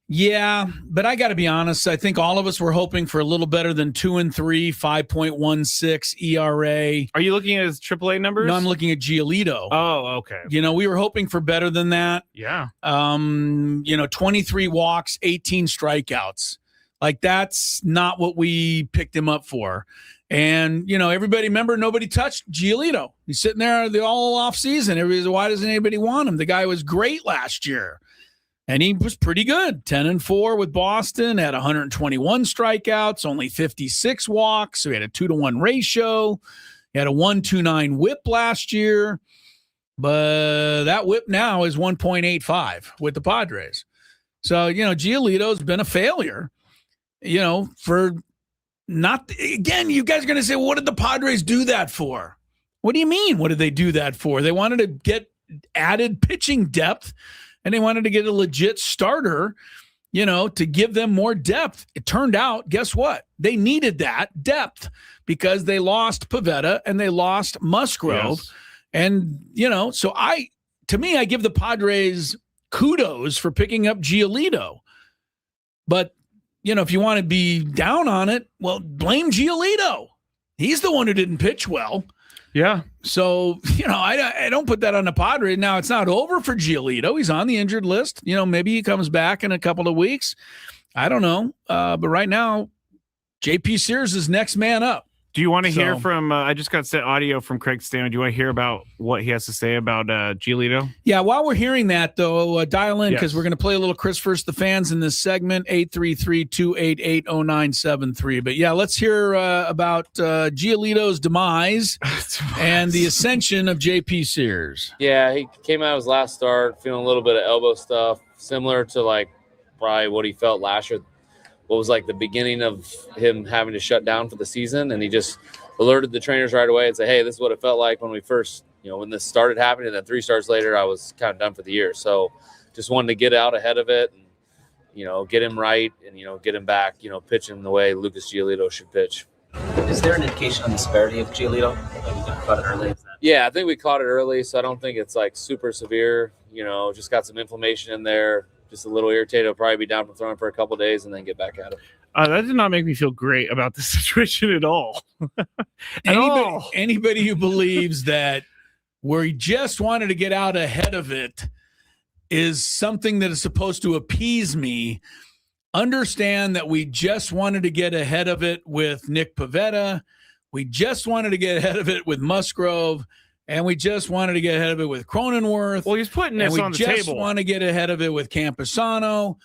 Yeah, but I got to be honest. I think all of us were hoping for a little better than 2-3, 5.16 ERA. Are you looking at his AAA numbers? No, I'm looking at Giolito. Oh, okay. We were hoping for better than that. Yeah. 23 walks, 18 strikeouts. Like, that's not what we picked him up for. And, everybody, remember, nobody touched Giolito. He's sitting there the all off season. Everybody's, why doesn't anybody want him? The guy was great last year. And he was pretty good, 10-4 with Boston, had 121 strikeouts, only 56 walks. So he had a 2-to-1 ratio. He had a 1.29 whip last year. But that whip now is 1.85 with the Padres. So, Giolito's been a failure, for not – again, you guys are going to say, well, what did the Padres do that for? What do you mean, what did they do that for? They wanted to get added pitching depth. And they wanted to get a legit starter, to give them more depth. It turned out, guess what? They needed that depth because they lost Pivetta and they lost Musgrove. Yes. And, so I give the Padres kudos for picking up Giolito. But, if you want to be down on it, well, blame Giolito. He's the one who didn't pitch well. Yeah. So, I don't put that on the Padres. Now, it's not over for Giolito. He's on the injured list. Maybe he comes back in a couple of weeks. I don't know. But right now, JP Sears is next man up. Do you want to hear from I just got set audio from Craig Stammen. Do you want to hear about what he has to say about Giolito? Yeah, while we're hearing that, though, dial in because Yes. we're going to play a little Chris First the Fans in this segment, 833-288-0973. But, yeah, let's hear about Giolito's demise and the ascension of JP Sears. Yeah, he came out of his last start feeling a little bit of elbow stuff, similar to, probably what he felt last year. What was the beginning of him having to shut down for the season, and he just alerted the trainers right away and said, hey, this is what it felt like when we first, when this started happening, and then 3 starts later, I was kind of done for the year. So just wanted to get out ahead of it and, get him right and, get him back, pitching the way Lucas Giolito should pitch. Is there an indication on the severity of Giolito? We caught it early. Yeah, I think we caught it early, so I don't think it's super severe. Just got some inflammation in there. Just a little irritated. I'll probably be down from throwing for a couple of days and then get back at it. That did not make me feel great about the situation at all. Anybody who believes that we just wanted to get out ahead of it is something that is supposed to appease me. Understand that we just wanted to get ahead of it with Nick Pivetta. We just wanted to get ahead of it with Musgrove. And we just wanted to get ahead of it with Cronenworth. Well, he's putting this on the table. We just want to get ahead of it with Camposano.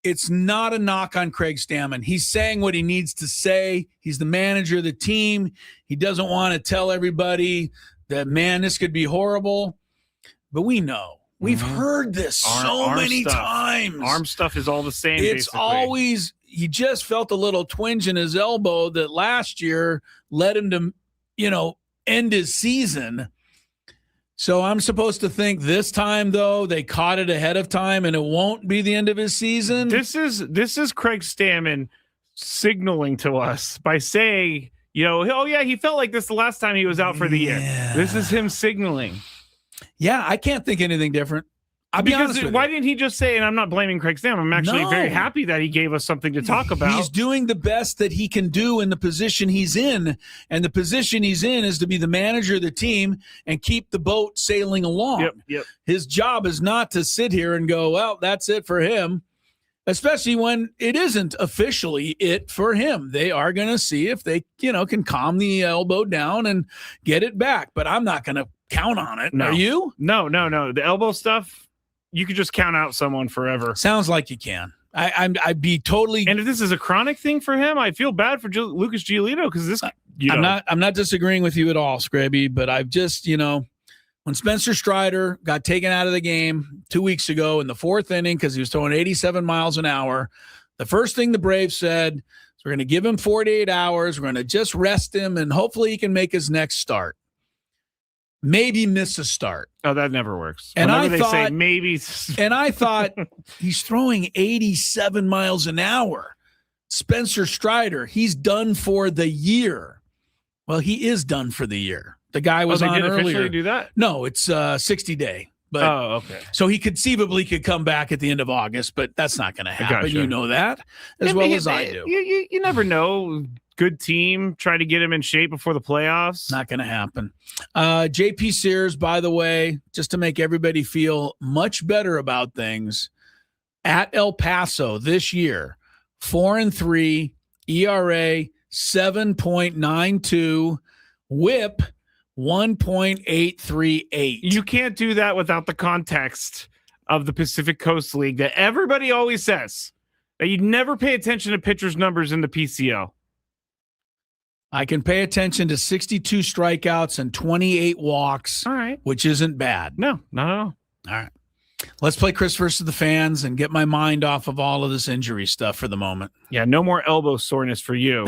It's not a knock on Craig Stammen. He's saying what he needs to say. He's the manager of the team. He doesn't want to tell everybody that, man, this could be horrible. But we know. We've heard this so many times. Arm stuff is all the same, It's basically. always, he just felt a little twinge in his elbow that last year led him to, end his season. So I'm supposed to think this time, though, they caught it ahead of time and it won't be the end of his season. This is Craig Stammen signaling to us by saying, oh yeah, he felt like this the last time he was out for the year. This is him signaling. Yeah, I can't think anything different. I'll be honest with why you. didn't he just say, and I'm not blaming Craig Stam, I'm actually very happy that he gave us something to talk about. He's doing the best that he can do in the position he's in, and the position he's in is to be the manager of the team and keep the boat sailing along. Yep. His job is not to sit here and go, well, that's it for him, especially when it isn't officially it for him. They are going to see if they, can calm the elbow down and get it back, but I'm not going to count on it. No. Are you? No. The elbow stuff, you could just count out someone forever. Sounds like you can. I'd be totally. And if this is a chronic thing for him, I feel bad for Lucas Giolito because this. I'm not disagreeing with you at all, Skraby, but I've just when Spencer Strider got taken out of the game 2 weeks ago in the fourth inning because he was throwing 87 miles an hour, the first thing the Braves said is we're going to give him 48 hours. We're going to just rest him, and hopefully he can make his next start. Maybe miss a start. Oh, that never works. And Whenever I they thought, say maybe. And I thought he's throwing 87 miles an hour. Spencer Strider, he's done for the year. Well, he is done for the year. The guy was on did earlier. officially do that? No, it's 60 day. But, okay. So he conceivably could come back at the end of August, but that's not going to happen. Gotcha. You know that as well as I do. You never know. Good team. Try to get him in shape before the playoffs. Not going to happen. JP Sears, by the way, just to make everybody feel much better about things, at El Paso this year, 4-3, ERA 7.92, WHIP 1.838. You can't do that without the context of the Pacific Coast League that everybody always says that you never pay attention to pitchers' numbers in the PCO. I can pay attention to 62 strikeouts and 28 walks, all right, which isn't bad. No, not at all. All right. Let's play Chris versus the fans and get my mind off of all of this injury stuff for the moment. Yeah, no more elbow soreness for you.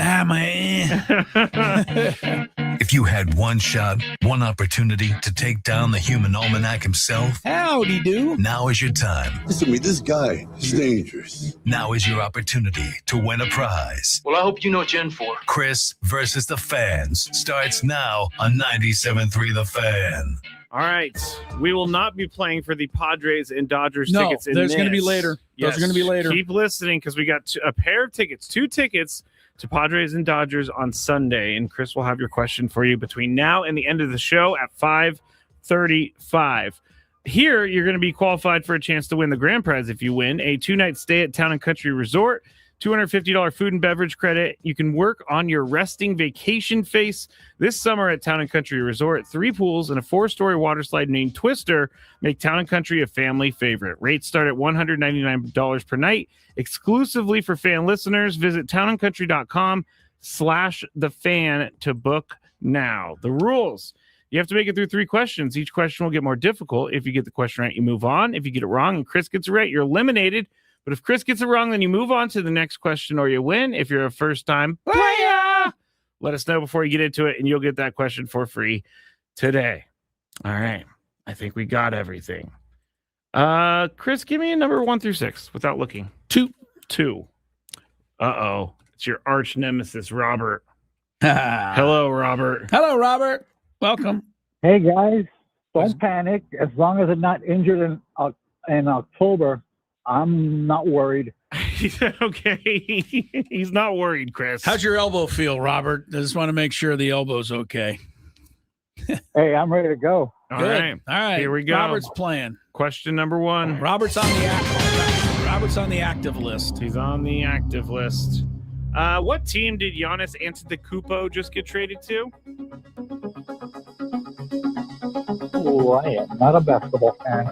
If you had one shot, one opportunity to take down the human almanac himself, howdy do. Now is your time. Listen to me, this guy is dangerous. Now is your opportunity to win a prize. Well, I hope you know what you're in for. Chris versus the fans starts now on 97.3 The Fan. All right. We will not be playing for the Padres and Dodgers tickets. There's going to be later. Yes. Those are going to be later. Keep listening because we got a pair of tickets, 2 tickets to Padres and Dodgers on Sunday. And Chris will have your question for you between now and the end of the show at 5:35. Here, you're going to be qualified for a chance to win the grand prize if you win a 2-night stay at Town & Country Resort. $250 food and beverage credit. You can work on your resting vacation face this summer at Town & Country Resort. 3 pools and a 4-story water slide named Twister make Town & Country a family favorite. Rates start at $199 per night. Exclusively for fan listeners, visit townandcountry.com/thefan to book now. The rules. You have to make it through 3 questions. Each question will get more difficult. If you get the question right, you move on. If you get it wrong and Chris gets it right, you're eliminated. But if Chris gets it wrong, then you move on to the next question or you win. If you're a first-time player, let us know before you get into it, and you'll get that question for free today. All right. I think we got everything. Chris, give me a number 1 through 6 without looking. 2. Uh-oh. It's your arch nemesis, Robert. Hello, Robert. Hello, Robert. Welcome. Hey, guys. Don't panic. As long as I'm not injured in October, I'm not worried. Okay. He's not worried, Chris. How's your elbow feel, Robert? I just want to make sure the elbow's okay. Hey, I'm ready to go. All right. All right. Here we go. Robert's playing. Question number 1. Robert's on the active list. He's on the active list. What team did Giannis Antetokounmpo just get traded to? Oh, I am not a basketball fan.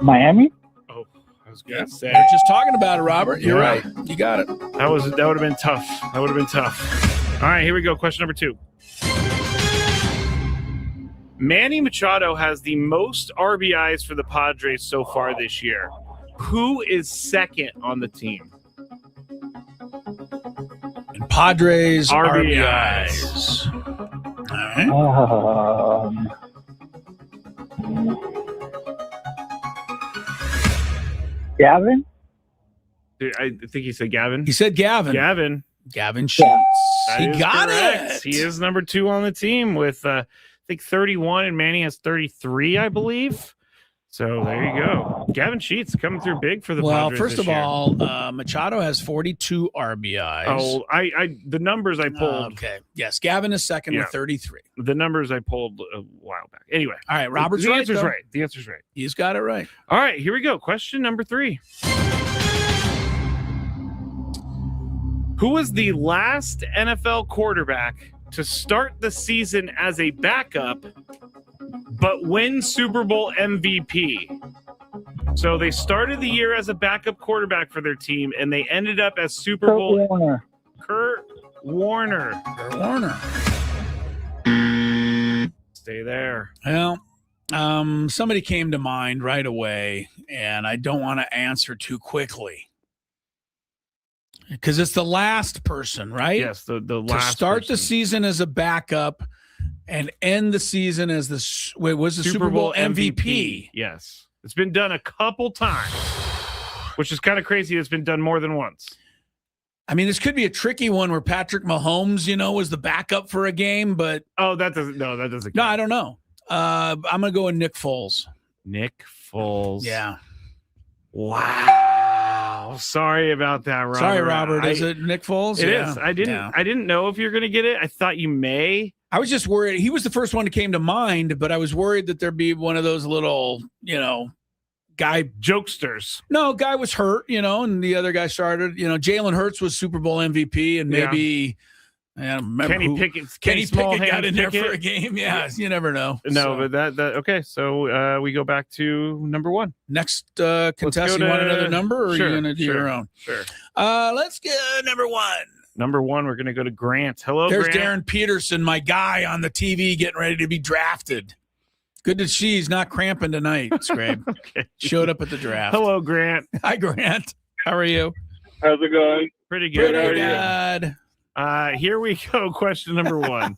Miami? Oh, I was going to say. We're just talking about it, Robert. You're right. You got it. That would have been tough. All right, here we go. Question number 2. Manny Machado has the most RBIs for the Padres so far this year. Who is second on the team? And Padres RBIs. All right. Gavin? I think he said Gavin. He said Gavin. Gavin Sheets. He got it. He is number 2 on the team with, I think, 31, and Manny has 33, I believe. So there you go. Gavin Sheets coming through big for the Padres first this of year. all, Machado has 42 RBIs. Oh, the numbers I pulled. Okay. Yes, Gavin is second with 33. The numbers I pulled a while back. Anyway. All right, Robert's the right. answer's though. right. The answer's right. He's got it right. All right, here we go. Question number 3. Who was the last NFL quarterback to start the season as a backup but win Super Bowl MVP? So they started the year as a backup quarterback for their team, and they ended up as Super Bowl. Warner. Kurt Warner. Kurt Warner. Stay there. Well, somebody came to mind right away, and I don't want to answer too quickly because it's the last person, right? Yes, the to last start person. the season as a backup and end the season as the Super Bowl MVP. Yes, it's been done a couple times, which is kind of crazy. It's been done more than once. I mean, this could be a tricky one where Patrick Mahomes, was the backup for a game, but that doesn't. No, I don't know. I'm gonna go with Nick Foles. Nick Foles. Yeah. Wow. Sorry about that, Robert. Sorry, Robert. Is it Nick Foles? It is. I didn't know if you're gonna get it. I thought you may. I was just worried. He was the first one that came to mind, but I was worried that there'd be one of those little, guy jokesters. No, guy was hurt, and the other guy started. Jalen Hurts was Super Bowl MVP, and maybe Kenny Pickett got in there for a game. Yeah, you never know. No, but that okay. So we go back to number 1. Next contestant. You want another number, or are you going to do your own? Sure. Let's get number 1. Number 1, we're going to go to Grant. Hello, There's Grant. Darren Peterson, my guy on the TV, getting ready to be drafted. Good to see he's not cramping tonight, Skraby. Okay. Showed up at the draft. Hello, Grant. Hi, Grant. How are you? How's it going? Pretty good. Pretty good. Here we go. Question number 1.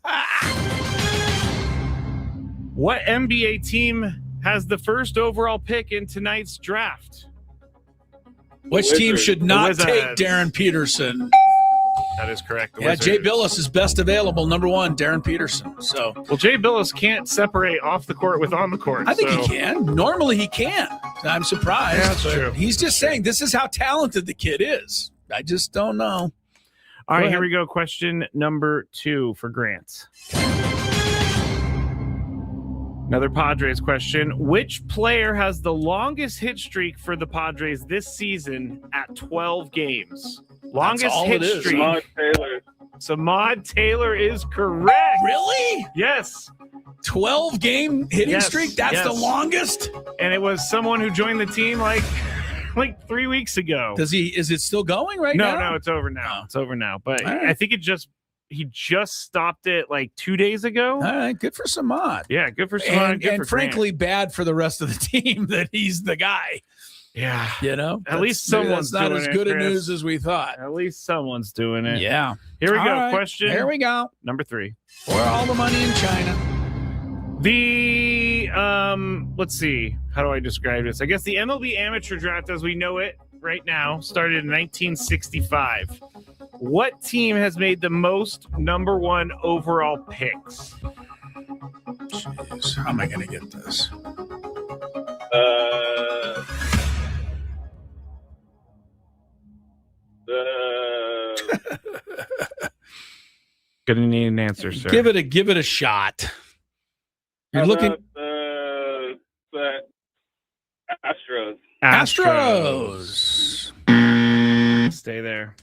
What NBA team has the first overall pick in tonight's draft? Which team should not The take Wizards. Darren Peterson? That is correct. The Yeah, Jay Wizards. Billis is best available, number 1, Darren Peterson. So, Well, Jay Billis can't separate off the court with on the court. I think so- he can. Normally he can. I'm surprised. Yeah, that's but true. He's just saying this is how talented the kid is. I just don't know. All right, Go here ahead. we go. Question number 2 for Grant. Another Padres question. Which player has the longest hit streak for the Padres this season at 12 games? Longest all hit it is. streak. Samad Taylor. Samad Taylor is correct. Really? Yes. 12-game hitting Yes, streak? That's yes. the longest? And it was someone who joined the team like 3 weeks ago. Is it still going right now? No, it's over now. It's over now. But All right. I think he just stopped it like 2 days ago. All right, good for Samad. Yeah, good for Samad. And, good and for frankly, bad for the rest of the team that he's the guy. Grant. At least maybe someone's that's not doing as it, good a Chris. news as we thought. At least someone's doing it. Yeah. Here we All go. right. Question. Here we go. Number 3. For all the money in China. The let's see. How do I describe this? I guess the MLB amateur draft as we know it right now started in 1965. What team has made the most number 1 overall picks? Jeez, how am I going to get this? Gonna need an answer, sir. Give it a shot. You're looking The Astros. Astros. Stay there.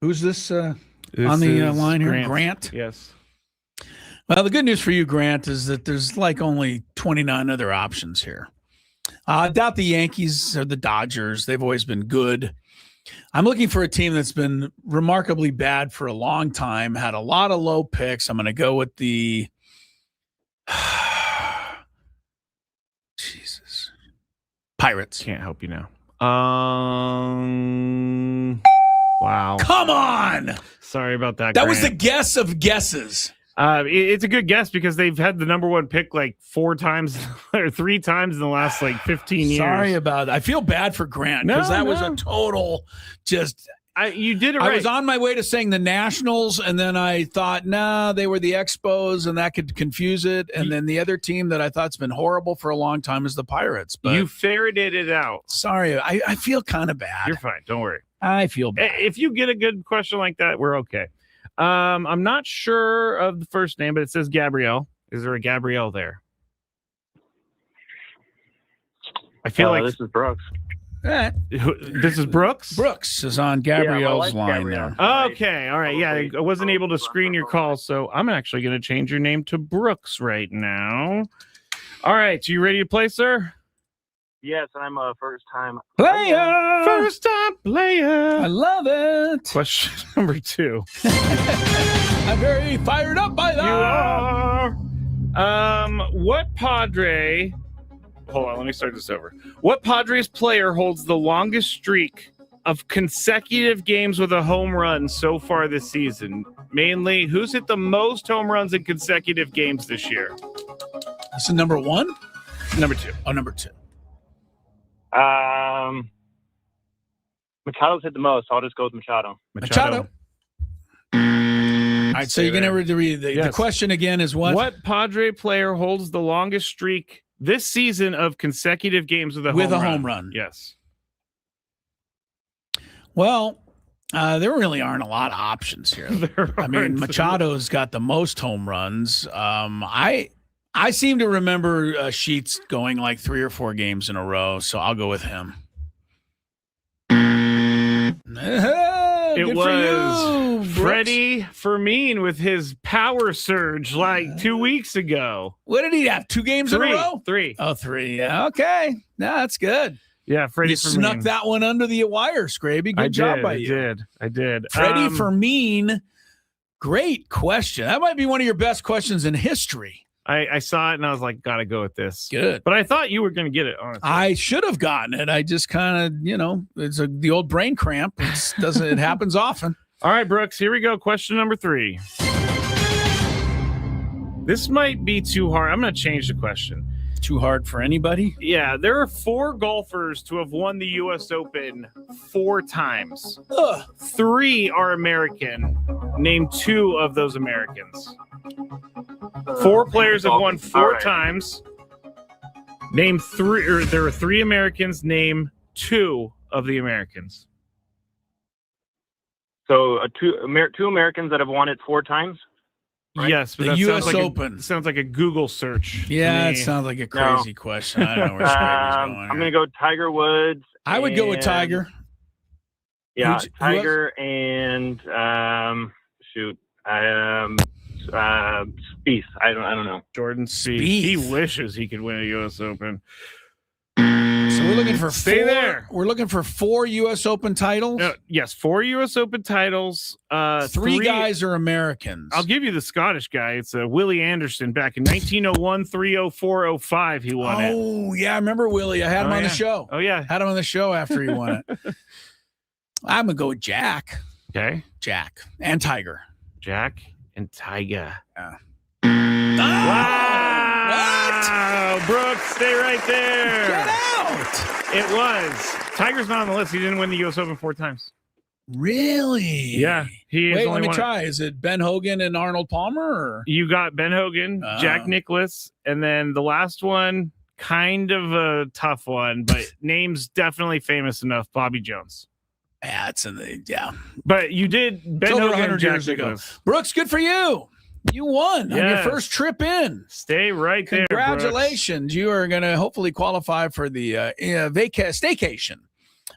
Who's this on This the is line here? Grant? Yes. Well, the good news for you, Grant, is that there's like only 29 other options here. I doubt the Yankees or the Dodgers. They've always been good. I'm looking for a team that's been remarkably bad for a long time, had a lot of low picks. I'm going to go with the Jesus. Pirates. Can't help you now. Wow. Come on. Sorry about that. That was the Grant. guess of guesses. It's a good guess because they've had the number 1 pick like 4 times or 3 times in the last like 15 years. Sorry about that. I feel bad for Grant because No, that was no. a total just You did it I right. was on my way to saying the Nationals, and then I thought, nah, they were the Expos, and that could confuse it. And then the other team that I thought's been horrible for a long time is the Pirates. But you ferreted it out. Sorry, I feel kind of bad. You're fine. Don't worry. I feel bad. If you get a good question like that, we're okay. I'm not sure of the first name, but it says Gabrielle. Is there a Gabrielle there? I feel like this is Brooks. This is Brooks? Brooks is on Gabrielle's line Gabrielle. there. Okay. All right. Yeah, I wasn't able to screen your call, so I'm actually going to change your name to Brooks right now. All right. You ready to play, sir? Yes, I'm a first-time player. First time player. I love it. Question number 2. I'm very fired up by that. You are. What Padre... Hold on, let me start this over. What Padres player holds the longest streak of consecutive games with a home run so far this season? Mainly, who's hit the most home runs in consecutive games this year? This is number 1? Number 2. Oh, number 2. Machado's hit the most. I'll just go with Machado. Machado. All right, so you're going to read the question again is what? What Padre player holds the longest streak this season of consecutive games with a home run? Yes. Well, there really aren't a lot of options here. I mean, Machado's got the most home runs. I seem to remember Sheets going like 3 or 4 games in a row, so I'll go with him. It was Freddie Fermin with his power surge like 2 weeks ago. What did he have? 2 games in a row? 3. Oh, 3. Yeah. Okay. No, that's good. Yeah, Freddie You snuck that one under the wire, Skraby. Good job by you. I did. Freddie Fermin. Great question. That might be one of your best questions in history. I saw it and I was like, gotta go with this. Good. But I thought you were going to get it, honestly. I should have gotten it. I just kind of, it's the old brain cramp. It happens often. All right, Brooks, here we go. Question number 3. This might be too hard. I'm going to change the question. Too hard for anybody? Yeah, there are 4 golfers to have won the U.S. Open 4 times. 3 are American. Name 2 of those Americans. 4 players have won 4 times. Name 3, or there are 3 Americans. Name 2 of the Americans. So 2 Americans that have won it 4 times? Right? Yes, but the that U.S. sounds like Open. Sounds like a Google search. Yeah, it sounds like a crazy question. I don't know where Skraby's going. I'm going to go Tiger Woods. I would go with Tiger. Yeah, Tiger and Spieth. I don't know. Jordan Spieth. He wishes he could win a U.S. Open. So we're looking for Stay 4. there. We're looking for 4 U.S. Open titles. Yes, 4 U.S. Open titles. 3 guys are Americans. I'll give you the Scottish guy. It's Willie Anderson back in 1901, 304, 05. He won it. Oh, yeah. I remember Willie. I had him on the show. Oh, yeah. Had him on the show after he won it. I'm going to go with Jack. Okay. Jack and Tiger. Jack and Tiger. Yeah. Wow. What? Brooks, stay right there. Get out. It was. Tiger's not on the list. He didn't win the U.S. Open 4 times. Really? Yeah. Wait, let me try. Is it Ben Hogan and Arnold Palmer? Or? You got Ben Hogan, Jack Nicklaus, and then the last one, kind of a tough one, but name's definitely famous enough, Bobby Jones. Yeah, it's in the But you did Ben Over Hogan 100 Jack years Nicklaus. ago. Brooks, good for you. You won on your first trip in. Stay right there. Congratulations. You are going to hopefully qualify for the staycation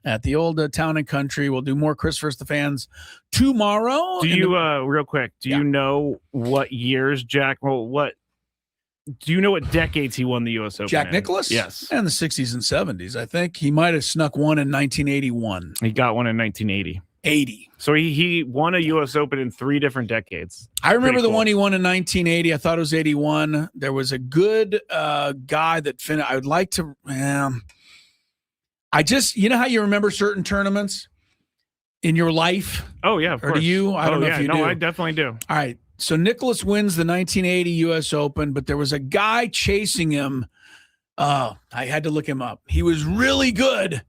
at the old Town and Country. We'll do more Chris vs. the Fans tomorrow. Do you, real quick, do you know what years Jack, do you know what decades he won the U.S. Open? Jack Nicklaus? Yes. In the 60s and 70s. I think he might have snuck one in 1981. He got one in 1980. 80. So he won a U.S. Open in 3 different decades. I remember the one he won in 1980. I thought it was 81. There was a good guy that finished. I would like to. I just, you know how you remember certain tournaments in your life? Oh, yeah. Of or course. do you? I don't know if you do. No, I definitely do. All right. So Nicklaus wins the 1980 U.S. Open, but there was a guy chasing him. I had to look him up. He was really good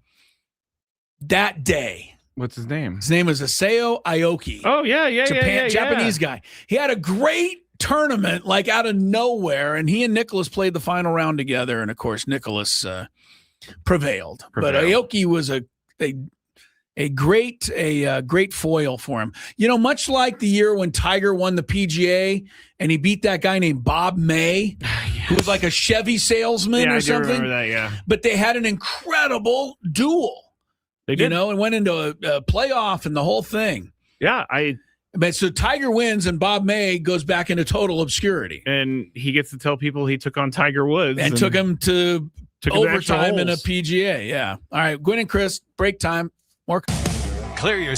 that day. What's his name? His name is Isao Aoki. Oh, yeah. Japanese guy. He had a great tournament, like out of nowhere, and he and Nicholas played the final round together, and of course Nicholas prevailed. But Aoki was a great foil for him. You know, much like the year when Tiger won the PGA and he beat that guy named Bob May, who was like a Chevy salesman or something. I do remember that, yeah. But they had an incredible duel. They did. You know, and went into a playoff and the whole thing. Yeah, But so Tiger wins and Bob May goes back into total obscurity. And he gets to tell people he took on Tiger Woods. And took him to overtime in a holes. PGA. Yeah. All right, Gwynn and Chris, break time. More. Clear your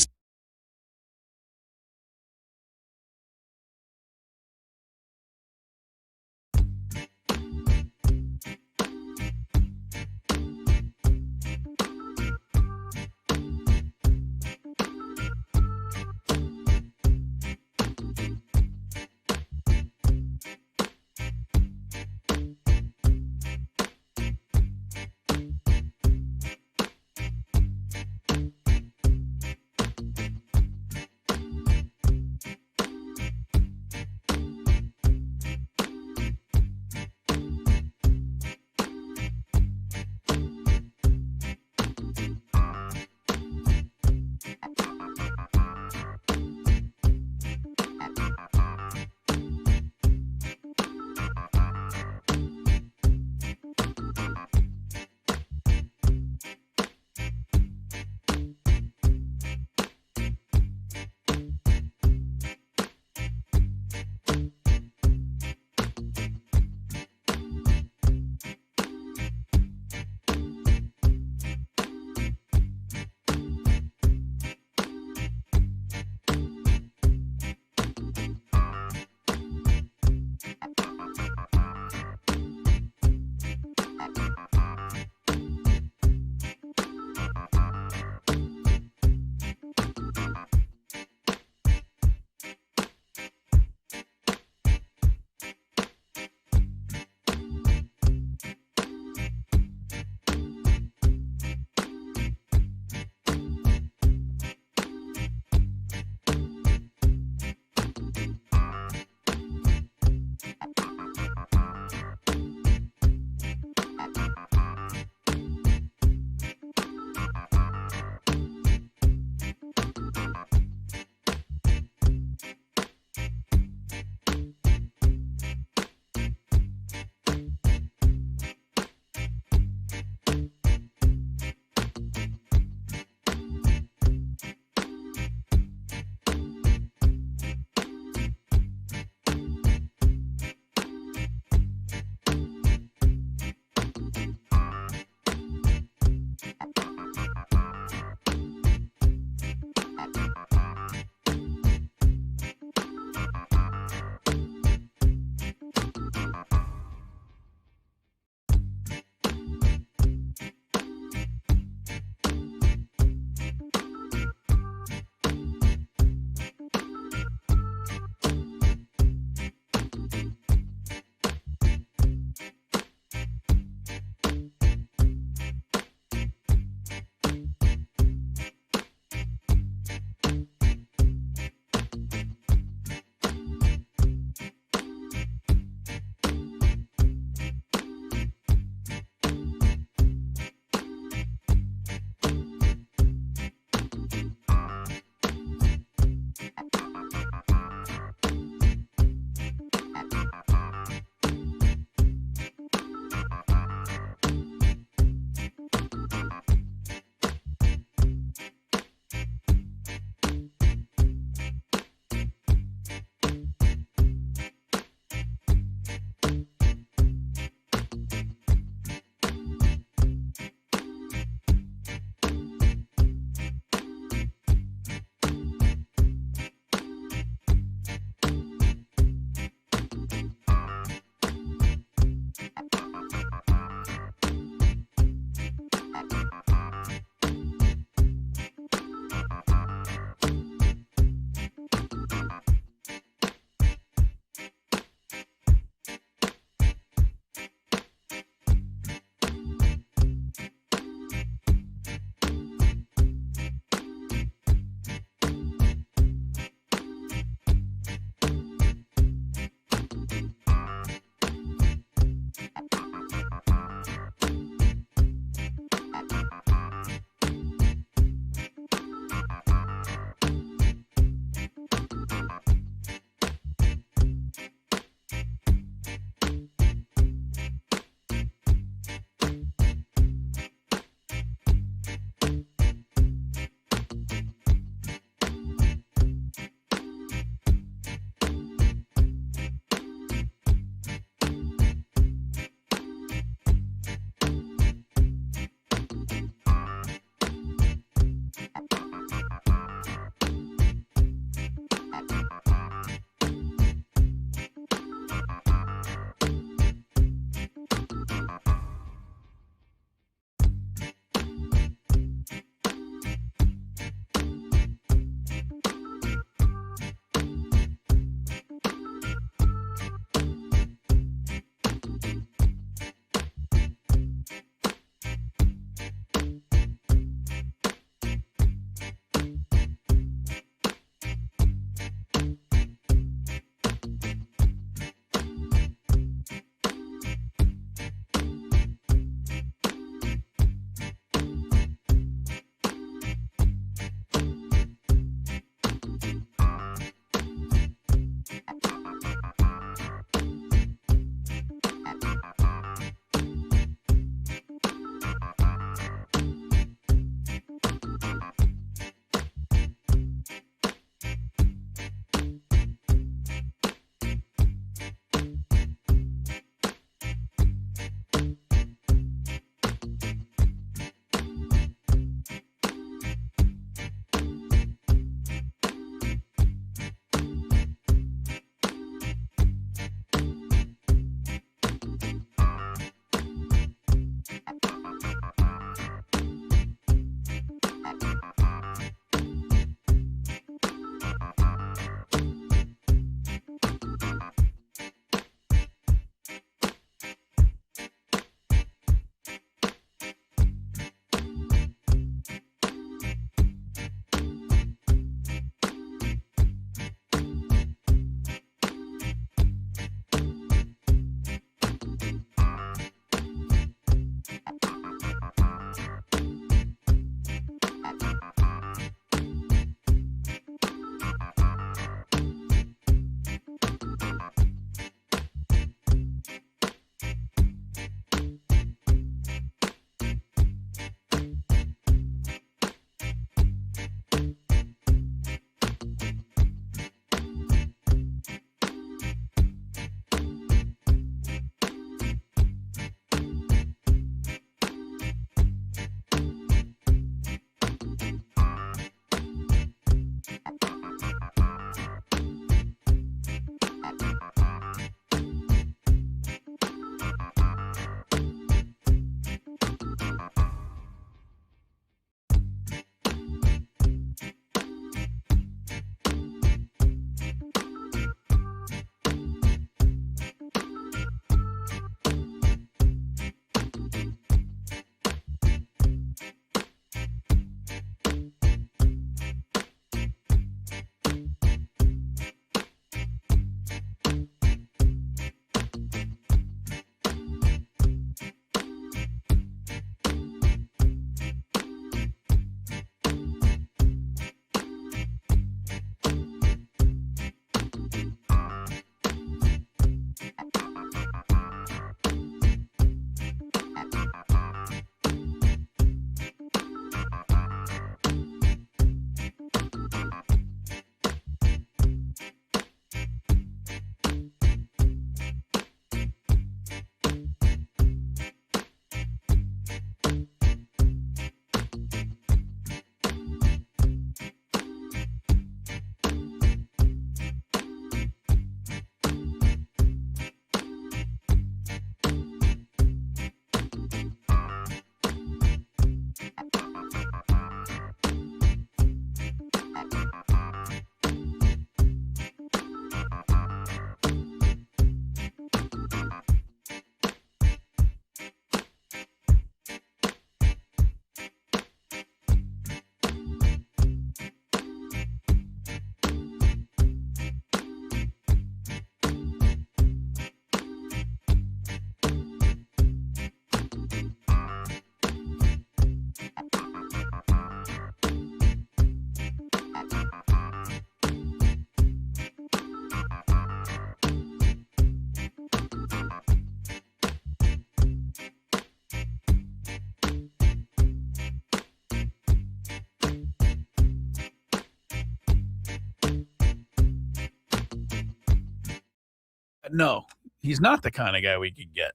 but no, he's not the kind of guy we could get.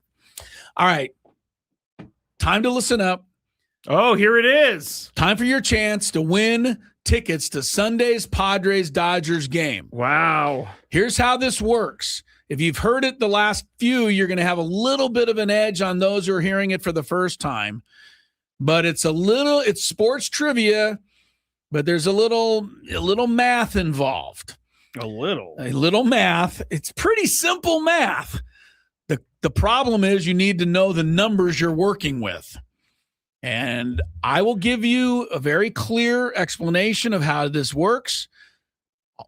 All right. Time to listen up. Oh, here it is. Time for your chance to win tickets to Sunday's Padres-Dodgers game. Wow. Here's how this works. If you've heard it the last few, you're going to have a little bit of an edge on those who are hearing it for the first time. But it's sports trivia, but there's a little math involved. A little math. It's pretty simple math. The problem is you need to know the numbers you're working with. And I will give you a very clear explanation of how this works.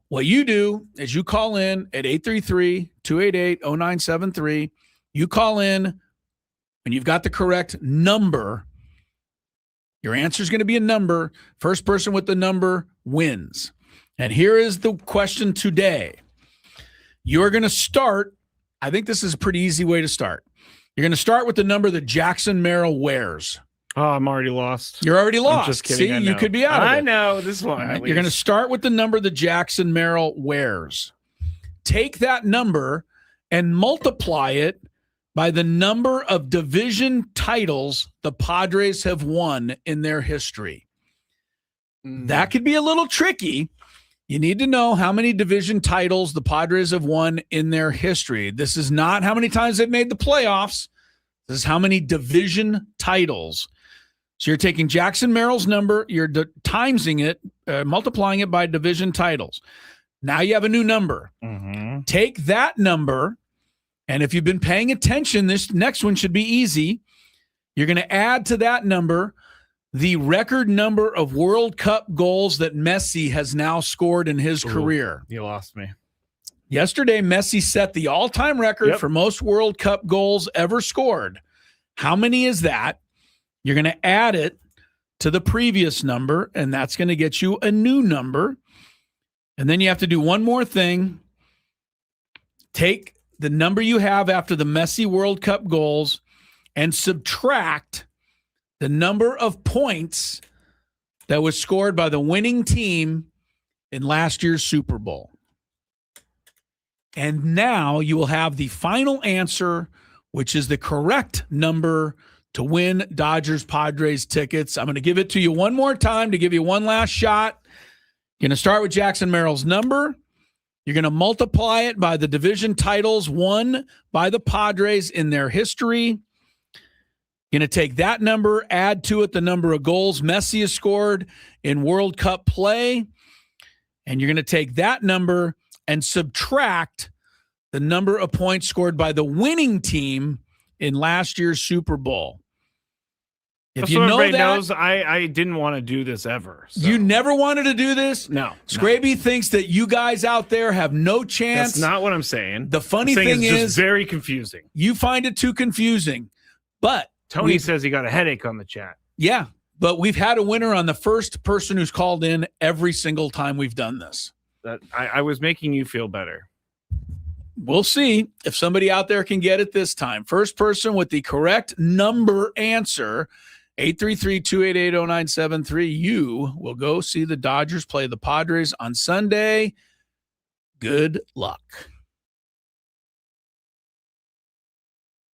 What you do is you call in at 833-288-0973. You call in when you've got the correct number. Your answer is going to be a number. First person with the number wins. And here is the question today. You're going to start. I think this is a pretty easy way to start. You're going to start with the number that Jackson Merrill wears. Oh, I'm already lost. You're already lost. I'm just kidding. See, you could be out of it. I know this one. Right. You're going to start with the number that Jackson Merrill wears. Take that number and multiply it by the number of division titles the Padres have won in their history. That could be a little tricky. You need to know how many division titles the Padres have won in their history. This is not how many times they've made the playoffs. This is how many division titles. So you're taking Jackson Merrill's number, you're timesing it, multiplying it by division titles. Now you have a new number. Mm-hmm. Take that number, and if you've been paying attention, this next one should be easy. You're going to add to that number the record number of World Cup goals that Messi has now scored in his career. You lost me. Yesterday, Messi set the all-time record for most World Cup goals ever scored. How many is that? You're going to add it to the previous number, and that's going to get you a new number. And then you have to do one more thing. Take the number you have after the Messi World Cup goals and subtract the number of points that was scored by the winning team in last year's Super Bowl. And now you will have the final answer, which is the correct number to win Dodgers Padres tickets. I'm going to give it to you one more time to give you one last shot. You're going to start with Jackson Merrill's number. You're going to multiply it by the division titles won by the Padres in their history. You're going to take that number, add to it the number of goals Messi has scored in World Cup play, and you're going to take that number and subtract the number of points scored by the winning team in last year's Super Bowl. If Just you so know everybody that, knows, I didn't want to do this ever. So. you never wanted to do this? No. Skraby thinks that you guys out there have no chance. That's not what I'm saying. The funny thing it's is just very confusing. You find it too confusing. But Tony says he got a headache on the chat. Yeah, but we've had a winner on the first person who's called in every single time we've done this. That I was making you feel better. We'll see if somebody out there can get it this time. First person with the correct number answer, 833-288-0973. You will go see the Dodgers play the Padres on Sunday. Good luck.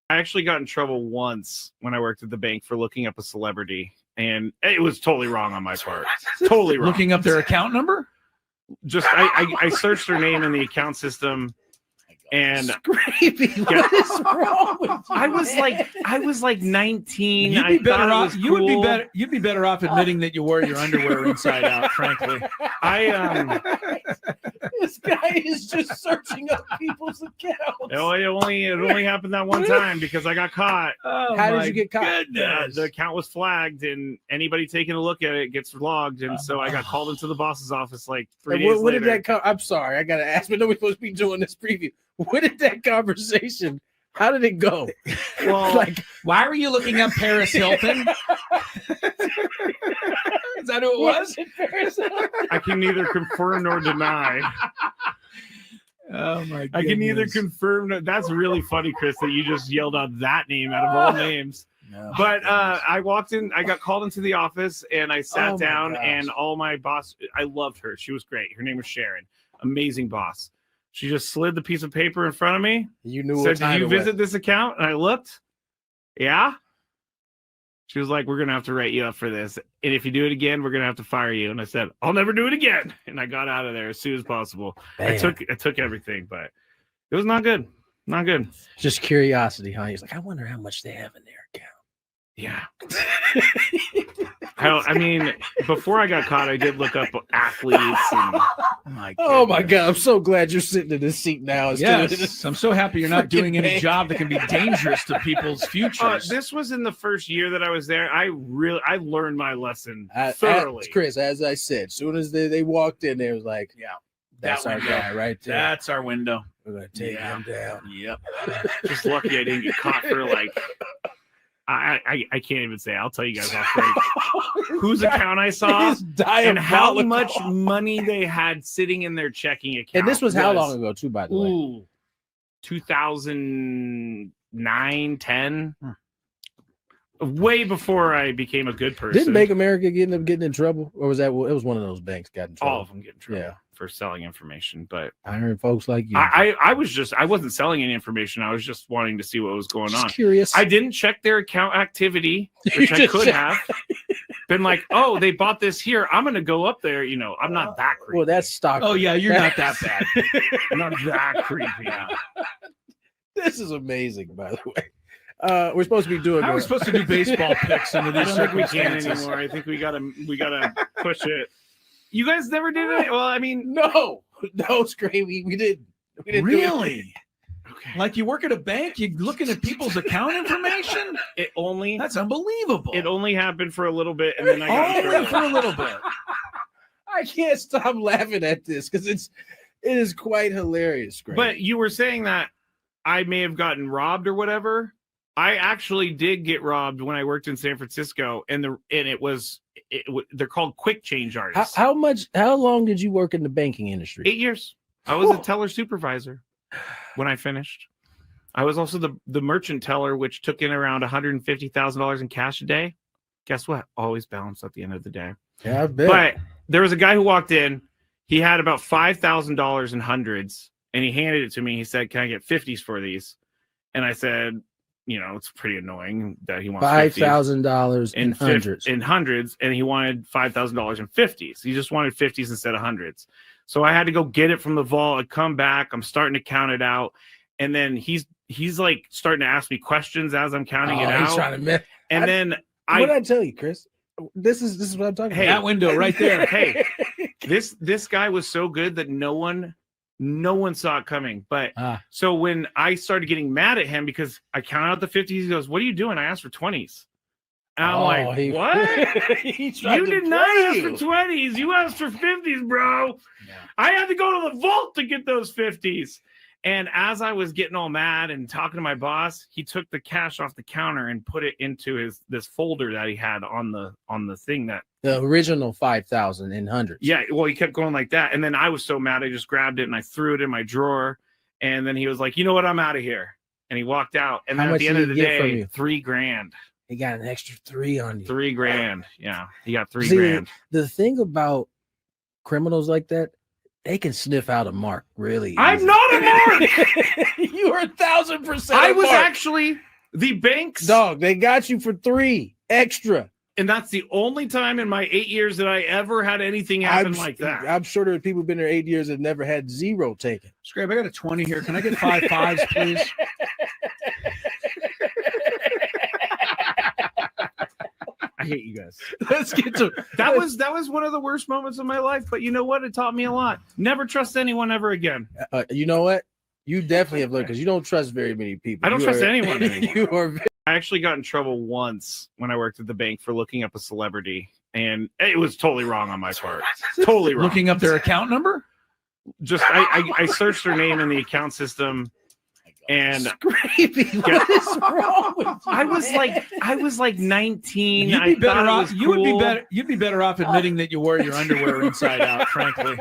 I actually got in trouble once when I worked at the bank for looking up a celebrity, and it was totally wrong on my part. Totally wrong. Looking up their account number? Just I searched their name in the account system, and Skraby, what is wrong with you? I was like 19. You'd be better off. You would be better. You'd be better off admitting that you wore your underwear inside out. Frankly, This guy is just searching up people's accounts. It only happened that one time because I got caught. How did you get caught? The account was flagged, and anybody taking a look at it gets logged, and so I got called into the boss's office like 3 days What later. did that come? I'm sorry, I gotta ask, but nobody's supposed to be doing this preview. What did that conversation? How did it go? Well, why were you looking up Paris Hilton? Is that who it was? I can neither confirm nor deny. Oh my goodness. I can neither confirm. That's really funny, Chris, that you just yelled out that name out of all names. No. But I walked in, I got called into the office, and I sat down, gosh. and all my boss, I loved her. She was great. Her name was Sharon. Amazing boss. She just slid the piece of paper in front of me. You knew Said, what did time you it was. visit this account? And I looked. Yeah. She was like, we're going to have to write you up for this. And if you do it again, we're going to have to fire you. And I said, I'll never do it again. And I got out of there as soon as possible. I took everything, but it was not good. Not good. Just curiosity, huh? He's like, I wonder how much they have in their account. Yeah. I mean, before I got caught, I did look up athletes. And, oh my God! I'm so glad you're sitting in this seat now. Yes, I'm so happy you're not doing any job that can be dangerous to people's futures. This was in the first year that I was there. I learned my lesson thoroughly. Chris, as I said, as soon as they walked in, there was like, yeah, that's our guy right there. That's our window. We're gonna take him down. Yep. Just lucky I didn't get caught for like. I can't even say. I'll tell you guys off break whose account I saw and how much money they had sitting in their checking account. And this was how long ago, too, by the way? 2009, 10. Way before I became a good person. Didn't Bank America get in trouble? Or was that it was one of those banks got in trouble? All of them get in trouble for selling information. But I heard folks like you. I wasn't selling any information. I was just wanting to see what was going on. Curious. I didn't check their account activity, which I could have. Been like, oh, they bought this here. I'm going to go up there. You know, I'm not that creepy. Well, that's stock. Oh, yeah, you're not that bad. I'm not that creepy. This is amazing, by the way. We're supposed to be doing. How are we supposed to do baseball picks under these I don't think we can circumstances? anymore. I think we gotta push it. You guys never did it? Well, I mean, no, Skraby, we didn't. We didn't really? Okay. Like you work at a bank, you're looking at people's account information? That's unbelievable. It only happened for a little bit, and then I got only for a little bit. I can't stop laughing at this because it is quite hilarious, Skraby. But you were saying that I may have gotten robbed or whatever. I actually did get robbed when I worked in San Francisco, and they're called quick change artists. How long did you work in the banking industry? 8 years. I was a teller supervisor when I finished. I was also the merchant teller, which took in around $150,000 in cash a day. Guess what? Always balanced at the end of the day. Yeah, I bet. But there was a guy who walked in. He had about $5,000 in hundreds, and he handed it to me. He said, "Can I get 50s for these?" And I said, you know, it's pretty annoying that he wants $5,000 in hundreds. In hundreds, and he wanted $5,000 in 50s. He just wanted 50s instead of hundreds. So I had to go get it from the vault. I come back. I'm starting to count it out, and then he's like starting to ask me questions as I'm counting it out. He's trying to what did I tell you, Chris? This is what I'm talking about. That window right there. Hey, this guy was so good that no one saw it coming. But so when I started getting mad at him because I counted out the 50s, he goes, "What are you doing?" I asked for 20s. And I'm like, what? You did not ask for 20s. You asked for 50s, bro. Yeah. I had to go to the vault to get those 50s. And as I was getting all mad and talking to my boss, he took the cash off the counter and put it into this folder that he had on the thing that the original 5,000 in hundreds. Yeah, well, he kept going like that, and then I was so mad, I just grabbed it and I threw it in my drawer. And then he was like, "You know what? I'm out of here." And he walked out. And then at the end of the day, $3,000. He got an extra 3 on you. $3,000. Yeah, he got $3,000. The thing about criminals like that, they can sniff out a mark really easy. I'm not a mark. You are 1,000%. I was actually the bank's dog. They got you for 3 extra. And that's the only time in my 8 years that I ever had anything happen like that. I'm sure there are people who've been there 8 years that never had 0 taken. Scrap, I got a 20 here. Can I get 5 5s, please? I hate you guys. Let's get to that was one of the worst moments of my life. But you know what? It taught me a lot. Never trust anyone ever again. You know what? You definitely have learned because you don't trust very many people. I don't trust anyone anymore. I actually got in trouble once when I worked at the bank for looking up a celebrity, and it was totally wrong on my part. Totally wrong. Looking up their account number? Just I searched their name in the account system, and Skraby, what is wrong with you? I was like 19. You'd be better off. You'd be better off admitting that you wore your underwear inside out. Frankly,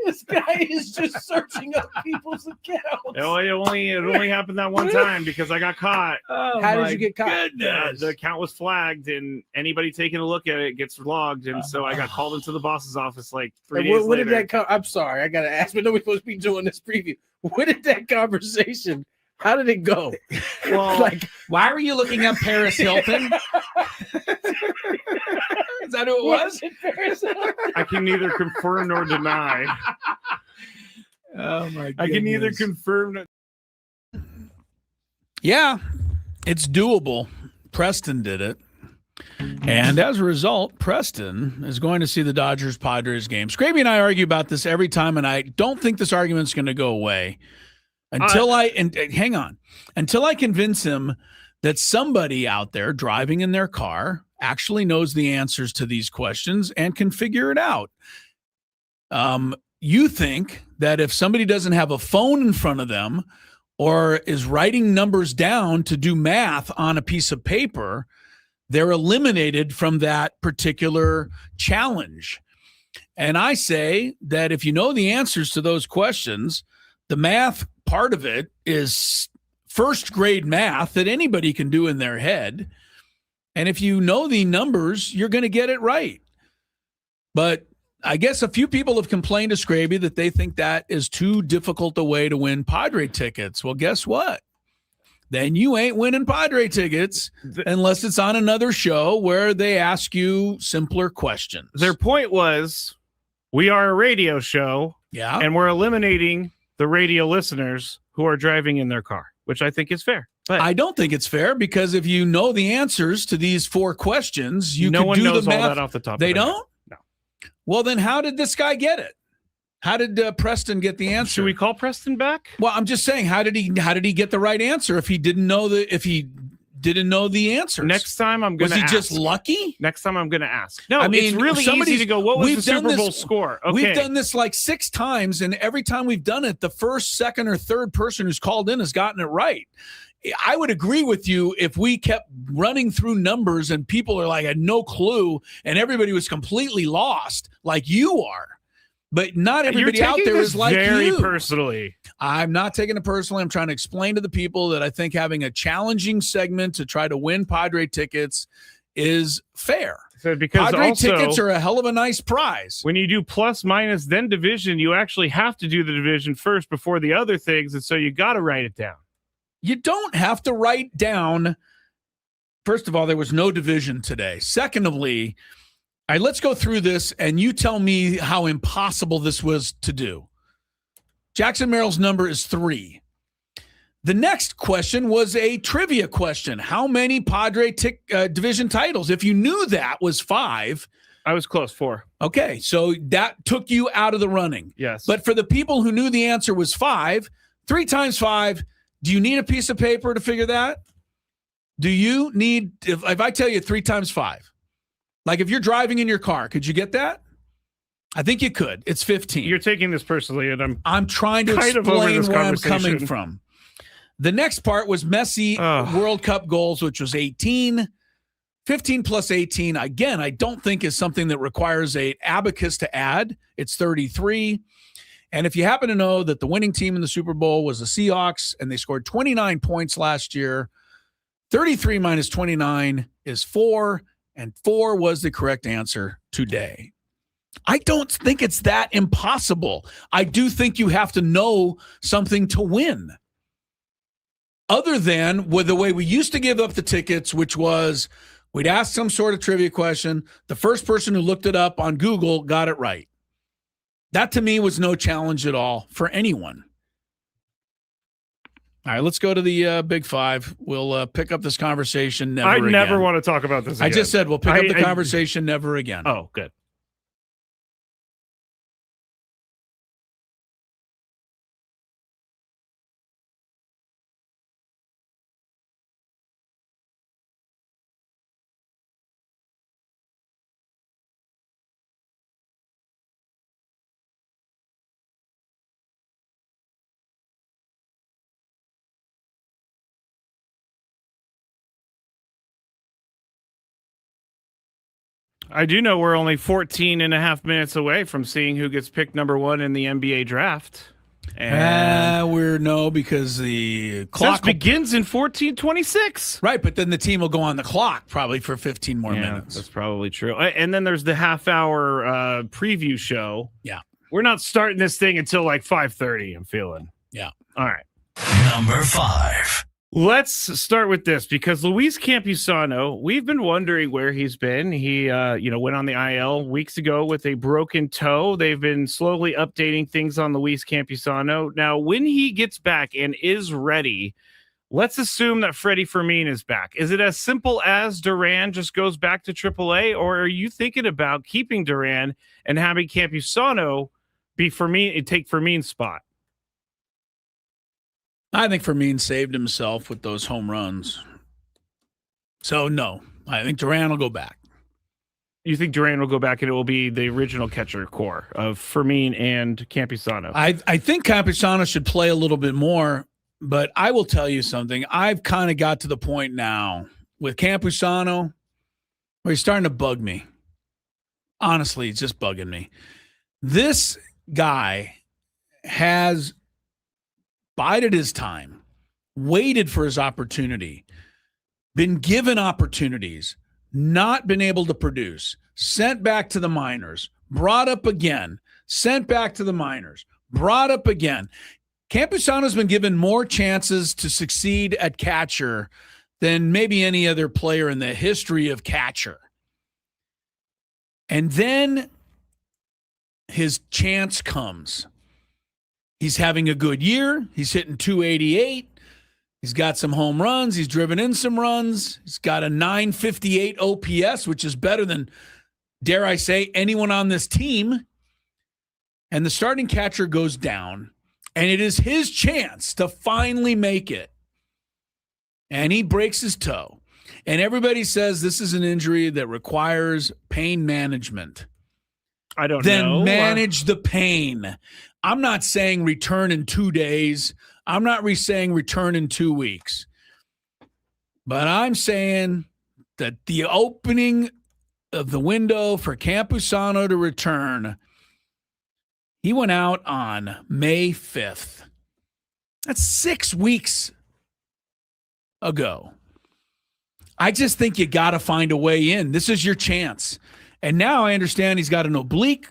This guy is just searching up people's accounts. It only happened that one time because I got caught. How did you get caught? The account was flagged, and anybody taking a look at it gets logged, and so I got called into the boss's office like 3 days later. What did that come? I'm sorry, I gotta ask, but nobody's supposed to be doing this preview. What did that conversation? How did it go? Well, why were you looking up Paris Hilton? Is that who it was? I can neither confirm nor deny. Oh my goodness. I can neither confirm. Yeah, it's doable. Preston did it. And as a result, Preston is going to see the Dodgers-Padres game. Skraby and I argue about this every time, and I don't think this argument's going to go away until hang on, until I convince him that somebody out there driving in their car actually knows the answers to these questions and can figure it out. You think that if somebody doesn't have a phone in front of them or is writing numbers down to do math on a piece of paper, they're eliminated from that particular challenge. And I say that if you know the answers to those questions, the math part of it is first grade math that anybody can do in their head. And if you know the numbers, you're going to get it right. But I guess a few people have complained to Skraby that they think that is too difficult a way to win Padre tickets. Well, guess what? Then you ain't winning Padre tickets unless it's on another show where they ask you simpler questions. Their point was, we are a radio show, and we're eliminating the radio listeners who are driving in their car, which I think is fair. But I don't think it's fair because if you know the answers to these 4 questions, you no can one do knows the math. all that off the top. They of their don't? head. No. Well, then how did this guy get it? How did Preston get the answer? Should we call Preston back? Well, I'm just saying, how did he get the right answer if he didn't know the answers? Next time I'm going to ask. Was he just lucky? Next time I'm going to ask. No, I mean, it's really easy to go, what was the Super Bowl score? Okay. We've done this like 6 times, and every time we've done it, the first, second, or third person who's called in has gotten it right. I would agree with you if we kept running through numbers and people are like, had no clue, and everybody was completely lost like you are. But not everybody out there is like very you. Personally. I'm not taking it personally. I'm trying to explain to the people that I think having a challenging segment to try to win Padre tickets is fair. So because Padre also, tickets are a hell of a nice prize. When you do plus, minus, then division, you actually have to do the division first before the other things, and so you got to write it down. You don't have to write down. First of all, there was no division today. Secondly, all right, let's go through this, and you tell me how impossible this was to do. Jackson Merrill's number is 3. The next question was a trivia question. How many Padre division titles? If you knew that was 5. I was close, 4. Okay, so that took you out of the running. Yes. But for the people who knew the answer was 5, 3 times 5, do you need a piece of paper to figure that? Do you need, if I tell you 3 times 5, like if you're driving in your car, could you get that? I think you could. It's 15. You're taking this personally, and I'm trying to explain where I'm coming from. The next part was Messi World Cup goals, which was 18. 15 plus 18, again, I don't think is something that requires a abacus to add. It's 33. And if you happen to know that the winning team in the Super Bowl was the Seahawks, and they scored 29 points last year, 33 minus 29 is 4. And 4 was the correct answer today. I don't think it's that impossible. I do think you have to know something to win. Other than with the way we used to give up the tickets, which was we'd ask some sort of trivia question. The first person who looked it up on Google got it right. That to me was no challenge at all for anyone. All right, let's go to the Big Five. We'll pick up this conversation never again. I never want to talk about this again. I just said we'll pick up the conversation never again. Oh, good. I do know we're only 14 and a half minutes away from seeing who gets picked number 1 in the NBA draft. And because the clock begins in 14:26. Right, but then the team will go on the clock probably for 15 more minutes. That's probably true. And then there's the half-hour preview show. Yeah. We're not starting this thing until like 5:30, I'm feeling. Yeah. All right. Number 5. Let's start with this because Luis Campusano, we've been wondering where he's been. He, went on the IL weeks ago with a broken toe. They've been slowly updating things on Luis Campusano. Now, when he gets back and is ready, let's assume that Freddie Fermin is back. Is it as simple as Duran just goes back to AAA, or are you thinking about keeping Duran and having Campusano be Fermin, take Fermin's spot? I think Fermin saved himself with those home runs. So, no, I think Duran will go back. You think Duran will go back and it will be the original catcher core of Fermin and Campusano? I think Campusano should play a little bit more, but I will tell you something. I've kind of got to the point now with Campusano where he's starting to bug me. Honestly, it's just bugging me. This guy has bided his time, waited for his opportunity, been given opportunities, not been able to produce, sent back to the minors, brought up again, sent back to the minors, brought up again. Campusano's been given more chances to succeed at catcher than maybe any other player in the history of catcher. And then his chance comes. He's having a good year. He's hitting 288. He's got some home runs. He's driven in some runs. He's got a 958 OPS, which is better than, dare I say, anyone on this team. And the starting catcher goes down, and it is his chance to finally make it. And he breaks his toe. And everybody says this is an injury that requires pain management. I don't know. Then manage the pain. I'm not saying return in 2 days. I'm not saying return in 2 weeks. But I'm saying that the opening of the window for Campusano to return, he went out on May 5th. That's 6 weeks ago. I just think you got to find a way in. This is your chance. And now I understand he's got an oblique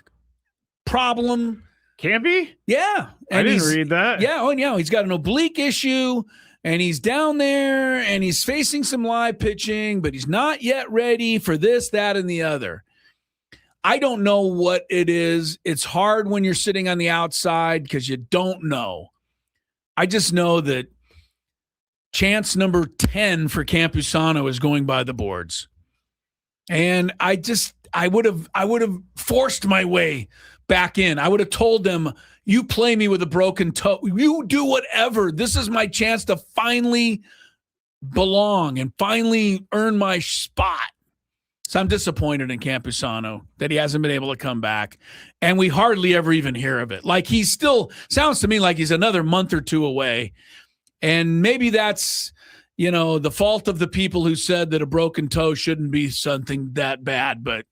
problem. Can be? Yeah. And I didn't read that. Yeah, he's got an oblique issue, and he's down there, and he's facing some live pitching, but he's not yet ready for this, that, and the other. I don't know what it is. It's hard when you're sitting on the outside because you don't know. I just know that chance number 10 for Campusano is going by the boards. And I would have forced my way back in. I would have told them, you play me with a broken toe. You do whatever. This is my chance to finally belong and finally earn my spot. So I'm disappointed in Campusano that he hasn't been able to come back. And we hardly ever even hear of it. Like he's still, sounds to me like he's another month or two away. And maybe that's, the fault of the people who said that a broken toe shouldn't be something that bad. But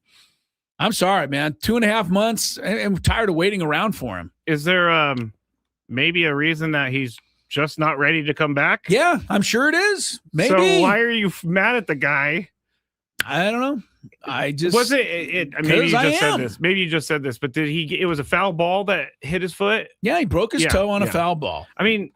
I'm sorry, man. 2.5 months. I'm tired of waiting around for him. Is there maybe a reason that he's just not ready to come back? Yeah, I'm sure it is. Maybe. So why are you mad at the guy? I don't know. I just was it maybe you just said this. Maybe you just said this, but it was a foul ball that hit his foot? Yeah, he broke his toe on a foul ball. I mean,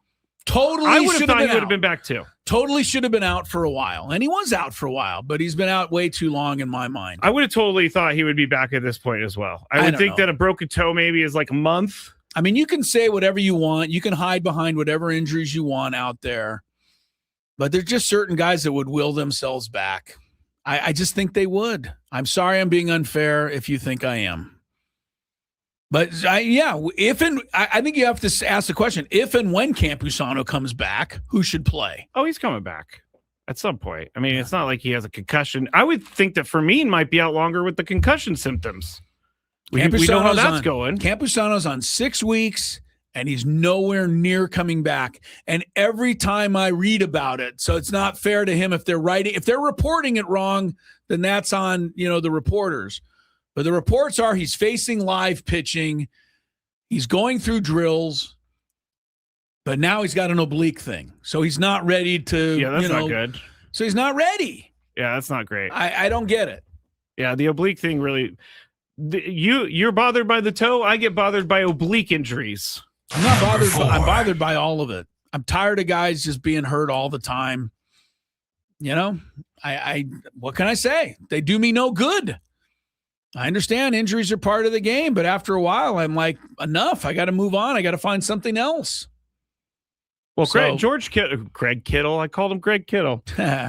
totally. I would have thought he would have been back too. Totally should have been out for a while. And he was out for a while, but he's been out way too long in my mind. I would have totally thought he would be back at this point as well. I would think that a broken toe maybe is like a month. I mean, you can say whatever you want. You can hide behind whatever injuries you want out there. But there's just certain guys that would will themselves back. I just think they would. I'm sorry I'm being unfair if you think I am. But I think you have to ask the question, if and when Campusano comes back, who should play? Oh, he's coming back at some point. I mean, it's not like he has a concussion. I would think that Fermin might be out longer with the concussion symptoms. We know how that's going. Campusano's on 6 weeks, and he's nowhere near coming back. And every time I read about it, so it's not fair to him if they're reporting it wrong, then that's on, the reporters. But the reports are he's facing live pitching. He's going through drills, but now he's got an oblique thing. So he's not ready to, Yeah, that's not good. So he's not ready. Yeah, that's not great. I don't get it. Yeah, the oblique thing really. You're bothered by the toe. I get bothered by oblique injuries. I'm not bothered. I'm bothered by all of it. I'm tired of guys just being hurt all the time. I what can I say? They do me no good. I understand injuries are part of the game, but after a while, I'm like, enough. I got to move on. I got to find something else. Well, Craig Kittle. I called him Greg Kittle.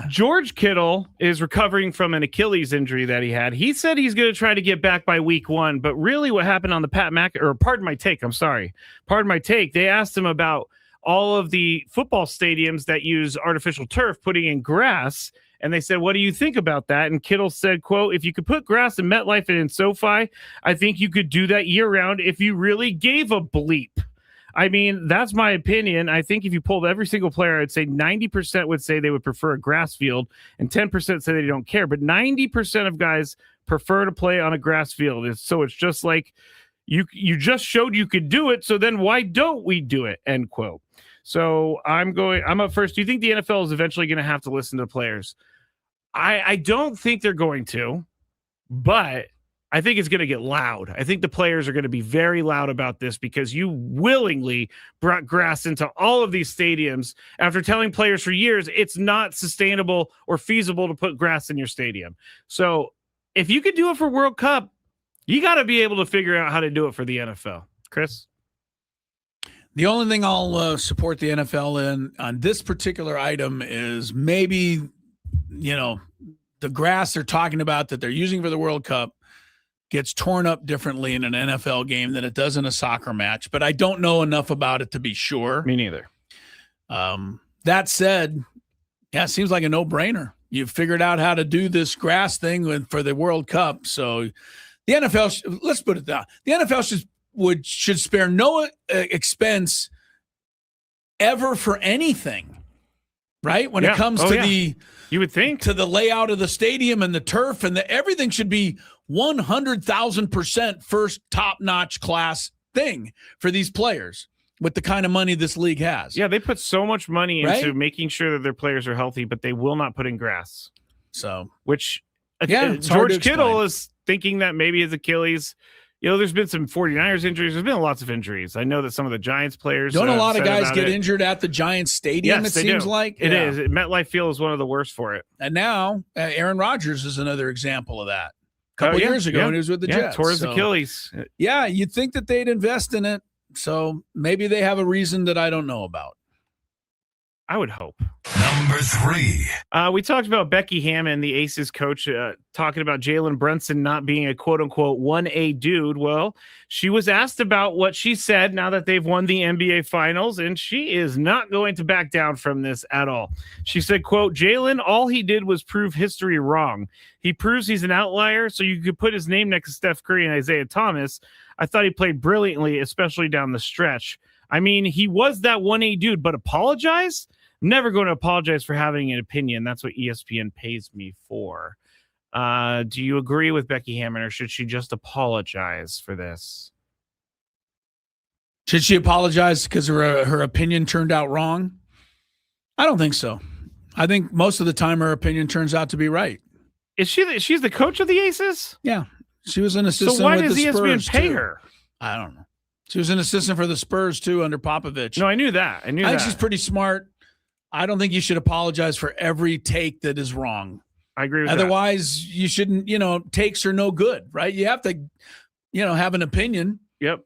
George Kittle is recovering from an Achilles injury that he had. He said he's going to try to get back by week 1, but really what happened on the pardon my take. They asked him about all of the football stadiums that use artificial turf putting in grass. And they said, what do you think about that? And Kittle said, quote, if you could put grass in MetLife and in SoFi, I think you could do that year round if you really gave a bleep. I mean, that's my opinion. I think if you pulled every single player, I'd say 90% would say they would prefer a grass field and 10% say they don't care. But 90% of guys prefer to play on a grass field. So it's just like you just showed you could do it. So then why don't we do it? End quote. So I'm up first. Do you think the NFL is eventually going to have to listen to players? I don't think they're going to, but I think it's going to get loud. I think the players are going to be very loud about this because you willingly brought grass into all of these stadiums after telling players for years it's not sustainable or feasible to put grass in your stadium. So if you could do it for World Cup, you got to be able to figure out how to do it for the NFL. Chris? The only thing I'll support the NFL in on this particular item is maybe, the grass they're talking about that they're using for the World Cup gets torn up differently in an NFL game than it does in a soccer match. But I don't know enough about it to be sure. Me neither. That said, yeah, it seems like a no-brainer. You've figured out how to do this grass thing for the World Cup. So the NFL, let's put it down. The NFL should spare no expense ever for anything, right? When it comes to you would think to the layout of the stadium and the turf and everything should be 100,000% first top-notch class thing for these players with the kind of money this league has. Yeah, they put so much money into making sure that their players are healthy, but they will not put in grass. So, which George Kittle is thinking that maybe his Achilles. There's been some 49ers injuries. There's been lots of injuries. I know that some of the Giants players. Don't a lot of guys get injured at the Giants stadium, yes, it seems like? It is. MetLife Field is one of the worst for it. And now Aaron Rodgers is another example of that. A couple years ago when he was with the Jets. Tore his Achilles. Yeah, you'd think that they'd invest in it. So maybe they have a reason that I don't know about. I would hope. Number 3. We talked about Becky Hammon, the Aces coach, talking about Jalen Brunson not being a quote-unquote 1A dude. Well, she was asked about what she said now that they've won the NBA Finals, and she is not going to back down from this at all. She said, quote, Jalen, all he did was prove history wrong. He proves he's an outlier, so you could put his name next to Steph Curry and Isaiah Thomas. I thought he played brilliantly, especially down the stretch. I mean, he was that 1A dude, but apologize? Never going to apologize for having an opinion. That's what ESPN pays me for. Do you agree with Becky Hammon, or should she just apologize for this? Should she apologize because her opinion turned out wrong? I don't think so. I think most of the time her opinion turns out to be right. Is she's the coach of the Aces? Yeah. She was an assistant. So why with does the ESPN Spurs pay too. her? I don't know. She was an assistant for the Spurs too under Popovich. No, I knew that. I think she's pretty smart. I don't think you should apologize for every take that is wrong. I agree with Otherwise, you shouldn't, takes are no good, right? You have to, have an opinion. Yep.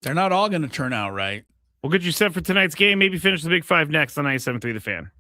They're not all going to turn out right. We'll get you set for tonight's game. Maybe finish the Big Five next on 97.3 The Fan.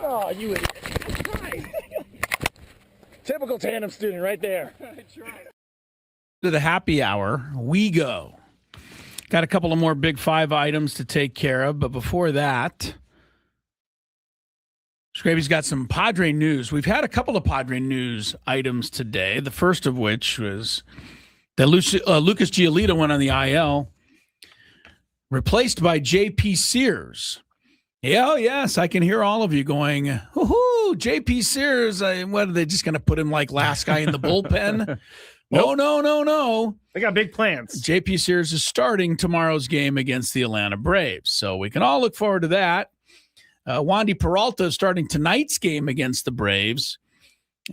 Oh, you idiot. Typical tandem student right there. To the happy hour, we go. Got a couple of more Big Five items to take care of, but before that, Skraby's got some Padre news. We've had a couple of Padre news items today, the first of which was that Lucas Giolito went on the IL, replaced by J.P. Sears. Yeah, oh, yes, I can hear all of you going, woohoo, JP Sears. What are they just going to put him like last guy in the bullpen? Nope. Oh, no. They got big plans. JP Sears is starting tomorrow's game against the Atlanta Braves, so we can all look forward to that. Wandy Peralta is starting tonight's game against the Braves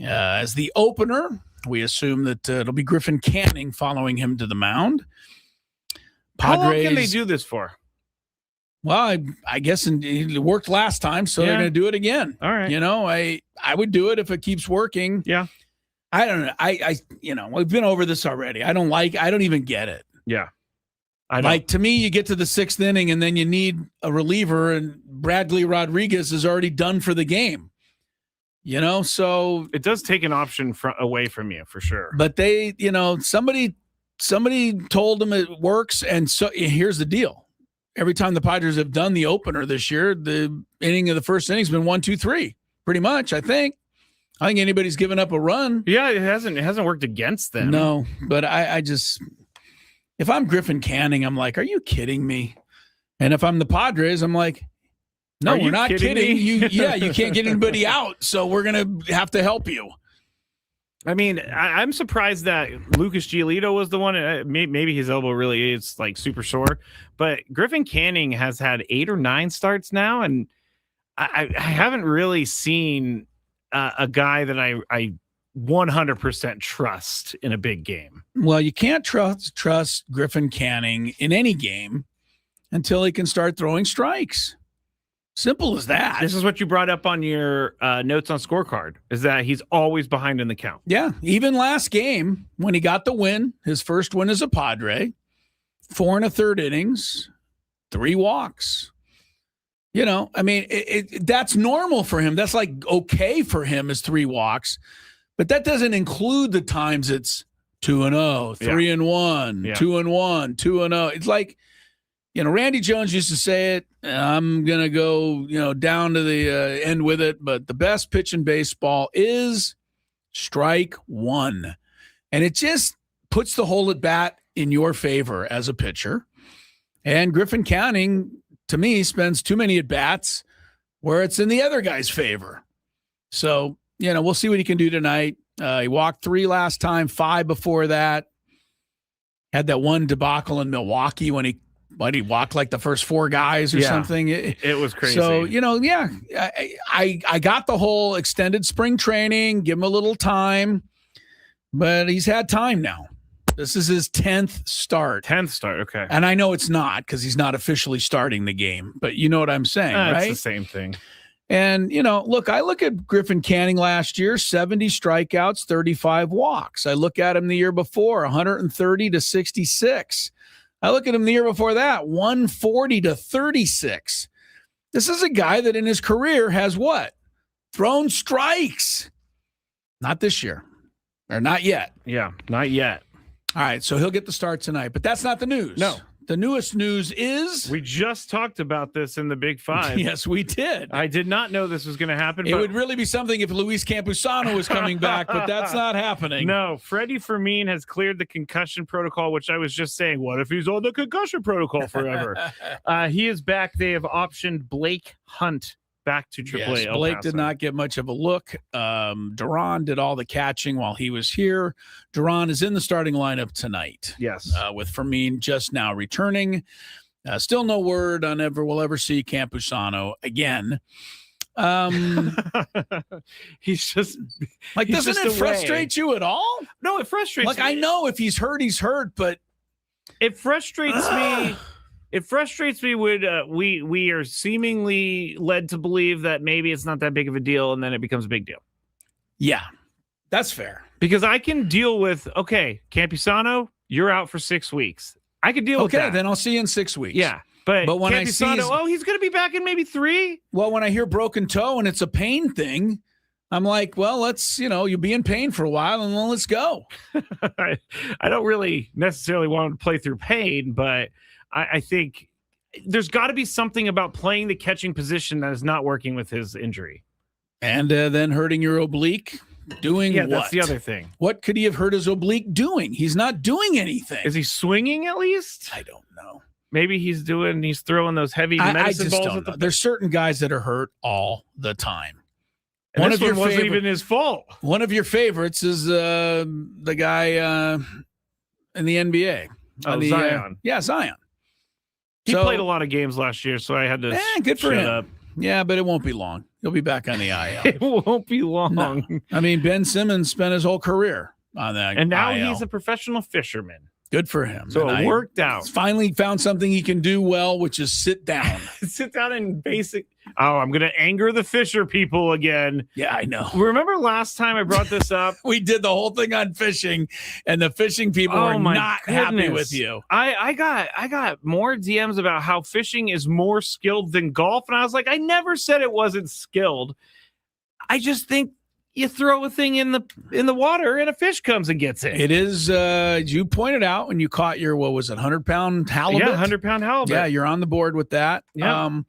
as the opener. We assume that it'll be Griffin Canning following him to the mound. How long can they do this for? Well, I guess it worked last time, so they're going to do it again. All right. You know, I would do it if it keeps working. Yeah. I don't know. We've been over this already. I don't even get it. Yeah. To me, you get to the 6th inning and then you need a reliever, and Bradley Rodriguez is already done for the game. You know, so it does take an option away from you for sure. But they, somebody told them it works, and so here's the deal. Every time the Padres have done the opener this year, the inning of the first inning's been 1, 2, 3, pretty much. I think anybody's given up a run. Yeah, it hasn't worked against them. No, but I just, if I'm Griffin Canning, I'm like, are you kidding me? And if I'm the Padres, I'm like, no, we're not kidding. You can't get anybody out, so we're gonna have to help you. I mean, I'm surprised that Lucas Giolito was the one. Maybe his elbow really is like super sore, but Griffin Canning has had 8 or 9 starts now, and I haven't really seen a guy that I 100% trust in a big game. Well, you can't trust Griffin Canning in any game until he can start throwing strikes. Simple as that. This is what you brought up on your notes on scorecard, is that he's always behind in the count. Yeah. Even last game, when he got the win, his first win as a Padre, 4 1/3 innings, 3 walks. You know, I mean, that's normal for him. That's like okay for him is 3 walks. But that doesn't include the times it's 2-0, 3-1, 2-1, 2-0. It's like, Randy Jones used to say it. I'm going to go, down to the end with it. But the best pitch in baseball is strike 1. And it just puts the whole at bat in your favor as a pitcher. And Griffin Canning, to me, spends too many at bats where it's in the other guy's favor. So, we'll see what he can do tonight. He walked 3 last time, 5 before that. Had that one debacle in Milwaukee when he walked like the first 4 guys or something. It was crazy. So, I got the whole extended spring training, give him a little time, but he's had time now. This is his 10th start. 10th start, okay. And I know it's not because he's not officially starting the game, but you know what I'm saying, right? It's the same thing. And, look, I look at Griffin Canning last year, 70 strikeouts, 35 walks. I look at him the year before, 130 to 66. I look at him the year before that, 140 to 36. This is a guy that in his career has what? Thrown strikes. Not this year. Or not yet. Yeah, not yet. All right, so he'll get the start tonight. But that's not the news. No. The newest news is... We just talked about this in the Big Five. Yes, we did. I did not know this was going to happen. It would really be something if Luis Campusano was coming back, but that's not happening. No, Freddie Fermin has cleared the concussion protocol, which I was just saying, what if he's on the concussion protocol forever? He is back. They have optioned Blake Hunt back to AAA. Yes, Blake did not get much of a look. Duran did all the catching while he was here. Duran is in the starting lineup tonight. Yes. With Fermin just now returning. Still no word on we'll ever see Campusano again. He's just like, doesn't it frustrate you at all? No, it frustrates me. I know if he's hurt, but it frustrates me. It frustrates me when we are seemingly led to believe that maybe it's not that big of a deal, and then it becomes a big deal. Yeah, that's fair. Because I can deal with, okay, Campusano, you're out for 6 weeks. I could deal with that. Okay, then I'll see you in 6 weeks. Yeah, but when Campusano, I see he's going to be back in maybe 3. Well, when I hear broken toe and it's a pain thing, I'm like, well, let's, you'll be in pain for a while and then let's go. I don't really necessarily want to play through pain, but I think there's got to be something about playing the catching position that is not working with his injury. And then hurting your oblique, doing what? That's the other thing. What could he have hurt his oblique doing? He's not doing anything. Is he swinging at least? I don't know. maybe he's throwing those heavy I medicine just balls don't at know. the. There's certain guys that are hurt all the time. And this one wasn't even his fault. One of your favorites is the guy in the NBA. Zion. Zion. He played a lot of games last year, so I had to good for shut him. up. Yeah, but it won't be long. He'll be back on the IL. It won't be long. No. I mean, Ben Simmons spent his whole career on that And now IL. he's a professional fisherman. Good for him. So And it worked out. Finally found something he can do well, which is sit down. Sit down and basic. Oh, I'm going to anger the Fisher people again. Yeah, I know. Remember last time I brought this up? We did the whole thing on fishing, and the fishing people were not happy with you. I got more DMs about how fishing is more skilled than golf, and I was like, I never said it wasn't skilled. I just think you throw a thing in the water and a fish comes and gets it. It is, you pointed out when you caught your, 100-pound halibut? Yeah, 100-pound halibut. Yeah, you're on the board with that. Yeah.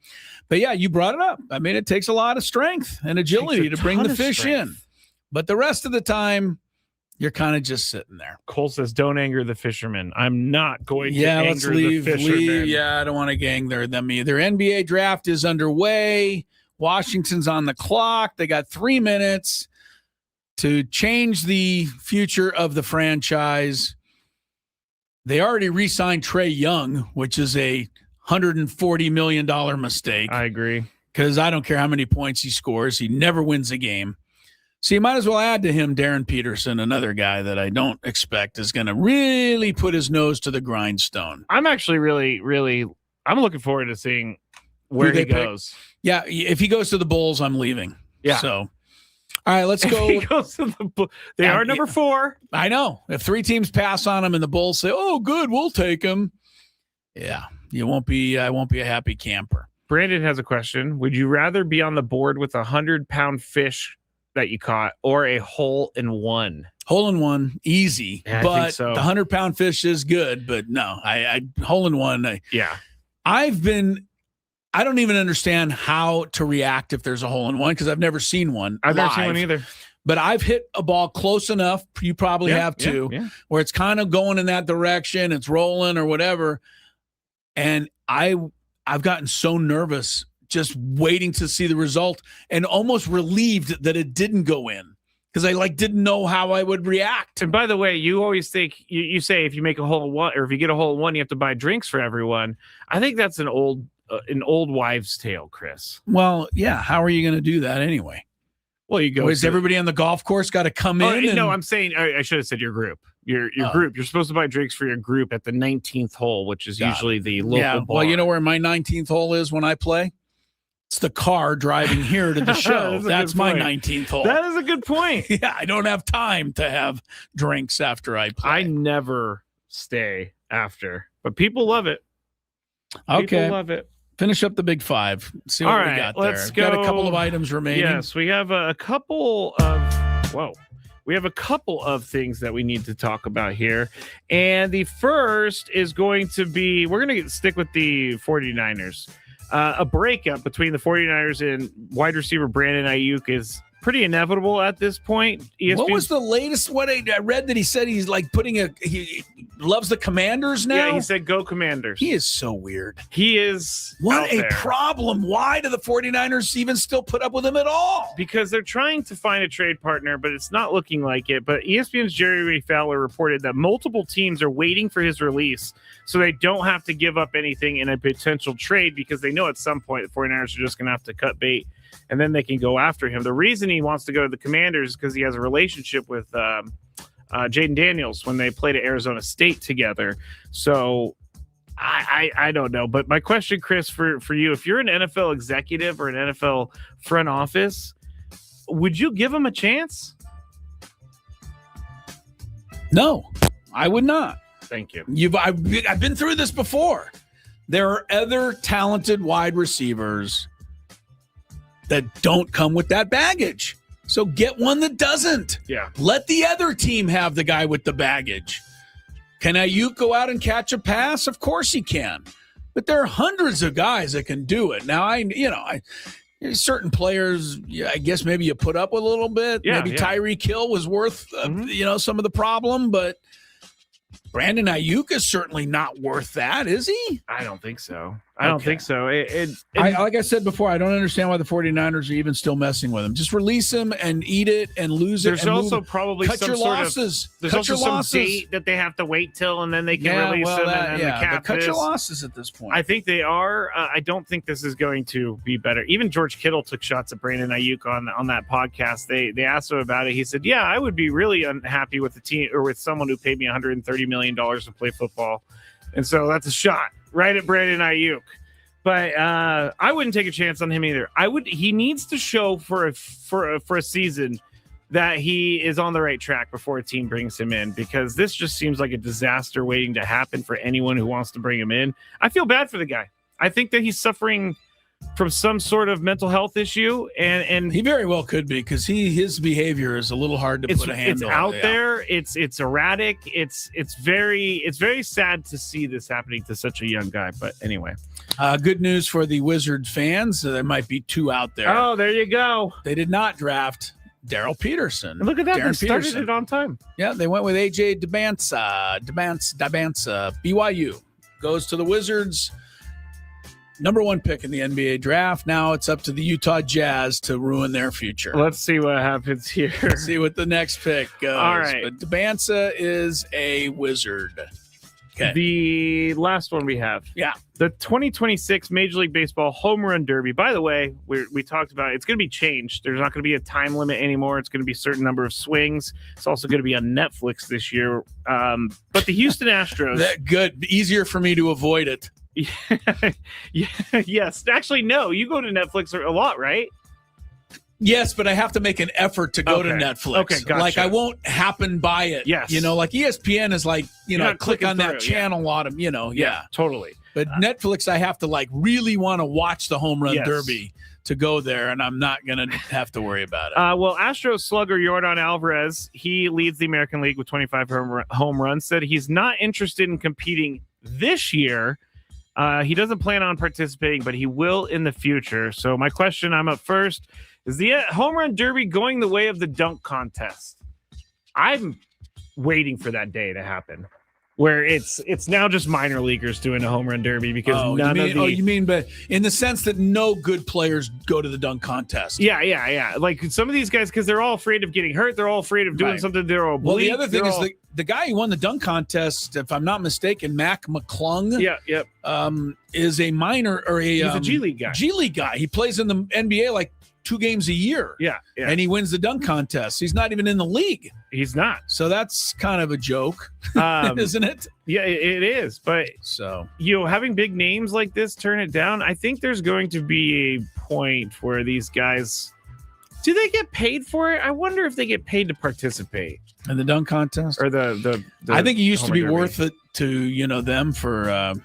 But yeah, you brought it up. I mean, it takes a lot of strength and agility to bring the fish in. But the rest of the time, you're kind of just sitting there. Cole says, don't anger the fishermen. I'm not going to let's anger leave, the fishermen. Yeah, I don't want to gang them either. NBA draft is underway. Washington's on the clock. They got 3 minutes to change the future of the franchise. They already re-signed Trae Young, which is a $140 million mistake. I agree. Because I don't care how many points he scores. He never wins a game. So you might as well add to him Darren Peterson, another guy that I don't expect is going to really put his nose to the grindstone. I'm actually really I'm looking forward to seeing where he goes. Yeah, if he goes to the Bulls, I'm leaving. Yeah. So, all right, let's go. He goes to the they are number 4. I know. If 3 teams pass on him and the Bulls say, "Oh, good, we'll take him." Yeah, you won't be. I won't be a happy camper. Brandon has a question. Would you rather be on the board with a 100-pound fish that you caught or a hole-in-one? Hole-in-one, easy. Yeah, but I think so. The 100-pound fish is good. But no, I hole-in-one. Yeah. I don't even understand how to react if there's a hole-in-one because I've never seen one. I've never seen live. one either. But I've hit a ball close enough, you probably have too, where it's kind of going in that direction, it's rolling or whatever. And I've gotten so nervous just waiting to see the result and almost relieved that it didn't go in because I didn't know how I would react. And by the way, you always think you say if you make a hole-in-one or if you get a hole-in-one, you have to buy drinks for everyone. I think that's an old wives' tale, Chris. Well, yeah. How are you going to do that anyway? Well, you go. Is everybody on the golf course got to come in? No, I'm saying I should have said your group. Your group. You're supposed to buy drinks for your group at the 19th hole, which is usually the local bar. Well, you know where my 19th hole is when I play? It's the car driving here to the show. That's my 19th hole. That is a good point. Yeah, I don't have time to have drinks after I play. I never stay after, but people love it. Okay. People love it. Finish up the big 5. See what we got there. Let's go. Got a couple of items remaining. Yes, we have a couple of we have a couple of things that we need to talk about here. And the first is going to be, we're going to stick with the 49ers. A breakup between the 49ers and wide receiver Brandon Ayuk is pretty inevitable at this point. What was the latest? What I read that he said he's he loves the Commanders now. Yeah, he said go Commanders. He is so weird. He is what a problem. Why do the 49ers even still put up with him at all? Because they're trying to find a trade partner, but it's not looking like it. But ESPN's Jerry Fowler reported that multiple teams are waiting for his release so they don't have to give up anything in a potential trade because they know at some point the 49ers are just going to have to cut bait and then they can go after him. The reason he wants to go to the Commanders is because he has a relationship with Jaden Daniels when they played at Arizona State together. So I don't know. But my question, Chris, for you, if you're an NFL executive or an NFL front office, would you give him a chance? No, I would not. Thank you. I've been through this before. There are other talented wide receivers that don't come with that baggage. So get one that doesn't. Yeah. Let the other team have the guy with the baggage. Can Ayuk go out and catch a pass? Of course he can. But there are hundreds of guys that can do it. Now, certain players, I guess maybe you put up with a little bit. Yeah, maybe Tyreek Hill was worth, some of the problem. But Brandon Ayuk is certainly not worth that, is he? I don't think so. I don't think so. Like I said before, I don't understand why the 49ers are even still messing with him. Just release him and eat it and lose it. There's also probably cut some your sort losses. There's cut also your some losses. date that they have to wait till, and then they can release them. And then the cap cut your losses at this point. I think they are. I don't think this is going to be better. Even George Kittle took shots at Brandon Ayuk on that podcast. They asked him about it. He said, "Yeah, I would be really unhappy with the team or with someone who paid me $130 million to play football." And so that's a shot right at Brandon Ayuk. But I wouldn't take a chance on him either. He needs to show for a season that he is on the right track before a team brings him in, because this just seems like a disaster waiting to happen for anyone who wants to bring him in. I feel bad for the guy. I think that he's suffering from some sort of mental health issue, and he very well could be, because his behavior is a little hard to put a handle on. It's out there. It's erratic. It's very sad to see this happening to such a young guy. But anyway, good news for the Wizards fans. There might be two out there. Oh, there you go. They did not draft Daryl Peterson. Look at that. Darren They started it on time. Yeah, they went with AJ Dybantsa. BYU goes to the Wizards. Number 1 pick in the NBA draft. Now it's up to the Utah Jazz to ruin their future. Let's see what happens here. Let's see what the next pick goes. All right. But Dybantsa is a Wizard. Okay. The last one we have. Yeah. The 2026 Major League Baseball Home Run Derby. By the way, we talked about it. It's going to be changed. There's not going to be a time limit anymore. It's going to be a certain number of swings. It's also going to be on Netflix this year. But the Houston Astros. Good. Easier for me to avoid it. Yes. Actually, no. You go to Netflix a lot, right? Yes, but I have to make an effort to go to Netflix. Okay, gotcha. Like I won't happen by it. Yes. Like ESPN is like, click on that channel autumn, Yeah, totally. But Netflix, I have to really want to watch the Home Run Derby to go there, and I'm not going to have to worry about it. Well, Astros slugger Yordan Alvarez, he leads the American League with 25 home runs, said he's not interested in competing this year. He doesn't plan on participating, but he will in the future. So my question, I'm up first, is the Home Run Derby going the way of the dunk contest? I'm waiting for that day to happen, where it's now just minor leaguers doing a Home Run Derby, because you mean, but in the sense that no good players go to the dunk contest. Yeah. Like some of these guys, because they're all afraid of getting hurt. They're all afraid of doing something. They're all well, the other thing is the guy who won the dunk contest, if I'm not mistaken, Mac McClung. Is a minor or he's a G League guy. G League guy. He plays in the NBA like 2 games a year. Yeah. And he wins the dunk contest. He's not even in the league. He's not. So that's kind of a joke, isn't it? Yeah, it is. But having big names like this turn it down, I think there's going to be a point where these guys, do they get paid for it? I wonder if they get paid to participate in the dunk contest, or the I think it used to be Derby. worth it to them for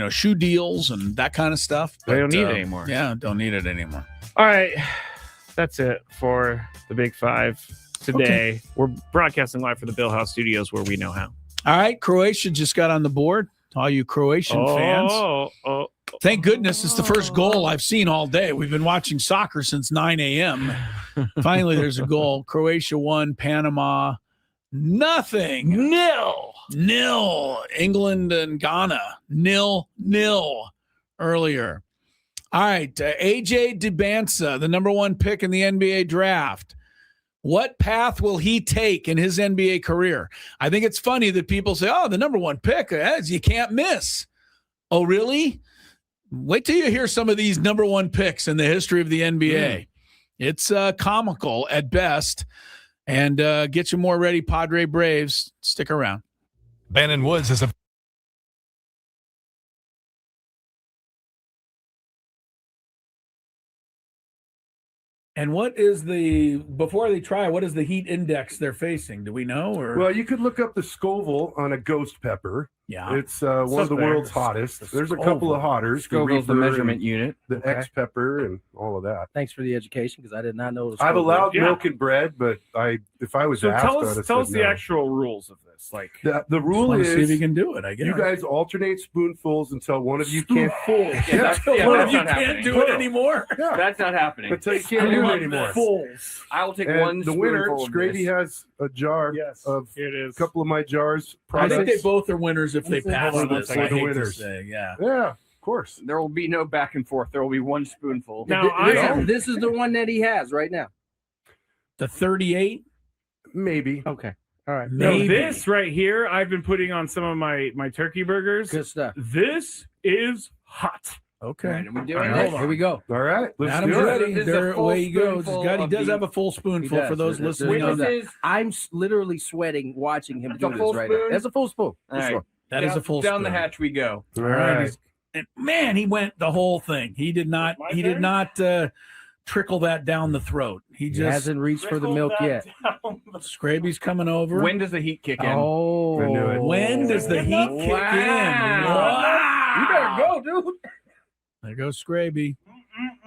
shoe deals and that kind of stuff. But they don't need it anymore. Yeah, don't need it anymore. All right, that's it for the Big Five today. Okay. We're broadcasting live from the Bill House Studios, where we know how. All right, Croatia just got on the board. All you Croatian fans. Thank goodness it's the first goal I've seen all day. We've been watching soccer since 9 a.m. Finally, there's a goal. Croatia won. Panama, nothing. Nil. England and Ghana, 0-0 earlier. All right, AJ Dybantsa, the number 1 pick in the NBA draft. What path will he take in his NBA career? I think it's funny that people say, the number 1 pick, you can't miss. Oh, really? Wait till you hear some of these number 1 picks in the history of the NBA. It's comical at best. And get you more ready, Padre Braves. Stick around. Bannon Woods is a And what is before they try, what is the heat index they're facing? Do we know? Or well, you could look up the Scoville on a ghost pepper. Yeah. It's one of the world's hottest. There's a couple of hotters. Scoville's the measurement unit. The X pepper and all of that. Thanks for the education, because I did not know. I've allowed milk and bread, but if I was asked, tell us the actual rules of this. this. Like The rule Let's is see if you can do it. I guess you guys alternate spoonfuls until one of you can't. one of you can't do it anymore. Yeah. That's not happening. Until you can't do it anymore. Fulls. I will take And one. the winner, spoonful of Skraby, this. has a jar of Here it is. a couple of my jars. I think they products. both are winners if they pass Hold on one this. second. I The hate to winners. say, yeah. Yeah, of course. There will be no back and forth. There will be one spoonful. Now This is the one that he has right now. The 38, Maybe. Okay. All right. No, maybe. this right here, I've been putting on some of my turkey burgers. Good stuff. This is hot. Okay. All right, are we doing All it? right, Here we go. All right. Let's Adam's do it. ready. This is a There, full away he goes. spoonful He of does the- have a full spoonful for those listening. This on that. I'm literally sweating watching him That's do a this full right now. spoon? That's a full spoon. All For right. sure. That is a full down the spoon. hatch we go. All All right. right. And man, he went the whole thing. He did not. My He turn? did not trickle that down the throat. He He just. hasn't reached for the milk yet. Scraby's coming over. When does the heat kick in? Oh. I knew it. When does the heat kick in? Wow. You better go, dude. There goes Skraby.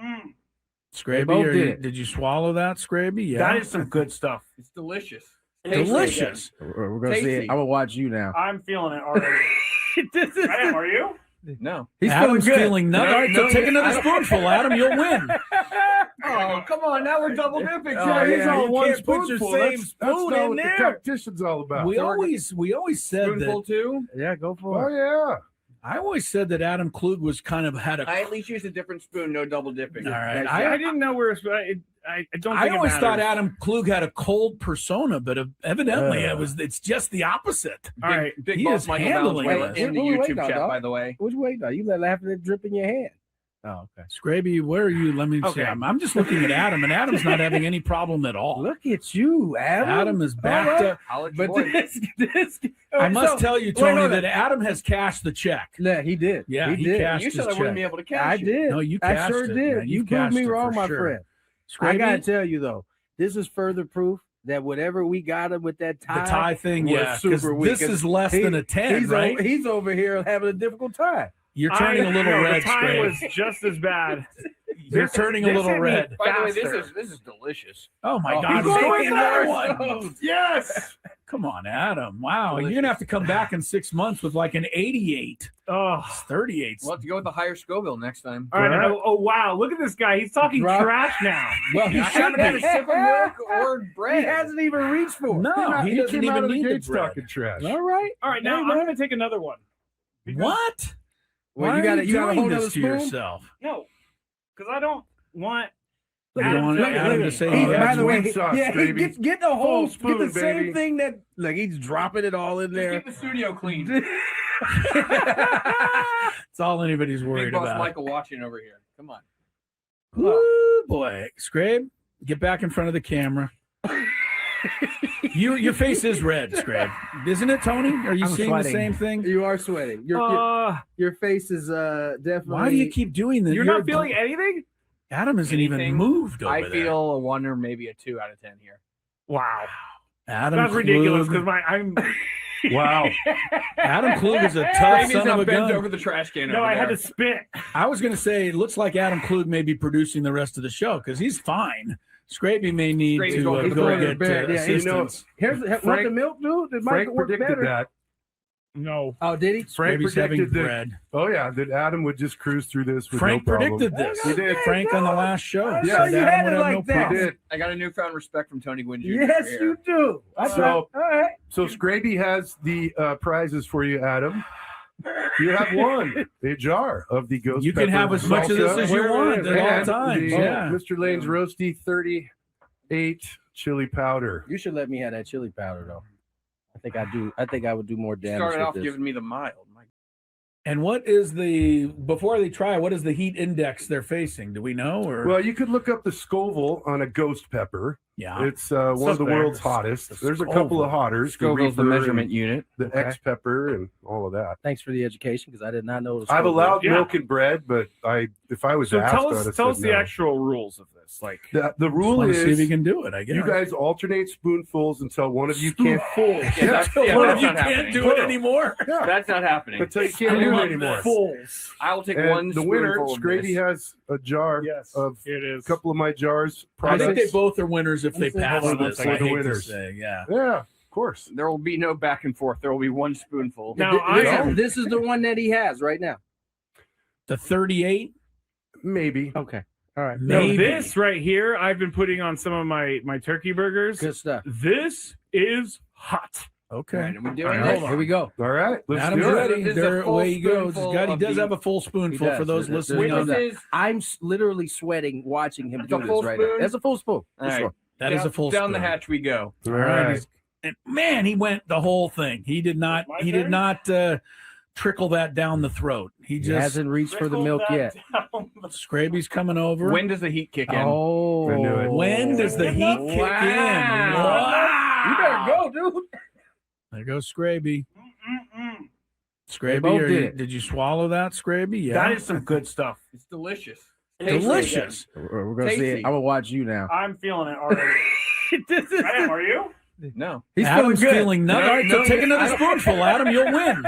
They Scraby, both did it. did you swallow that, Scraby? Yeah. That is some good stuff. It's delicious. delicious. We're gonna see it. Tasty. I'm gonna watch you now. I'm feeling it already. Adam, are you? No. He's Adam's feeling good. feeling nothing. All right, so take another spoonful, Adam. You'll win. Oh, come on. Now we're double dipping. Yeah, he's all you one can't put your spoonful. same That's spoon not in what there. the competition's all about. We always said Spoonful that. too? Yeah, go for Oh it. yeah. I always said that Adam Klug was kind of had a. I at least used a different spoon, no double dipping. All right. I didn't know where I don't. I Think always it thought matters. Adam Klug had a cold persona, but evidently it's just the opposite. All right, Big He boss is Michael handling Valens it. in the Wait, YouTube now, chat, dog. by the way. What you waiting on? You let laughing at drip in your hand. Oh, okay. Scraby, where are you? Let me see. Okay. I'm just looking at Adam, and Adam's not having any problem at all. Look at you, Adam. Adam is back All right. to. College But boy. this I must tell you, Tony, hold on. that Adam has cashed the check. Yeah, he did. Yeah, he did. cashed You his said I wouldn't check. be able to catch I it. did. No, you I cashed sure it, did. man. You You proved cashed me it wrong, for my sure. friend. I Scraby, gotta tell you though, this is further proof that whatever we got him with that the tie, tie thing, was yeah, because super weak. this is less than a 10, he's right? He's over here having a difficult time. You're turning a little no, red, The time Scraby. was just as bad. You're turning a This little hit me red. By the way, faster. this is delicious. Oh my God! he's He's going taking that worse. one. Yes. Come on, Adam. Wow, you're gonna have to come back in 6 months with like an 88. Oh. It's 38. We'll have to go with the higher Scoville next time. All right. Oh, wow. Look at this guy. He's talking trash now. Well, I haven't had a sip of milk or He bread. hasn't even reached for it. No, he doesn't came out even of the need the gates bread. talking trash. All right. All right. Now Hey, I'm man. going to take another one. What? Well, Why you got are to you doing hold this other to spoon. yourself? No, because I don't want. You don't want Adam to say He, he by has the way, wing sauce, yeah, he baby. get the whole Full spoon, get the same baby. thing that like he's dropping it all in there. Keep the studio clean. It's all anybody's Big worried boss about. Michael watching over here. Come on. Ooh, boy, Scrabe, get back in front of the camera. Your face is red, Scrabe, isn't it, Tony? Are you I'm seeing sweating. the same thing? You are sweating. Your face is definitely. Why do you keep doing this? You're not feeling anything? Adam hasn't even Anything? moved over I there. feel a 1 or maybe a 2 out of 10 here. Wow. Adam That's ridiculous Klug. because I'm. Wow. Adam Klug is a tough Gravy's son now of a bent gun. over the trash can. No, over I had there. to spit. I was going to say it looks like Adam Klug may be producing the rest of the show because he's fine. Scraby may need Scraby's to going to go the get Yeah, you know, assistance. want the milk, dude? It might Frank work predicted better. that. No. Oh, did he? Frank Scraby's having predicted that. bread. Oh yeah, that Adam would just cruise through this with Frank no problem. predicted this. He did. Frank on the last show. I said know you Adam had would it have like no that. problem. He did. I got a newfound respect from Tony Gwynn Jr. Yes, here. you do. So- all right. So Scraby has the prizes for you, Adam. You have won a jar of the ghost. You can pepper have as much of this salsa as you want at all and times. the Yeah. Mr. Lane's Roasty 38 chili powder. You should let me have that chili powder though. I think I do. I think I would do more damage. Started with off this. giving me the mild. And what is before they try, what is the heat index they're facing? Do we know? Or Well, you could look up the Scoville on a ghost pepper. yeah. It's one of the Something. world's hottest. There's a couple of hotters. Scoville's the Reaper measurement and unit. the Okay. X pepper and all of that. Thanks for the education because I did not know. I've allowed Yeah. milk and bread, but if I was So asked, tell I'd us have the said no. actual rules of this. Like The rule Want to see if you is can do it. I guess you guys alternate spoonfuls until one of you can't. Until one of you not can't happening. do it anymore. Yeah. That's not happening. Until you can't do it anymore. Fulls. I will take And one the winner, spoonful of Skraby, this. has a jar Yes. of Here it a is. couple of my jars. I think they Products. both are winners if they pass Hold on one this. second. I The hate to winners. say, yeah. Yeah, of course. There will be no back and forth. There will be one spoonful. Now, This is the one that he has right now. The 38? Maybe. Okay. All right. No, Maybe. this right here, I've been putting on some of my turkey burgers. Good stuff. This is hot. Okay. All right, are we doing All this? right, Here we go. All right. Let's Adam's do it. ready. This is a There, full away he goes. spoonful God, he of does the- have a full spoonful He for those does. listening. Which on that. is I'm literally sweating watching him do a full this right now. spoon? That's a full spoon. For all right. sure. That is a full down the spoon. hatch we go. All right. And man, he went the whole thing. He did not. My He did turn? not trickle that down the throat. He He just. hasn't reached for the milk yet. Skraby's coming over. When does the heat kick in? Oh. I knew it. When does the heat kick in? Wow. You better go, dude. There goes Skraby. They Skraby, both did. did you swallow that, Skraby? Yeah. That is some good stuff. It's delicious. delicious. We're going to see it. Tasty. I'm going to watch you now. I'm feeling it already. I am, are you? No. He's Adam's feeling good. feeling nothing. All right, so take another spoonful, Adam. You'll win.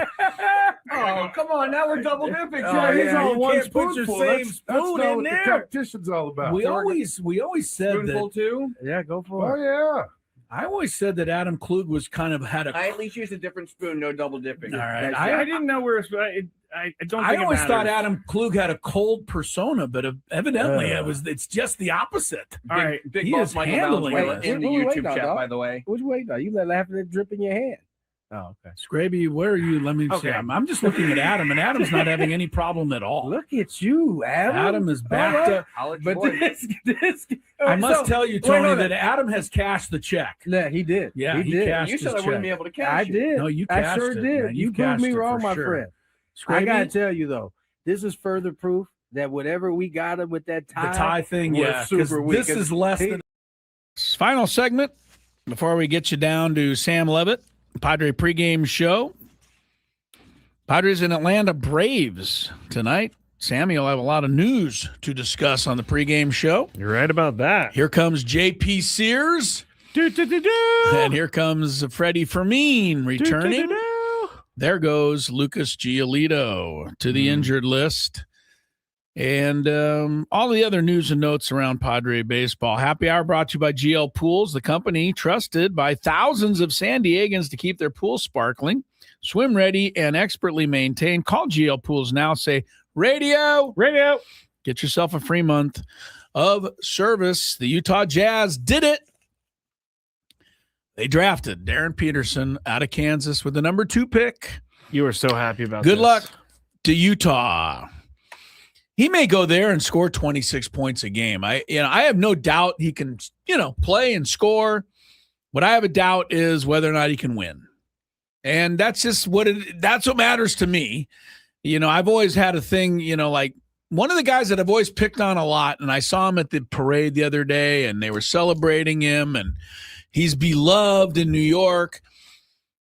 Oh, come on. Now we're double dipping. He's yeah, all you one can't put your spoonful. same That's spoon not in what there. the tactician's all about. We always said Spoonful that. two. Yeah, go for Oh, it. yeah. I always said that Adam Klug was kind of had a. I at least used a different spoon. No double dipping. All right. I didn't know where I don't think I always it thought matters. Adam Klug had a cold persona, but evidently it's just the opposite. All right. Big He boss is Michael handling Valenzuela this. in the Wait, YouTube now, chat, dog. by the way. What you waiting on? You let laughing at drip in your hand. Oh, okay. Scraby, where are you? Let me see. Okay. I'm just looking at Adam, and Adam's not having any problem at all. Look at you, Adam. Adam is backed up. But this I must tell you, Tony, wait. that Adam has cashed the check. Yeah, he did. Yeah, he did. cashed You said I his wouldn't check. be able to cash I it. did. No, you I cashed sure it, did. man. You You proved me cashed it wrong, for my sure. friend. Scraby, I gotta tell you though, this is further proof that whatever we got him with that tie, the tie thing, was yeah, 'cause super weak. this is less He- than. Final segment before we get you down to Sam Levitt, Padre pregame show. Padres and Atlanta Braves tonight. Sammy will have a lot of news to discuss on the pregame show. You're right about that. Here comes J.P. Sears. And here comes Freddie Fermin returning. There goes Lucas Giolito to the injured list. And all the other news and notes around Padre baseball. Happy Hour brought to you by GL Pools, the company trusted by thousands of San Diegans to keep their pools sparkling, swim ready, and expertly maintained. Call GL Pools now. Say, radio. Get yourself a free month of service. The Utah Jazz did it. They drafted Darren Peterson out of Kansas with the number 2 pick. You were so happy about Good this. luck to Utah. He may go there and score 26 points a game. I have no doubt he can, play and score. What I have a doubt is whether or not he can win. And that's just that's what matters to me. I've always had a thing, like one of the guys that I've always picked on a lot, and I saw him at the parade the other day and they were celebrating him and he's beloved in New York,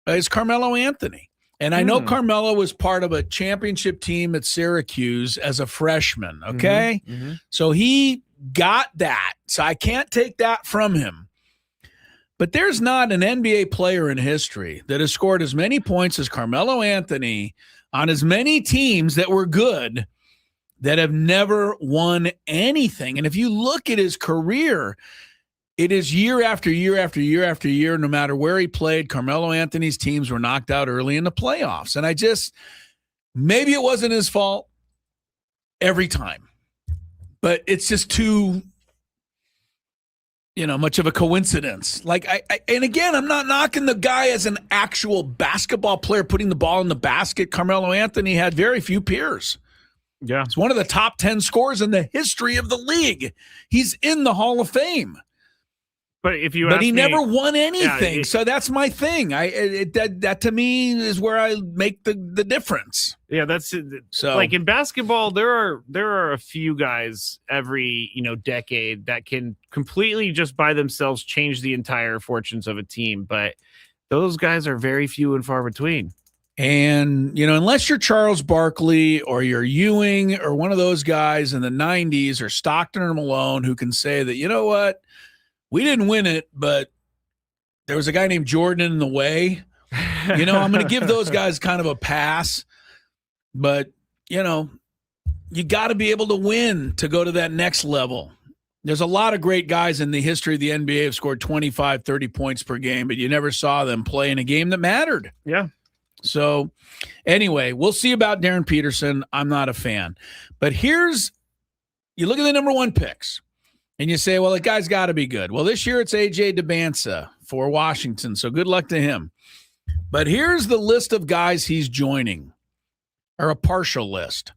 is Carmelo Anthony. And I know Carmelo was part of a championship team at Syracuse as a freshman, okay? So he got that. So I can't take that from him. But there's not an NBA player in history that has scored as many points as Carmelo Anthony on as many teams that were good that have never won anything. And if you look at his career, it is year after year after year after year, no matter where he played, Carmelo Anthony's teams were knocked out early in the playoffs. And maybe it wasn't his fault every time, but it's just too, much of a coincidence. And again, I'm not knocking the guy as an actual basketball player putting the ball in the basket. Carmelo Anthony had very few peers. Yeah. He's one of the top 10 scorers in the history of the league. He's in the Hall of Fame. But if you But ask he me, never won anything. Yeah, so that's my thing. That to me is where I make the difference. Yeah, that's it. So like in basketball, there are a few guys every decade that can completely just by themselves change the entire fortunes of a team. But those guys are very few and far between. And, unless you're Charles Barkley or you're Ewing or one of those guys in the 90s or Stockton or Malone who can say that, you know what, we didn't win it, but there was a guy named Jordan in the way. I'm going to give those guys kind of a pass. But, you got to be able to win to go to that next level. There's a lot of great guys in the history of the NBA have scored 25, 30 points per game, but you never saw them play in a game that mattered. Yeah. So anyway, we'll see about Darren Peterson. I'm not a fan. But you look at the number 1 picks, and you say, well, the guy's got to be good. Well, this year it's A.J. DeBansa for Washington, so good luck to him. But here's the list of guys he's joining, or a partial list.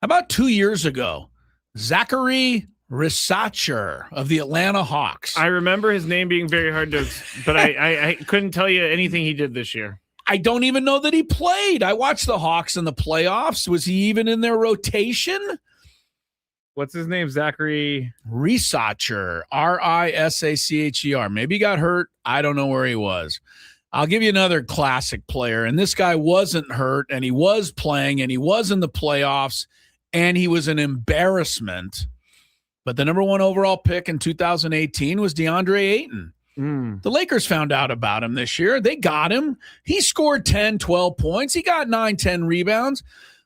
About 2 years ago, Zachary Risacher of the Atlanta Hawks. I remember his name being very hard to, but I couldn't tell you anything he did this year. I don't even know that he played. I watched the Hawks in the playoffs. Was he even in their rotation? What's his name? Zachary Risacher, Risacher. Maybe he got hurt. I don't know where he was. I'll give you another classic player, and this guy wasn't hurt, and he was playing, and he was in the playoffs, and he was an embarrassment. But the number 1 overall pick in 2018 was DeAndre Ayton. The Lakers found out about him this year. They got him. He scored 10, 12 points. He got 9, 10 rebounds.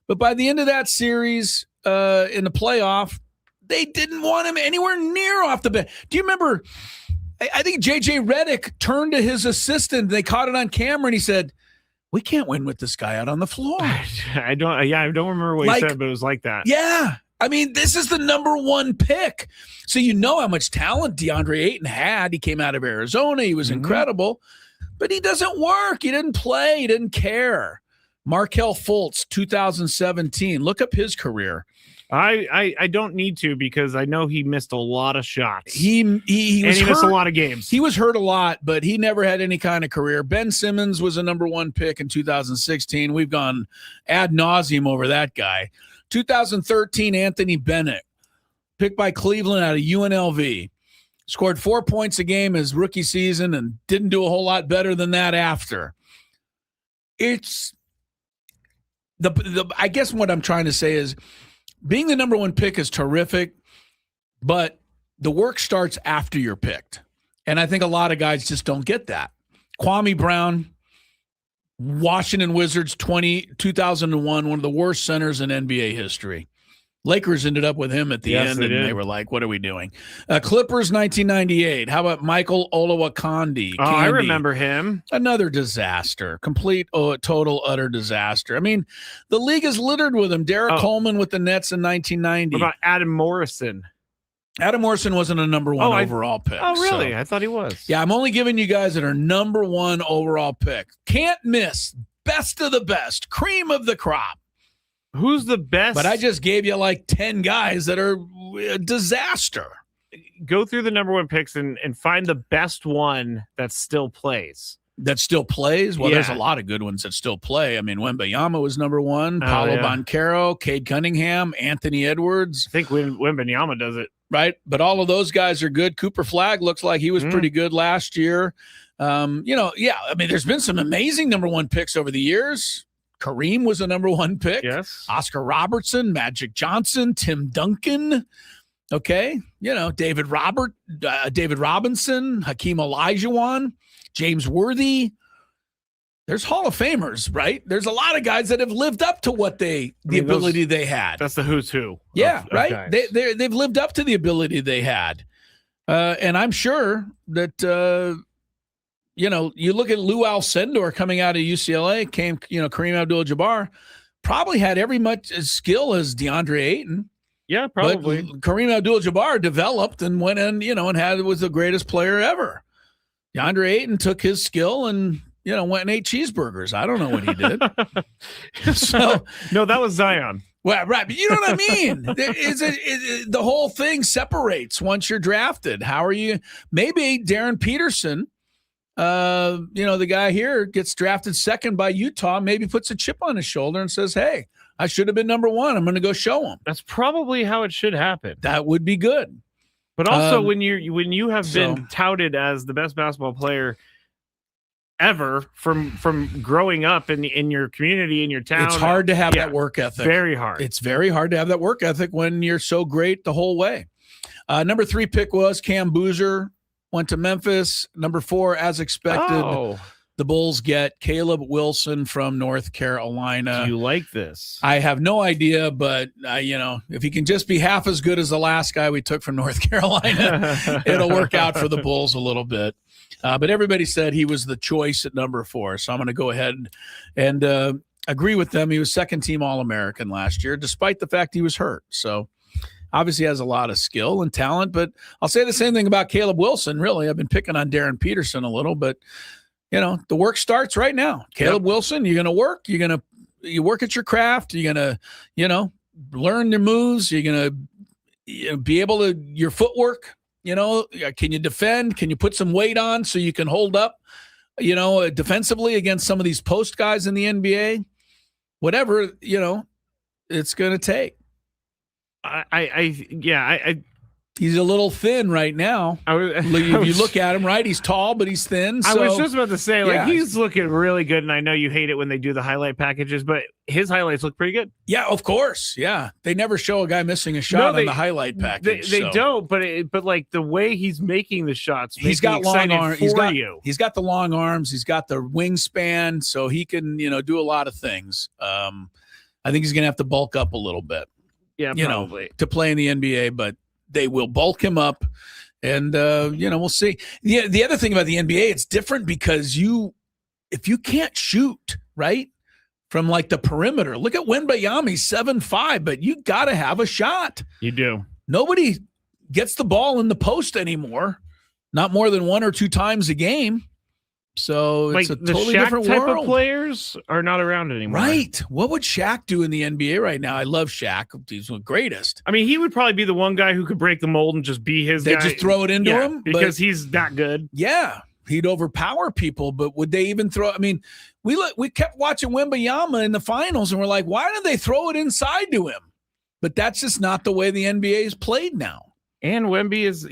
But by the end of that series in the playoff, they didn't want him anywhere near off the bench. Do you remember, I think J.J. Redick turned to his assistant. They caught it on camera, and he said, we can't win with this guy out on the floor. I don't remember what he said, but it was like that. Yeah. I mean, this is the number 1 pick. So you know how much talent DeAndre Ayton had. He came out of Arizona. He was incredible. But he doesn't work. He didn't play. He didn't care. Markelle Fultz, 2017. Look up his career. I don't need to because I know he missed a lot of shots. He missed a lot of games. He was hurt a lot, but he never had any kind of career. Ben Simmons was a number 1 pick in 2016. We've gone ad nauseum over that guy. 2013, Anthony Bennett, picked by Cleveland out of UNLV. Scored 4 points a game his rookie season and didn't do a whole lot better than that after. It's I guess what I'm trying to say is being the number 1 pick is terrific, but the work starts after you're picked. And I think a lot of guys just don't get that. Kwame Brown, Washington Wizards, 2001, one of the worst centers in NBA history. Lakers ended up with him at the end, and they were like, what are we doing? Clippers, 1998. How about Michael Olowokandi? Oh, I remember him. Another disaster. Complete, total, utter disaster. I mean, the league is littered with him. Derek Coleman with the Nets in 1990. What about Adam Morrison? Adam Morrison wasn't a number 1 overall pick. Oh, really? So. I thought he was. Yeah, I'm only giving you guys that are number 1 overall pick. Can't miss. Best of the best. Cream of the crop. Who's the best? But I just gave you like 10 guys that are a disaster. Go through the number 1 picks and find the best one that still plays. That still plays? Well, there's a lot of good ones that still play. I mean, Wembanyama was number 1. Paolo Banchero, Cade Cunningham, Anthony Edwards. I think Wembanyama does it. Right? But all of those guys are good. Cooper Flagg looks like he was pretty good last year. I mean, there's been some amazing number 1 picks over the years. Kareem was a number 1 pick. Yes. Oscar Robertson, Magic Johnson, Tim Duncan. Okay. David Robinson, Hakeem Olajuwon, James Worthy. There's Hall of Famers, right? There's a lot of guys that have lived up to what ability they had. That's the who's who. Yeah, right. They've lived up to the ability they had. And I'm sure that, you look at Lou Alcindor coming out of UCLA, Kareem Abdul-Jabbar, probably had every much as skill as DeAndre Ayton. Yeah, probably. But Kareem Abdul-Jabbar developed and went in, and was the greatest player ever. DeAndre Ayton took his skill and, went and ate cheeseburgers. I don't know what he did. So no, that was Zion. Well, right, but you know what I mean? The whole thing separates once you're drafted. How are you? Maybe Darren Peterson, the guy here gets drafted 2nd by Utah, maybe puts a chip on his shoulder and says, hey, I should have been number 1. I'm going to go show him. That's probably how it should happen. That would be good. But also when you have been touted as the best basketball player ever from growing up in your community, in your town, it's hard to have that work ethic. Very hard. It's very hard to have that work ethic when you're so great the whole way. Number 3 pick was Cam Boozer, went to Memphis. Number 4, as expected, the Bulls get Caleb Wilson from North Carolina. Do you like this? I have no idea, but if he can just be half as good as the last guy we took from North Carolina, it'll work out for the Bulls a little bit. But everybody said he was the choice at number 4, so I'm going to go ahead and agree with them. He was second-team All-American last year, despite the fact he was hurt. So obviously has a lot of skill and talent, but I'll say the same thing about Caleb Wilson, really. I've been picking on Darren Peterson a little, but, the work starts right now. Caleb Wilson, you're going to work. You work at your craft. You're going to, learn your moves. You're going to be able to, your footwork, can you defend? Can you put some weight on so you can hold up, defensively against some of these post guys in the NBA? Whatever, it's going to take. He's a little thin right now. If you look at him, right? He's tall, but he's thin. So, I was just about to say, he's looking really good, and I know you hate it when they do the highlight packages, but his highlights look pretty good. Yeah, of course. Yeah, they never show a guy missing a shot on the highlight package. They don't, but like the way he's making the shots, he's got long arms. He's got the long arms. He's got the wingspan, so he can do a lot of things. I think he's going to have to bulk up a little bit. Yeah, probably to play in the NBA, but they will bulk him up, and we'll see. The other thing about the NBA, it's different because if you can't shoot right from like the perimeter, look at Wembanyama, 7'5", but you got to have a shot. You do. Nobody gets the ball in the post anymore, not more than 1 or 2 times a game. So it's a totally different type world. Of players are not around anymore. Right. What would Shaq do in the NBA right now? I love Shaq. He's the greatest. I mean, he would probably be the one guy who could break the mold and just be his guy. They just throw it into him? Because he's that good. Yeah. He'd overpower people, but would they even throw? I mean, we kept watching Wembanyama in the finals, and we're like, why did they throw it inside to him? But that's just not the way the NBA is played now. And Wemby is,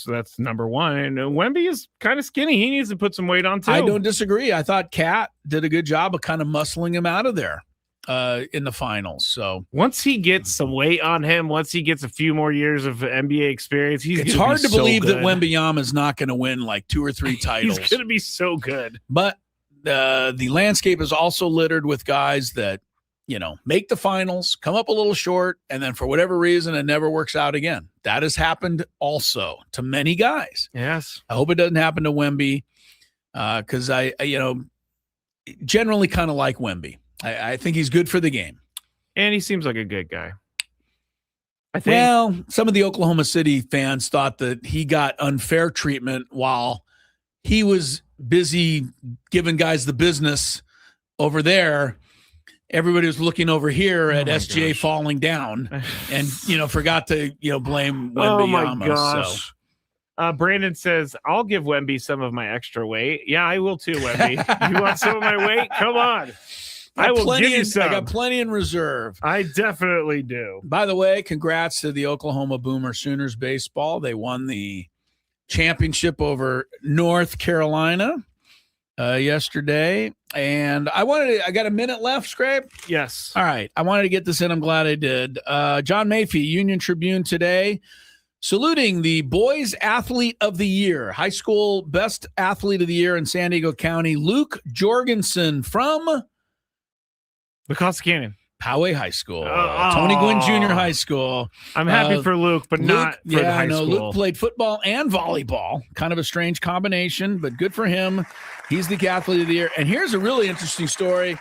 that's number 1. And Wemby is kind of skinny. He needs to put some weight on, too. I don't disagree. I thought Kat did a good job of kind of muscling him out of there in the finals. So once he gets some weight on him, once he gets a few more years of NBA experience, it's hard to believe that Wembanyama is not going to win like 2 or 3 titles. He's going to be so good. But the landscape is also littered with guys that, make the finals, come up a little short, and then for whatever reason, it never works out again. That has happened also to many guys. Yes. I hope it doesn't happen to Wemby because I generally kind of like Wemby. I think he's good for the game. And he seems like a good guy. I think. Well, some of the Oklahoma City fans thought that he got unfair treatment while he was busy giving guys the business over there. Everybody was looking over here at SGA falling down and, forgot to, blame Wembanyama. Oh, my gosh. So. Brandon says, I'll give Wemby some of my extra weight. Yeah, I will too, Wemby. You want some of my weight? Come on. I will give you some. I got plenty in reserve. I definitely do. By the way, congrats to the Oklahoma Boomer Sooners baseball. They won the championship over North Carolina yesterday. And I got a minute left, Scrape? Yes. All right. I wanted to get this in. I'm glad I did. John Mayfie, Union Tribune today, saluting the Boys Athlete of the Year, high school best athlete of the year in San Diego County, Luke Jorgensen from the Costa Canyon. Poway High School, Tony Gwynn Jr. High School. I'm happy for Luke, but not for the high school. Luke played football and volleyball. Kind of a strange combination, but good for him. He's the athlete of the year. And here's a really interesting story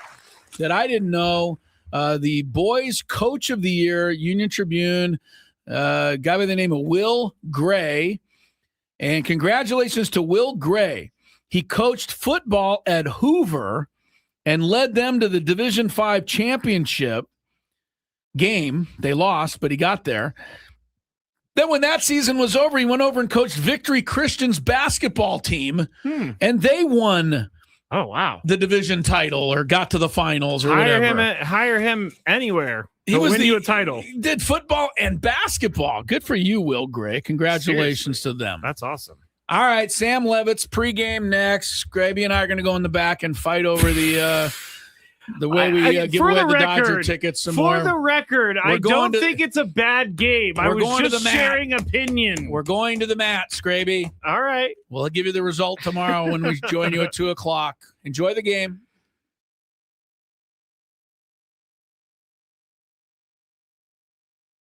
that I didn't know. The boys coach of the year, Union Tribune, guy by the name of Will Gray. And congratulations to Will Gray. He coached football at Hoover and led them to the Division V championship game. They lost, but he got there. Then when that season was over, he went over and coached Victory Christian's basketball team, and they won the division title or got to the finals or whatever. Hire him anywhere. He was win you a title. He did football and basketball. Good for you, Will Gray. Congratulations to them. That's awesome. All right, Sam Levitt's pregame next. Skraby and I are going to go in the back and fight over the way we give away the Dodger tickets some more. For the record, I don't think it's a bad game. I was just sharing opinion. We're going to the mat, Skraby. All right. We'll give you the result tomorrow when we join you at 2:00. Enjoy the game.